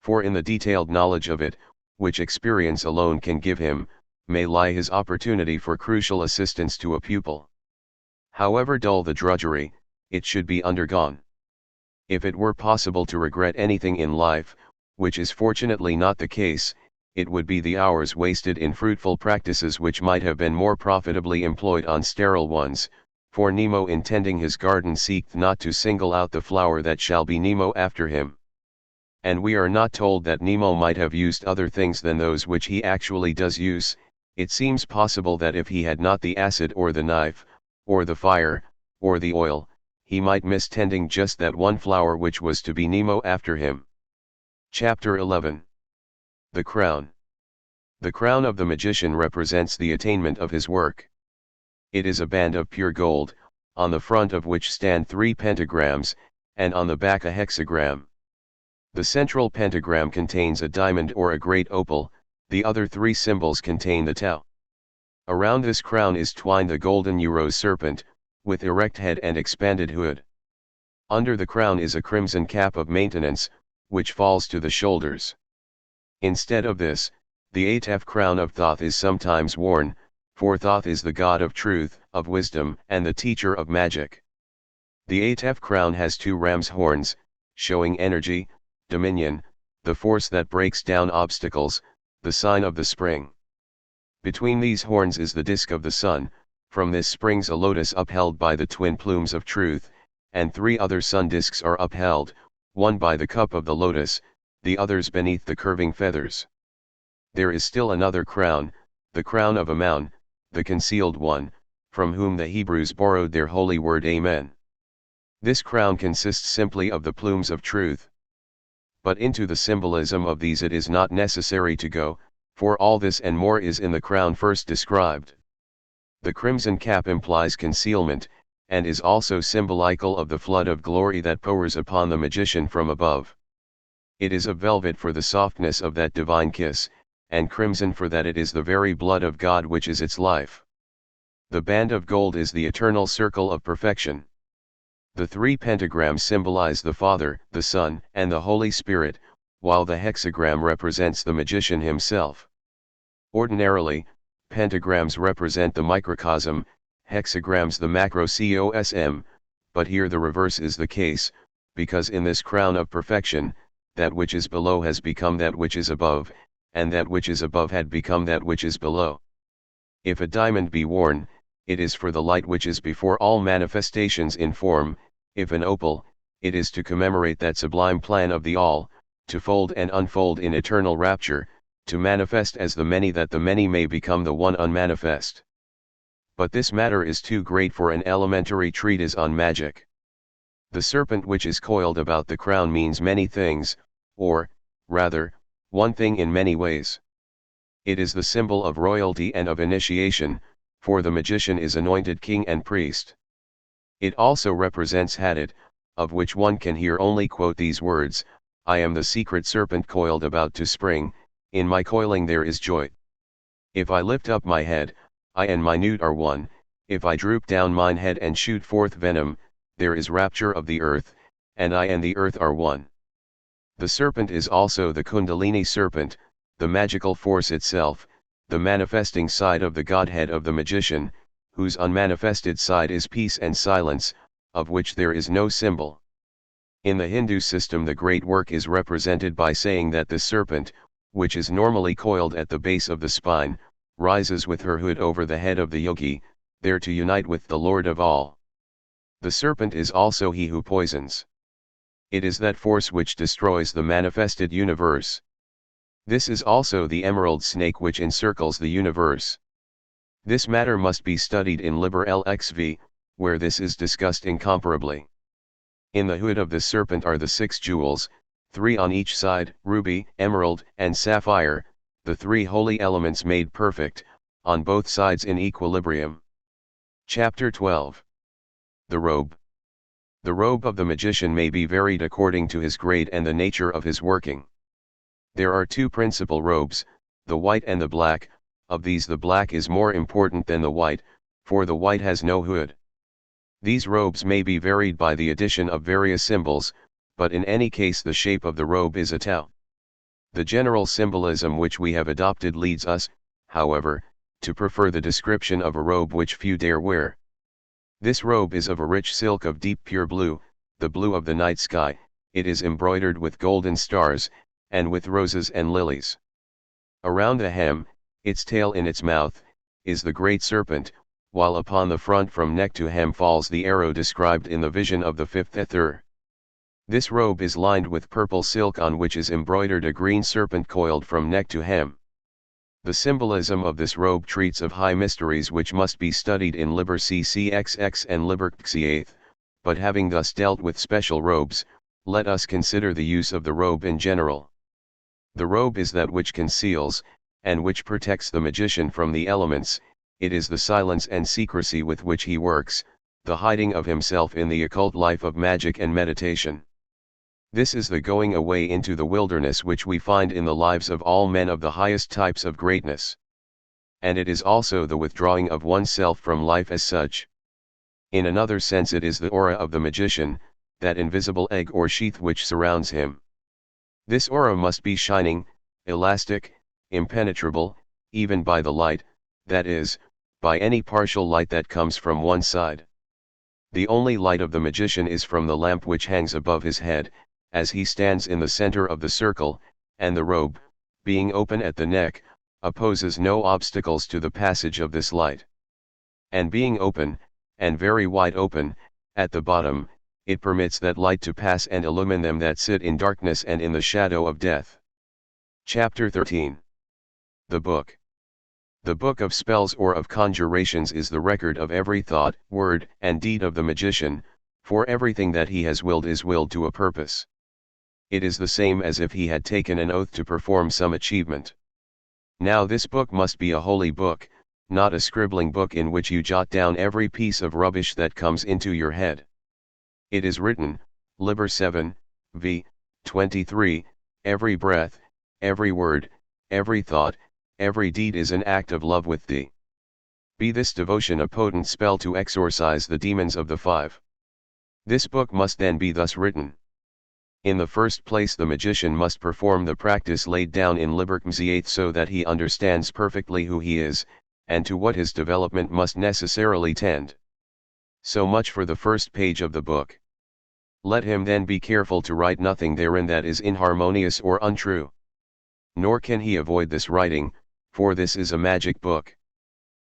For in the detailed knowledge of it, which experience alone can give him, may lie his opportunity for crucial assistance to a pupil. However dull the drudgery, it should be undergone. If it were possible to regret anything in life, which is fortunately not the case, it would be the hours wasted in fruitful practices which might have been more profitably employed on sterile ones, for Nemo in tending his garden seeked not to single out the flower that shall be Nemo after him. And we are not told that Nemo might have used other things than those which he actually does use. It seems possible that if he had not the acid or the knife, or the fire, or the oil, he might miss tending just that one flower which was to be Nemo after him. Chapter 11. The Crown. The crown of the magician represents the attainment of his work. It is a band of pure gold, on the front of which stand 3 pentagrams, and on the back a hexagram. The central pentagram contains a diamond or a great opal, the other 3 symbols contain the tau. Around this crown is twined the golden euro serpent, with erect head and expanded hood. Under the crown is a crimson cap of maintenance, which falls to the shoulders. Instead of this, the Atef crown of Thoth is sometimes worn, for Thoth is the god of truth, of wisdom, and the teacher of magic. The Atef crown has 2 ram's horns, showing energy, dominion, the force that breaks down obstacles, the sign of the spring. Between these horns is the disk of the sun, from this springs a lotus upheld by the twin plumes of truth, and 3 other sun disks are upheld, one by the cup of the lotus, the others beneath the curving feathers. There is still another crown, the crown of Ammon, the concealed one, from whom the Hebrews borrowed their holy word Amen. This crown consists simply of the plumes of truth. But into the symbolism of these it is not necessary to go, for all this and more is in the crown first described. The crimson cap implies concealment, and is also symbolical of the flood of glory that pours upon the magician from above. It is of velvet for the softness of that divine kiss, and crimson for that it is the very blood of God which is its life. The band of gold is the eternal circle of perfection. The 3 pentagrams symbolize the Father, the Son, and the Holy Spirit, while the hexagram represents the magician himself. Ordinarily, pentagrams represent the microcosm, hexagrams the macrocosm, but here the reverse is the case, because in this crown of perfection, that which is below has become that which is above, and that which is above had become that which is below. If a diamond be worn, it is for the light which is before all manifestations in form; if an opal, it is to commemorate that sublime plan of the all, to fold and unfold in eternal rapture, to manifest as the many that the many may become the one unmanifest. But this matter is too great for an elementary treatise on magic. The serpent which is coiled about the crown means many things, or, rather, one thing in many ways. It is the symbol of royalty and of initiation, for the magician is anointed king and priest. It also represents Hadad, of which one can here only quote these words: I am the secret serpent coiled about to spring, in my coiling there is joy. If I lift up my head, I and my newt are one, if I droop down mine head and shoot forth venom, there is rapture of the earth, and I and the earth are one. The serpent is also the Kundalini serpent, the magical force itself, the manifesting side of the Godhead of the magician, whose unmanifested side is peace and silence, of which there is no symbol. In the Hindu system the great work is represented by saying that the serpent, which is normally coiled at the base of the spine, rises with her hood over the head of the yogi, there to unite with the Lord of all. The serpent is also he who poisons. It is that force which destroys the manifested universe. This is also the emerald snake which encircles the universe. This matter must be studied in Liber LXV, where this is discussed incomparably. In the hood of the serpent are the 6 jewels, 3 on each side, ruby, emerald, and sapphire, the 3 holy elements made perfect, on both sides in equilibrium. Chapter 12. The robe. The robe of the magician may be varied according to his grade and the nature of his working. There are 2 principal robes, the white and the black. Of these the black is more important than the white, for the white has no hood. These robes may be varied by the addition of various symbols, but in any case the shape of the robe is a tau. The general symbolism which we have adopted leads us, however, to prefer the description of a robe which few dare wear. This robe is of a rich silk of deep pure blue, the blue of the night sky. It is embroidered with golden stars, and with roses and lilies. Around the hem, its tail in its mouth, is the great serpent, while upon the front from neck to hem falls the arrow described in the vision of the 5th ether. This robe is lined with purple silk on which is embroidered a green serpent coiled from neck to hem. The symbolism of this robe treats of high mysteries which must be studied in Liber CCXX and Liber XVIII, but having thus dealt with special robes, let us consider the use of the robe in general. The robe is that which conceals, and which protects the magician from the elements. It is the silence and secrecy with which he works, the hiding of himself in the occult life of magic and meditation. This is the going away into the wilderness which we find in the lives of all men of the highest types of greatness. And it is also the withdrawing of oneself from life as such. In another sense it is the aura of the magician, that invisible egg or sheath which surrounds him. This aura must be shining, elastic, impenetrable, even by the light, that is, by any partial light that comes from one side. The only light of the magician is from the lamp which hangs above his head, as he stands in the center of the circle, and the robe, being open at the neck, opposes no obstacles to the passage of this light. And being open, and very wide open, at the bottom, it permits that light to pass and illumine them that sit in darkness and in the shadow of death. Chapter 13. The Book. The Book of Spells or of Conjurations is the record of every thought, word, and deed of the magician, for everything that he has willed is willed to a purpose. It is the same as if he had taken an oath to perform some achievement. Now this book must be a holy book, not a scribbling book in which you jot down every piece of rubbish that comes into your head. It is written, Liber 7, v. 23, every breath, every word, every thought, every deed is an act of love with thee. Be this devotion a potent spell to exorcise the demons of the five. This book must then be thus written. In the first place the magician must perform the practice laid down in Liber 8 so that he understands perfectly who he is, and to what his development must necessarily tend. So much for the first page of the book. Let him then be careful to write nothing therein that is inharmonious or untrue. Nor can he avoid this writing, for this is a magic book.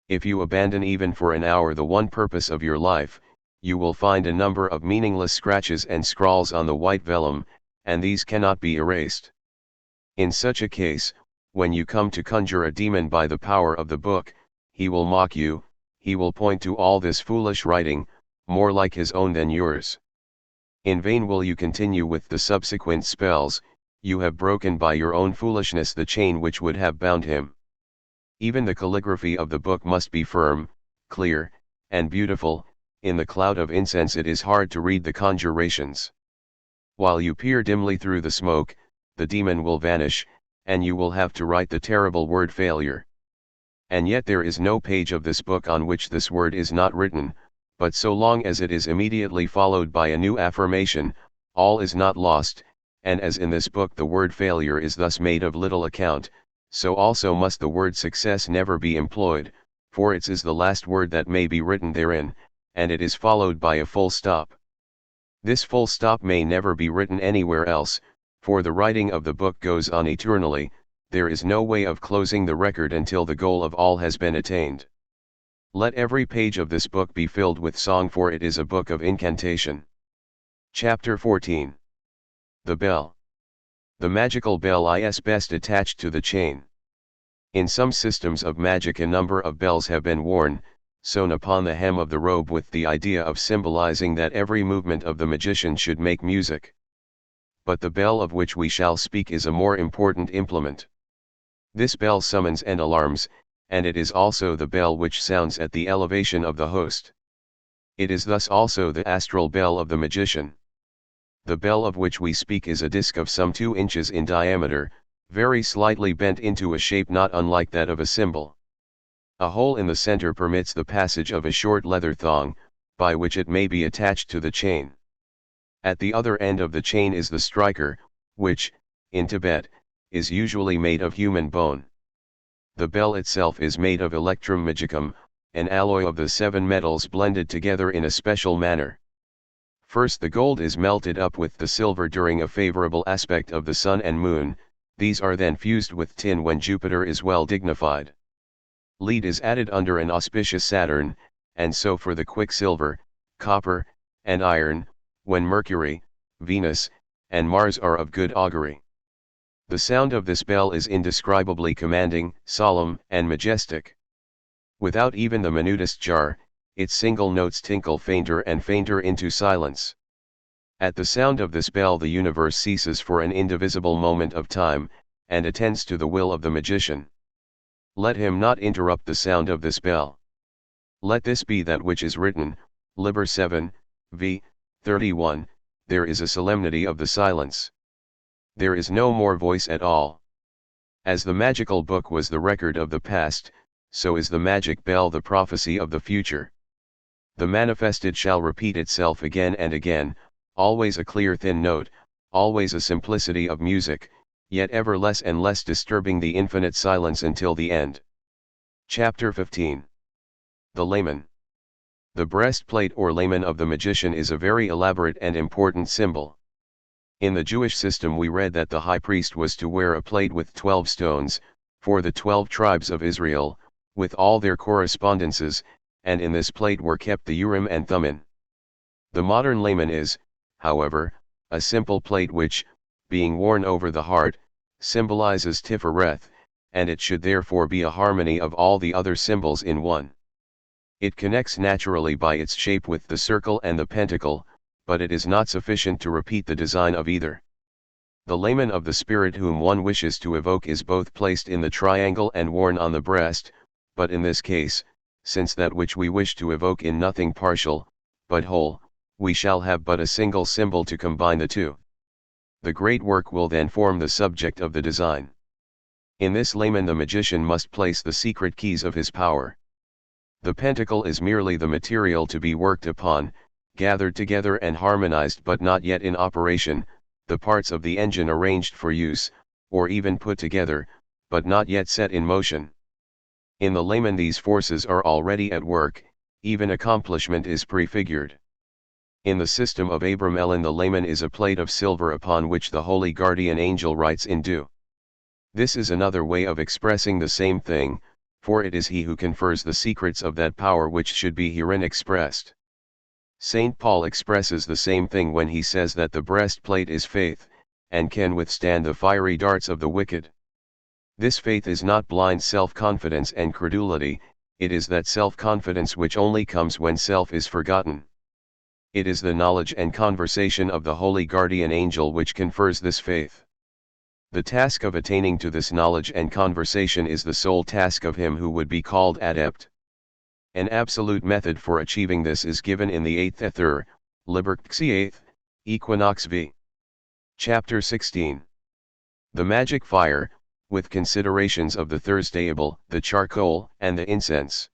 If you abandon even for an hour the one purpose of your life, you will find a number of meaningless scratches and scrawls on the white vellum, and these cannot be erased. In such a case, when you come to conjure a demon by the power of the book, he will mock you, he will point to all this foolish writing, more like his own than yours. In vain will you continue with the subsequent spells, you have broken by your own foolishness the chain which would have bound him. Even the calligraphy of the book must be firm, clear, and beautiful. In the cloud of incense it is hard to read the conjurations. While you peer dimly through the smoke, the demon will vanish, and you will have to write the terrible word failure. And yet there is no page of this book on which this word is not written, but so long as it is immediately followed by a new affirmation, all is not lost, and as in this book the word failure is thus made of little account, so also must the word success never be employed, for it is the last word that may be written therein, and it is followed by a full stop. This full stop may never be written anywhere else, for the writing of the book goes on eternally. There is no way of closing the record until the goal of all has been attained. Let every page of this book be filled with song, for it is a book of incantation. Chapter 14. The Bell. The magical bell is best attached to the chain. In some systems of magic a number of bells have been worn, sewn upon the hem of the robe with the idea of symbolizing that every movement of the magician should make music. But the bell of which we shall speak is a more important implement. This bell summons and alarms, and it is also the bell which sounds at the elevation of the host. It is thus also the astral bell of the magician. The bell of which we speak is a disc of some 2 inches in diameter, very slightly bent into a shape not unlike that of a cymbal. A hole in the center permits the passage of a short leather thong, by which it may be attached to the chain. At the other end of the chain is the striker, which, in Tibet, is usually made of human bone. The bell itself is made of electrum magicum, an alloy of the 7 metals blended together in a special manner. First the gold is melted up with the silver during a favorable aspect of the sun and moon, these are then fused with tin when Jupiter is well dignified. Lead is added under an auspicious Saturn, and so for the quicksilver, copper, and iron, when Mercury, Venus, and Mars are of good augury. The sound of this bell is indescribably commanding, solemn, and majestic. Without even the minutest jar, its single notes tinkle fainter and fainter into silence. At the sound of this bell the universe ceases for an indivisible moment of time, and attends to the will of the magician. Let him not interrupt the sound of this bell. Let this be that which is written, Liber 7, v. 31, there is a solemnity of the silence. There is no more voice at all. As the magical book was the record of the past, so is the magic bell the prophecy of the future. The manifested shall repeat itself again and again, always a clear thin note, always a simplicity of music, yet ever less and less disturbing the infinite silence until the end. Chapter 15. The Layman. The breastplate or layman of the magician is a very elaborate and important symbol. In the Jewish system we read that the high priest was to wear a plate with 12 stones, for the 12 tribes of Israel, with all their correspondences, and in this plate were kept the Urim and Thummim. The modern layman is, however, a simple plate which, being worn over the heart, symbolizes Tifereth, and it should therefore be a harmony of all the other symbols in one. It connects naturally by its shape with the circle and the pentacle, but it is not sufficient to repeat the design of either. The layman of the spirit whom one wishes to evoke is both placed in the triangle and worn on the breast, but in this case, since that which we wish to evoke in nothing partial, but whole, we shall have but a single symbol to combine the two. The great work will then form the subject of the design. In this layman the magician must place the secret keys of his power. The pentacle is merely the material to be worked upon, gathered together and harmonized but not yet in operation, the parts of the engine arranged for use, or even put together, but not yet set in motion. In the layman these forces are already at work, even accomplishment is prefigured. In the system of Abram Elin the layman is a plate of silver upon which the holy guardian angel writes in dew. This is another way of expressing the same thing, for it is he who confers the secrets of that power which should be herein expressed. Saint Paul expresses the same thing when he says that the breastplate is faith, and can withstand the fiery darts of the wicked. This faith is not blind self-confidence and credulity, it is that self-confidence which only comes when self is forgotten. It is the knowledge and conversation of the holy guardian angel which confers this faith. The task of attaining to this knowledge and conversation is the sole task of him who would be called adept. An absolute method for achieving this is given in the 8th Ether, Liberxi 8th, Equinox v. Chapter 16. The magic fire, with considerations of the Thursdayable, the charcoal, and the incense.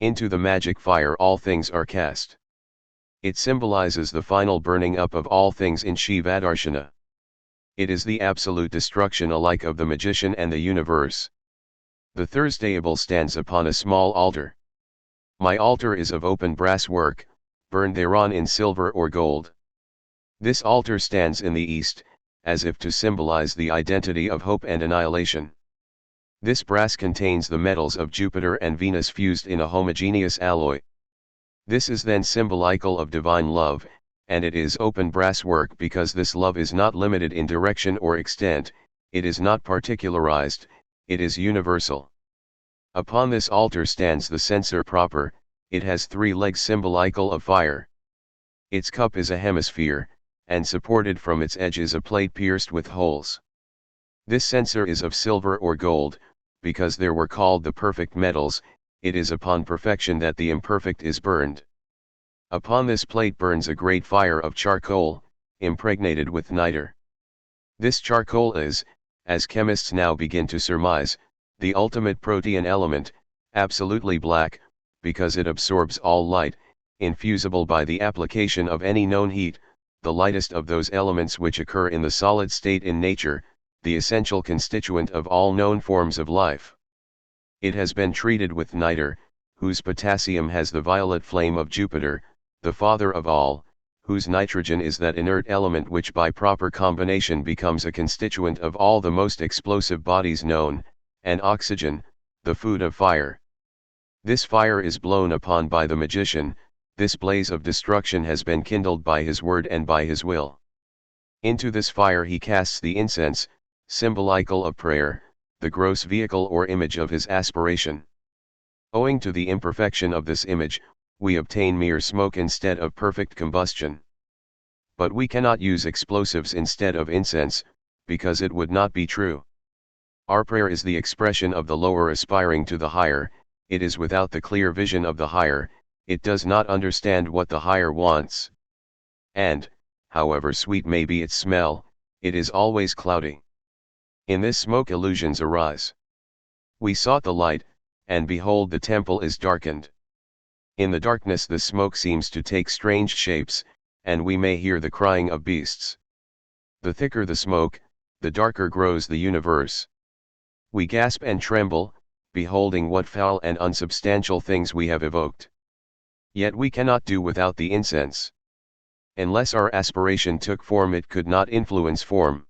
Into the magic fire all things are cast. It symbolizes the final burning up of all things in Shivadarshana. It is the absolute destruction alike of the magician and the universe. The Thursdayable stands upon a small altar. My altar is of open brass work, burned thereon in silver or gold. This altar stands in the east, as if to symbolize the identity of hope and annihilation. This brass contains the metals of Jupiter and Venus fused in a homogeneous alloy. This is then symbolical of divine love, and it is open brass work because this love is not limited in direction or extent, it is not particularized, it is universal. Upon this altar stands the censer proper, it has 3 legs symbolical of fire. Its cup is a hemisphere, and supported from its edge is a plate pierced with holes. This censer is of silver or gold, because there were called the perfect metals, it is upon perfection that the imperfect is burned. Upon this plate burns a great fire of charcoal, impregnated with niter. This charcoal is, as chemists now begin to surmise, the ultimate protean element, absolutely black, because it absorbs all light, infusible by the application of any known heat, the lightest of those elements which occur in the solid state in nature, the essential constituent of all known forms of life. It has been treated with niter, whose potassium has the violet flame of Jupiter, the father of all, whose nitrogen is that inert element which by proper combination becomes a constituent of all the most explosive bodies known, and oxygen, the food of fire. This fire is blown upon by the magician, this blaze of destruction has been kindled by his word and by his will. Into this fire he casts the incense, symbolical of prayer, the gross vehicle or image of his aspiration. Owing to the imperfection of this image, we obtain mere smoke instead of perfect combustion. But we cannot use explosives instead of incense, because it would not be true. Our prayer is the expression of the lower aspiring to the higher, it is without the clear vision of the higher, it does not understand what the higher wants. And, however sweet may be its smell, it is always cloudy. In this smoke illusions arise. We sought the light, and behold the temple is darkened. In the darkness the smoke seems to take strange shapes, and we may hear the crying of beasts. The thicker the smoke, the darker grows the universe. We gasp and tremble, beholding what foul and unsubstantial things we have evoked. Yet we cannot do without the incense. Unless our aspiration took form it could not influence form.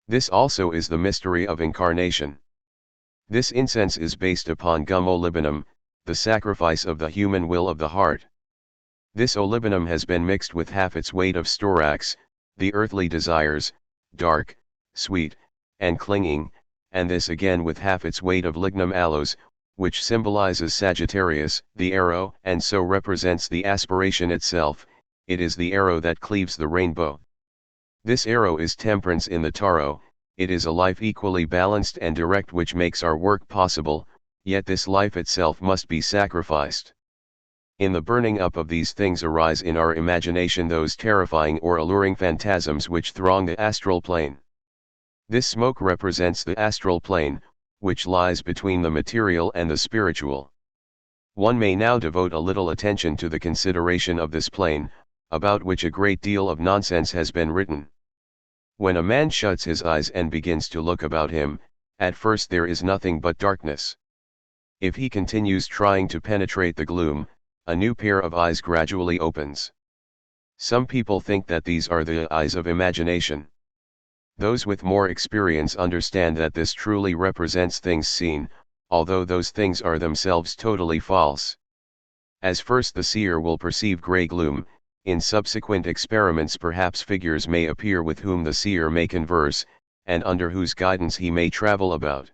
This also is the mystery of incarnation. This incense is based upon gum olibanum, the sacrifice of the human will of the heart. This olibanum has been mixed with half its weight of storax, the earthly desires, dark, sweet, and clinging, and this again with half its weight of lignum aloes, which symbolizes Sagittarius, the arrow, and so represents the aspiration itself. It is the arrow that cleaves the rainbow. This arrow is temperance in the taro. It is a life equally balanced and direct which makes our work possible, yet this life itself must be sacrificed. In the burning up of these things arise in our imagination those terrifying or alluring phantasms which throng the astral plane. This smoke represents the astral plane, which lies between the material and the spiritual. One may now devote a little attention to the consideration of this plane, about which a great deal of nonsense has been written. When a man shuts his eyes and begins to look about him, at first there is nothing but darkness. If he continues trying to penetrate the gloom, a new pair of eyes gradually opens. Some people think that these are the eyes of imagination. Those with more experience understand that this truly represents things seen, although those things are themselves totally false. As first the seer will perceive grey gloom, in subsequent experiments perhaps figures may appear with whom the seer may converse, and under whose guidance he may travel about.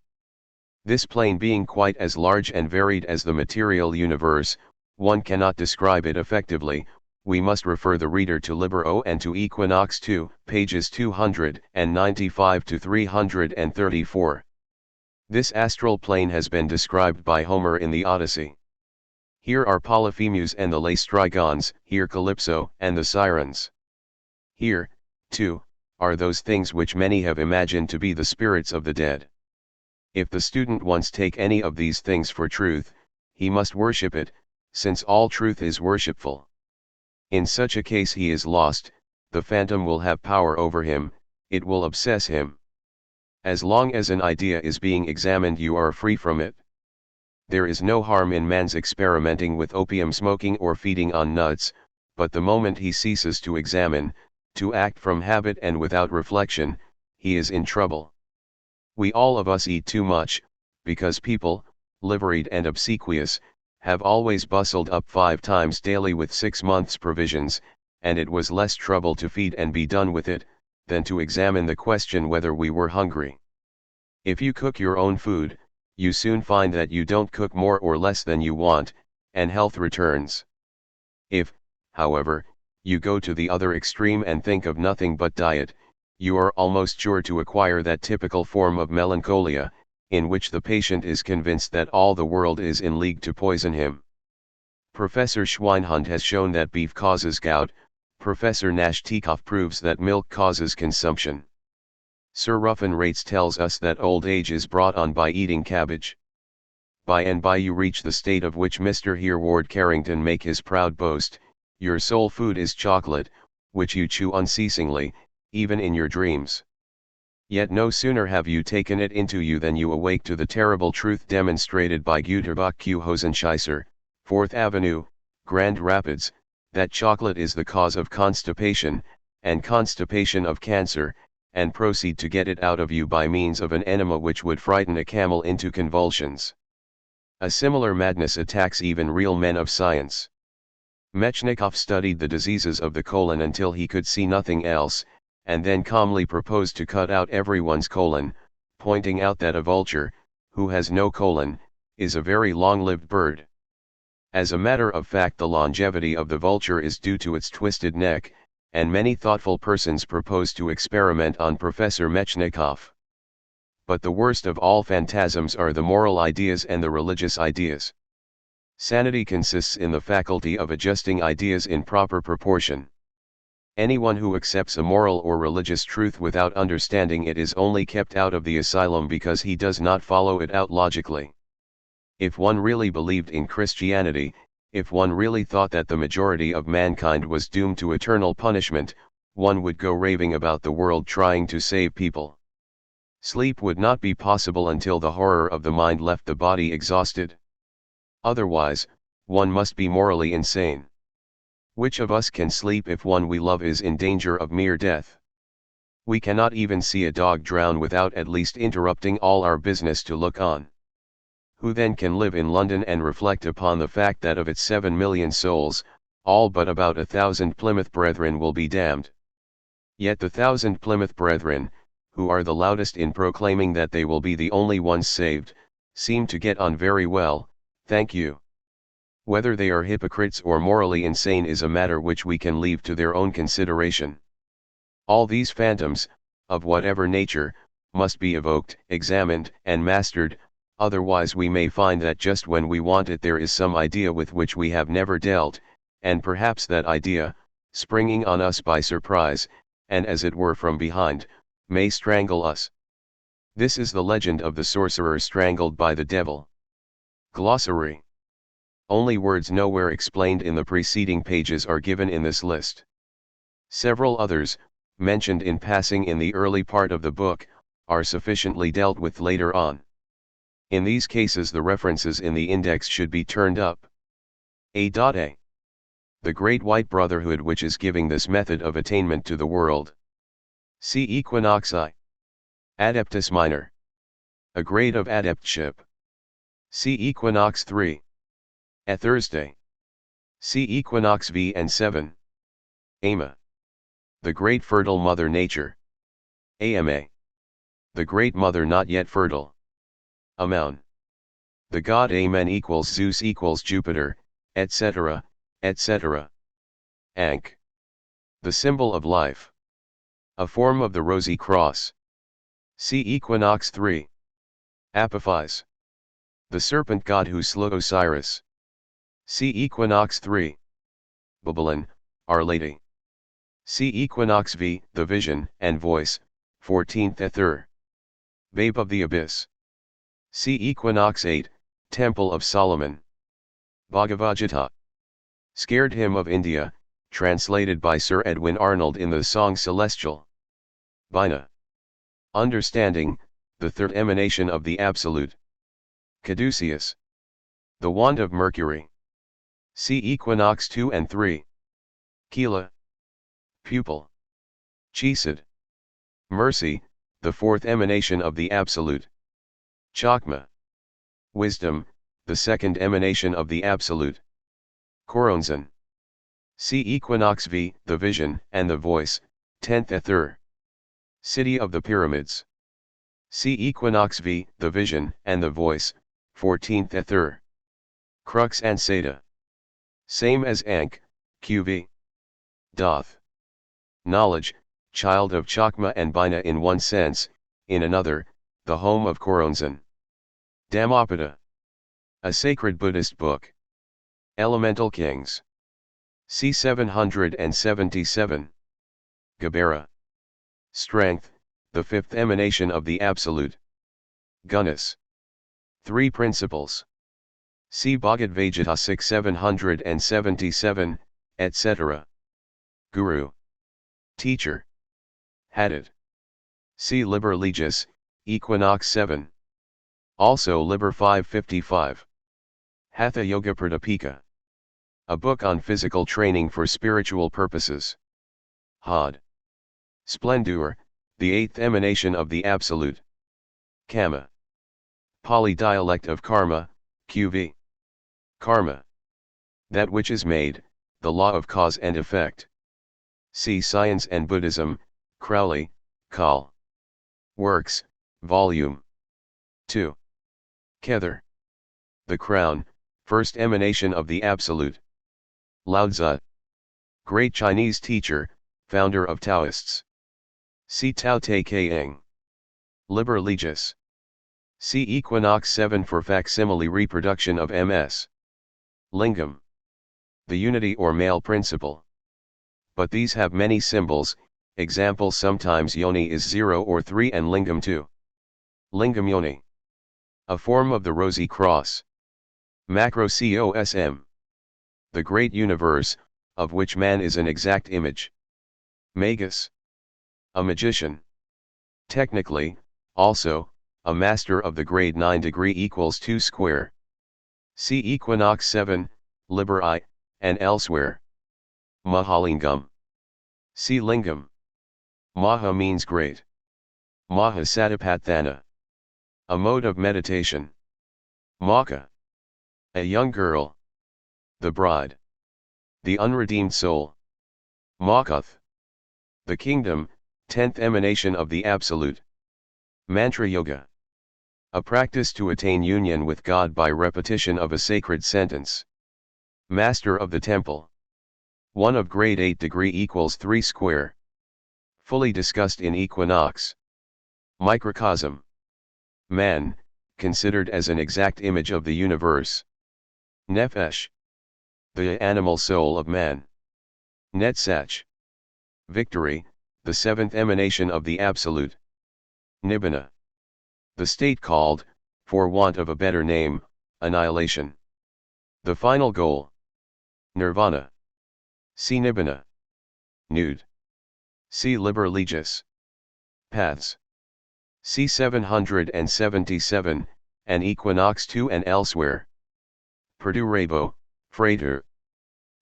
This plane being quite as large and varied as the material universe, one cannot describe it effectively. We must refer the reader to Libro and to Equinox 2, pages 295 to 334. This astral plane has been described by Homer in the Odyssey. Here are Polyphemus and the Laestrygons, here Calypso and the Sirens. Here, too, are those things which many have imagined to be the spirits of the dead. If the student once take any of these things for truth, he must worship it, since all truth is worshipful. In such a case he is lost, the phantom will have power over him, it will obsess him. As long as an idea is being examined you are free from it. There is no harm in man's experimenting with opium smoking or feeding on nuts, but the moment he ceases to examine, to act from habit and without reflection, he is in trouble. We all of us eat too much, because people, liveried and obsequious, have always bustled up 5 times daily with 6 months' provisions, and it was less trouble to feed and be done with it, than to examine the question whether we were hungry. If you cook your own food, you soon find that you don't cook more or less than you want, and health returns. If, however, you go to the other extreme and think of nothing but diet, you are almost sure to acquire that typical form of melancholia, in which the patient is convinced that all the world is in league to poison him. Professor Schweinhund has shown that beef causes gout, Professor Nash-Teikoff proves that milk causes consumption. Sir Ruffin Rates tells us that old age is brought on by eating cabbage. By and by you reach the state of which Mr. Hereward Carrington make his proud boast, your sole food is chocolate, which you chew unceasingly, even in your dreams. Yet no sooner have you taken it into you than you awake to the terrible truth demonstrated by Güterbach Q. Hosenscheiser, 4th Avenue, Grand Rapids, that chocolate is the cause of constipation, and constipation of cancer, and proceed to get it out of you by means of an enema which would frighten a camel into convulsions. A similar madness attacks even real men of science. Metchnikoff studied the diseases of the colon until he could see nothing else, and then calmly proposed to cut out everyone's colon, pointing out that a vulture, who has no colon, is a very long-lived bird. As a matter of fact the longevity of the vulture is due to its twisted neck, and many thoughtful persons propose to experiment on Professor Metchnikoff. But the worst of all phantasms are the moral ideas and the religious ideas. Sanity consists in the faculty of adjusting ideas in proper proportion. Anyone who accepts a moral or religious truth without understanding it is only kept out of the asylum because he does not follow it out logically. If one really believed in Christianity, if one really thought that the majority of mankind was doomed to eternal punishment, one would go raving about the world trying to save people. Sleep would not be possible until the horror of the mind left the body exhausted. Otherwise, one must be morally insane. Which of us can sleep if one we love is in danger of mere death? We cannot even see a dog drown without at least interrupting all our business to look on. Who then can live in London and reflect upon the fact that of its 7 million souls, all but about 1,000 Plymouth Brethren will be damned? Yet the 1,000 Plymouth Brethren, who are the loudest in proclaiming that they will be the only ones saved, seem to get on very well, thank you. Whether they are hypocrites or morally insane is a matter which we can leave to their own consideration. All these phantoms, of whatever nature, must be evoked, examined, and mastered, otherwise we may find that just when we want it there is some idea with which we have never dealt, and perhaps that idea, springing on us by surprise, and as it were from behind, may strangle us. This is the legend of the sorcerer strangled by the devil. Glossary. Only words nowhere explained in the preceding pages are given in this list. Several others, mentioned in passing in the early part of the book, are sufficiently dealt with later on. In these cases the references in the index should be turned up. A. The Great White Brotherhood which is giving this method of attainment to the world. See Equinox I. Adeptus Minor. A grade of adeptship. See Equinox III. A Thursday. See Equinox V and 7. Ama. The Great Fertile Mother Nature. AMA. The Great Mother not yet fertile. Amoun. The god Amen equals Zeus equals Jupiter, etc., etc. Ankh. The symbol of life. A form of the rosy cross. See Equinox III. Apophis. The serpent god who slew Osiris. See Equinox III. Babylon, Our Lady. See Equinox V, the vision and voice, 14th Ether. Babe of the Abyss. See Equinox 8, Temple of Solomon. Bhagavad Gita. Scared Hymn of India, translated by Sir Edwin Arnold in the song Celestial. Bina. Understanding, the third emanation of the Absolute. Caduceus. The Wand of Mercury. See Equinox 2 and 3. Kila. Pupil. Chesid. Mercy, the fourth emanation of the Absolute. Chakma. Wisdom, the second emanation of the Absolute. Koronzon. See Equinox V, the vision and the voice, 10th Ether. City of the Pyramids. See Equinox V, the vision and the voice, 14th Ether. Crux and Seda. Same as Ankh, QV. Doth. Knowledge, child of Chakma and Bina in one sense, in another, the home of Koronzon. Dhammapada. A sacred Buddhist book. Elemental Kings. C 777. Gabera. Strength, the fifth emanation of the Absolute. Gunas. Three principles. See Bhagavad Gita 6 777, etc. Guru. Teacher. Hadad. See Liber Legis, Equinox 7. Also Liber 555. Hatha Yoga Pradipika. A book on physical training for spiritual purposes. Had. Splendor, the eighth emanation of the Absolute. Kama. Pali dialect of karma, QV. Karma. That which is made, the law of cause and effect. See Science and Buddhism, Crowley, Col. Works, Volume 2. Kether. The crown, first emanation of the Absolute. Lao Tzu. Great Chinese teacher, founder of Taoists. See Tao Te Ching. Liber Legis. See Equinox 7 for facsimile reproduction of MS. Lingam. The unity or male principle. But these have many symbols, example sometimes yoni is 0 or 3 and lingam 2. Lingam yoni. A form of the rosy cross. Macro-cosm. The great universe, of which man is an exact image. Magus. A magician. Technically, also, a master of the grade 9 degree equals 2 square. See Equinox 7, Liber I, and elsewhere. Mahalingam. See Lingam. Maha means great. Maha Satipatthana. A mode of meditation. Maka. A young girl. The bride. The unredeemed soul. Makath. The kingdom, 10th emanation of the Absolute. Mantra Yoga. A practice to attain union with God by repetition of a sacred sentence. Master of the Temple. 1 of grade 8 degree equals 3 square. Fully discussed in Equinox. Microcosm. Man, considered as an exact image of the universe. Nefesh. The animal soul of man. Netzach. Victory, the 7th emanation of the Absolute. Nibbana. The state called, for want of a better name, annihilation. The final goal. Nirvana. See Nibbana. Nude. See Liber Legis. Paths. See 777, and Equinox 2 and elsewhere. Perdue Rabo, Frater.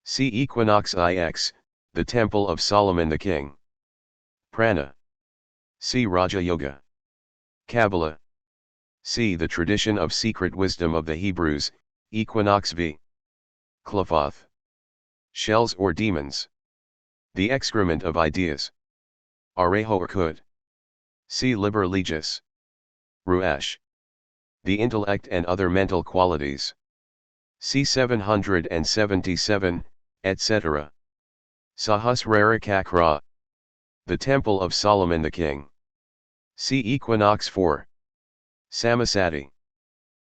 See Equinox IX, the Temple of Solomon the King. Prana. See Raja Yoga. Kabbalah. See the tradition of secret wisdom of the Hebrews, Equinox V. Qliphoth. Shells or demons. The excrement of ideas. Areho Urkud. See Liber Legis. Ruach. The intellect and other mental qualities. See 777, etc. Sahasrara Kakra. The Temple of Solomon the King. See Equinox 4. Samasati.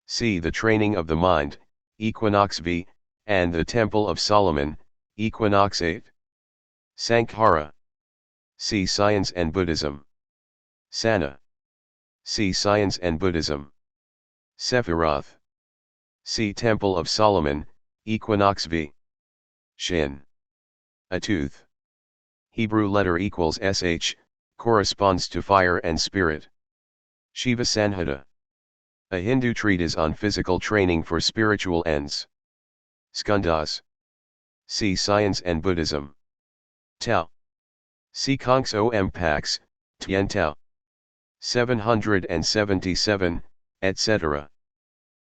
See the training of the mind, Equinox V, and the Temple of Solomon, Equinox 8. Sankhara. See Science and Buddhism. Sana. See Science and Buddhism. Sephiroth. See Temple of Solomon, Equinox V. Shin. A tooth. Hebrew letter equals sh, corresponds to fire and spirit. Shiva Sanhita. A Hindu treatise on physical training for spiritual ends. Skandhas. See Science and Buddhism. Tao. See Kongs Om Pax, Tien Tao. 777, etc.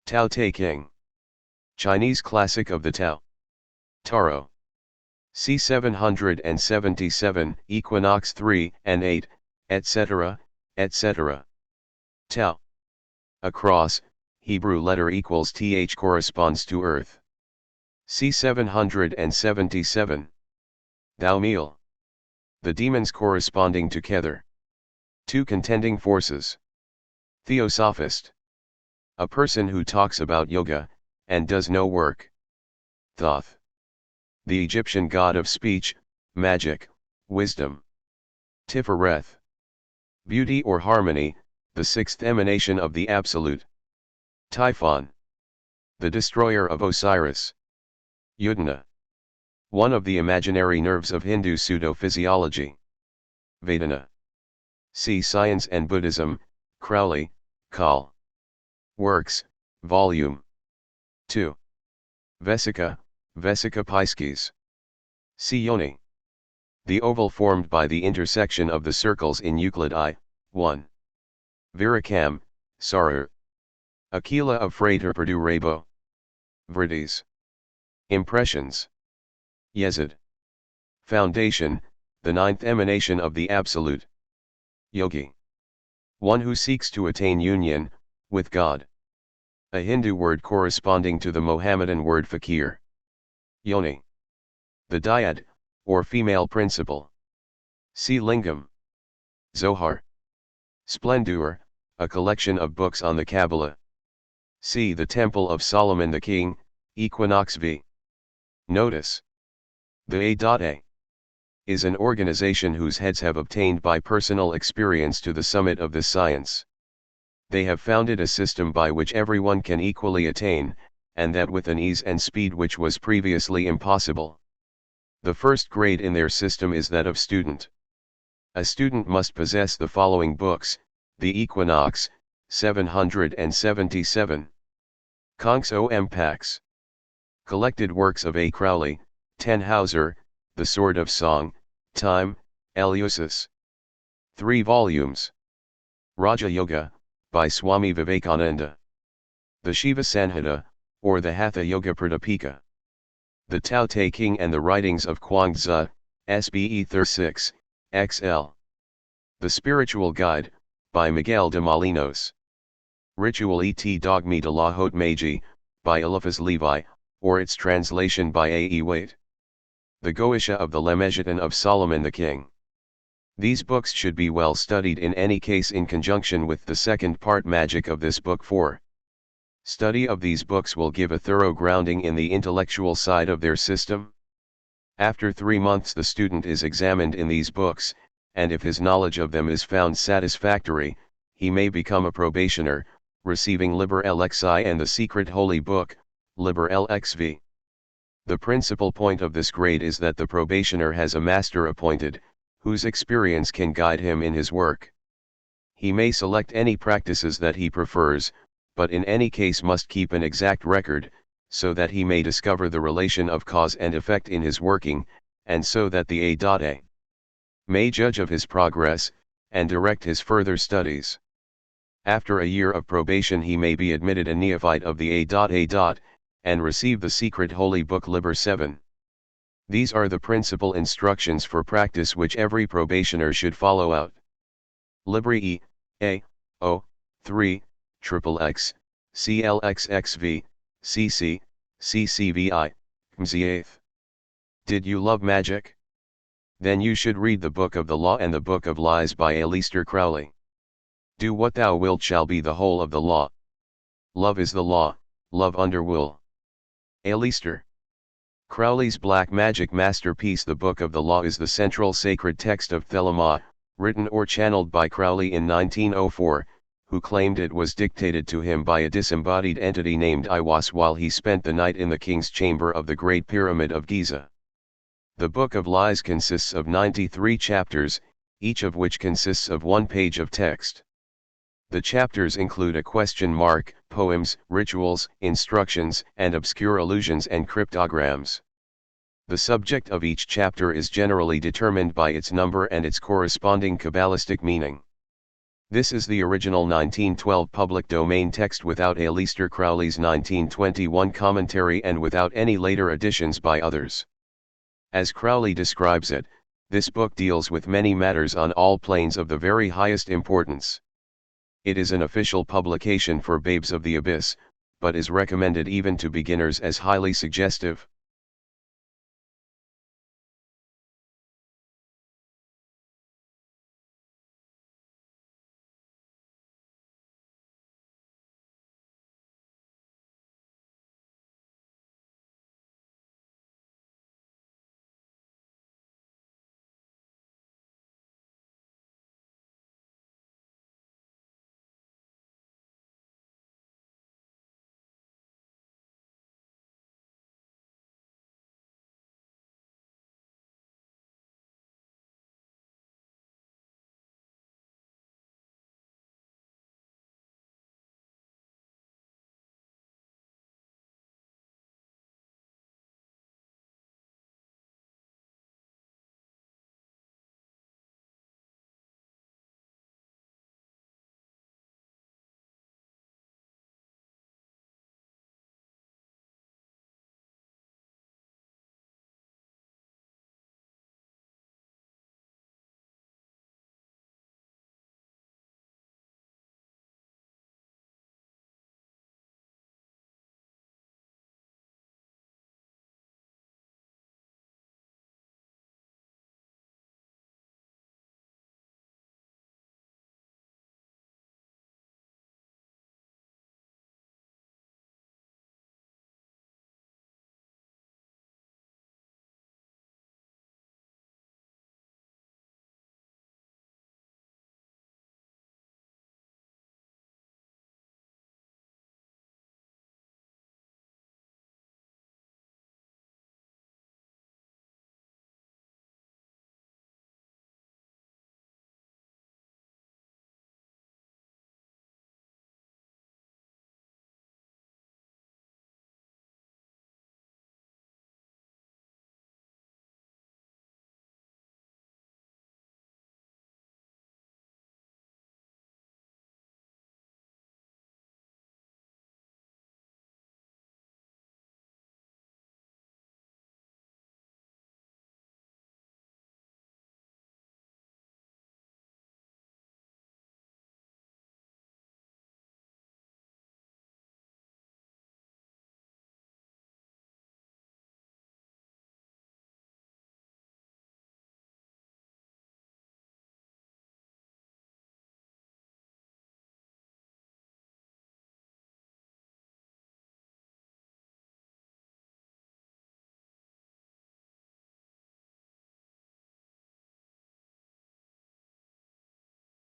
Tao Te King. Chinese classic of the Tao. Taro. See 777, Equinox 3 and 8, etc., etc. Tao. A cross, Hebrew letter equals th corresponds to earth. See 777. Thaumiel. The demons corresponding to Kether. Two contending forces. Theosophist. A person who talks about yoga, and does no work. Thoth. The Egyptian god of speech, magic, wisdom. Tifereth. Beauty or harmony, the 6th emanation of the Absolute. Typhon. The destroyer of Osiris. Udana. One of the imaginary nerves of Hindu pseudo-physiology. Vedana. See Science and Buddhism, Crowley, Col. Works, Volume 2. Vesica, Vesica Pisces. See Yoni. The oval formed by the intersection of the circles in Euclid I, 1. Virakam, Sarar. Aquila of Frater Perdue Rabo. Verdes. Impressions. Yezid. Foundation, the 9th emanation of the Absolute. Yogi. One who seeks to attain union with God. A Hindu word corresponding to the Mohammedan word fakir. Yoni. The dyad, or female principle. See Lingam. Zohar. Splendor, a collection of books on the Kabbalah. See the Temple of Solomon the King, Equinox V. Notice. The A.A. is an organization whose heads have obtained by personal experience to the summit of this science. They have founded a system by which everyone can equally attain, and that with an ease and speed which was previously impossible. The first grade in their system is that of student. A student must possess the following books: The Equinox, 777. Kongs Om Pax. Collected works of A. Crowley, Tannhauser, The Sword of Song, Time, Eleusis. 3 volumes. Raja Yoga, by Swami Vivekananda. the Shiva Sanhita, or the Hatha Yoga Pradipika. The Tao Te King and the Writings of Chuang-Tzu, SBE 36, XL. The Spiritual Guide, by Miguel de Molinos. Ritual et Dogme de la Haute Magie, by Eliphas Levi, or its translation by A. E. Waite. The Goetia of the Lemegetian of Solomon the King. These books should be well studied in any case in conjunction with the second part Magick of this book 4. Study of these books will give a thorough grounding in the intellectual side of their system. After 3 months the student is examined in these books, and if his knowledge of them is found satisfactory, he may become a probationer, receiving Liber LXI and the secret holy book, Liber LXV. The principal point of this grade is that the probationer has a master appointed, whose experience can guide him in his work. He may select any practices that he prefers, but in any case must keep an exact record, so that he may discover the relation of cause and effect in his working, and so that the A.A. may judge of his progress, and direct his further studies. After a year of probation he may be admitted a neophyte of the A.A. and receive the secret holy book Liber 7. These are the principal instructions for practice which every probationer should follow out. Libri E, A, O, 3, XXX, CLXXV, CC, CCVI, MZ8. Did you love magic? Then you should read the Book of the Law and the Book of Lies by Aleister Crowley. Do what thou wilt shall be the whole of the law. Love is the law, love under will. Aleister. Crowley's black magic masterpiece The Book of the Law is the central sacred text of Thelema, written or channeled by Crowley in 1904, who claimed it was dictated to him by a disembodied entity named Iwas while he spent the night in the king's chamber of the Great Pyramid of Giza. The Book of Lies consists of 93 chapters, each of which consists of 1 page of text. The chapters include a question mark, poems, rituals, instructions, and obscure allusions and cryptograms. The subject of each chapter is generally determined by its number and its corresponding Kabbalistic meaning. This is the original 1912 public domain text without Aleister Crowley's 1921 commentary and without any later additions by others. As Crowley describes it, this book deals with many matters on all planes of the very highest importance. It is an official publication for babes of the abyss, but is recommended even to beginners as highly suggestive.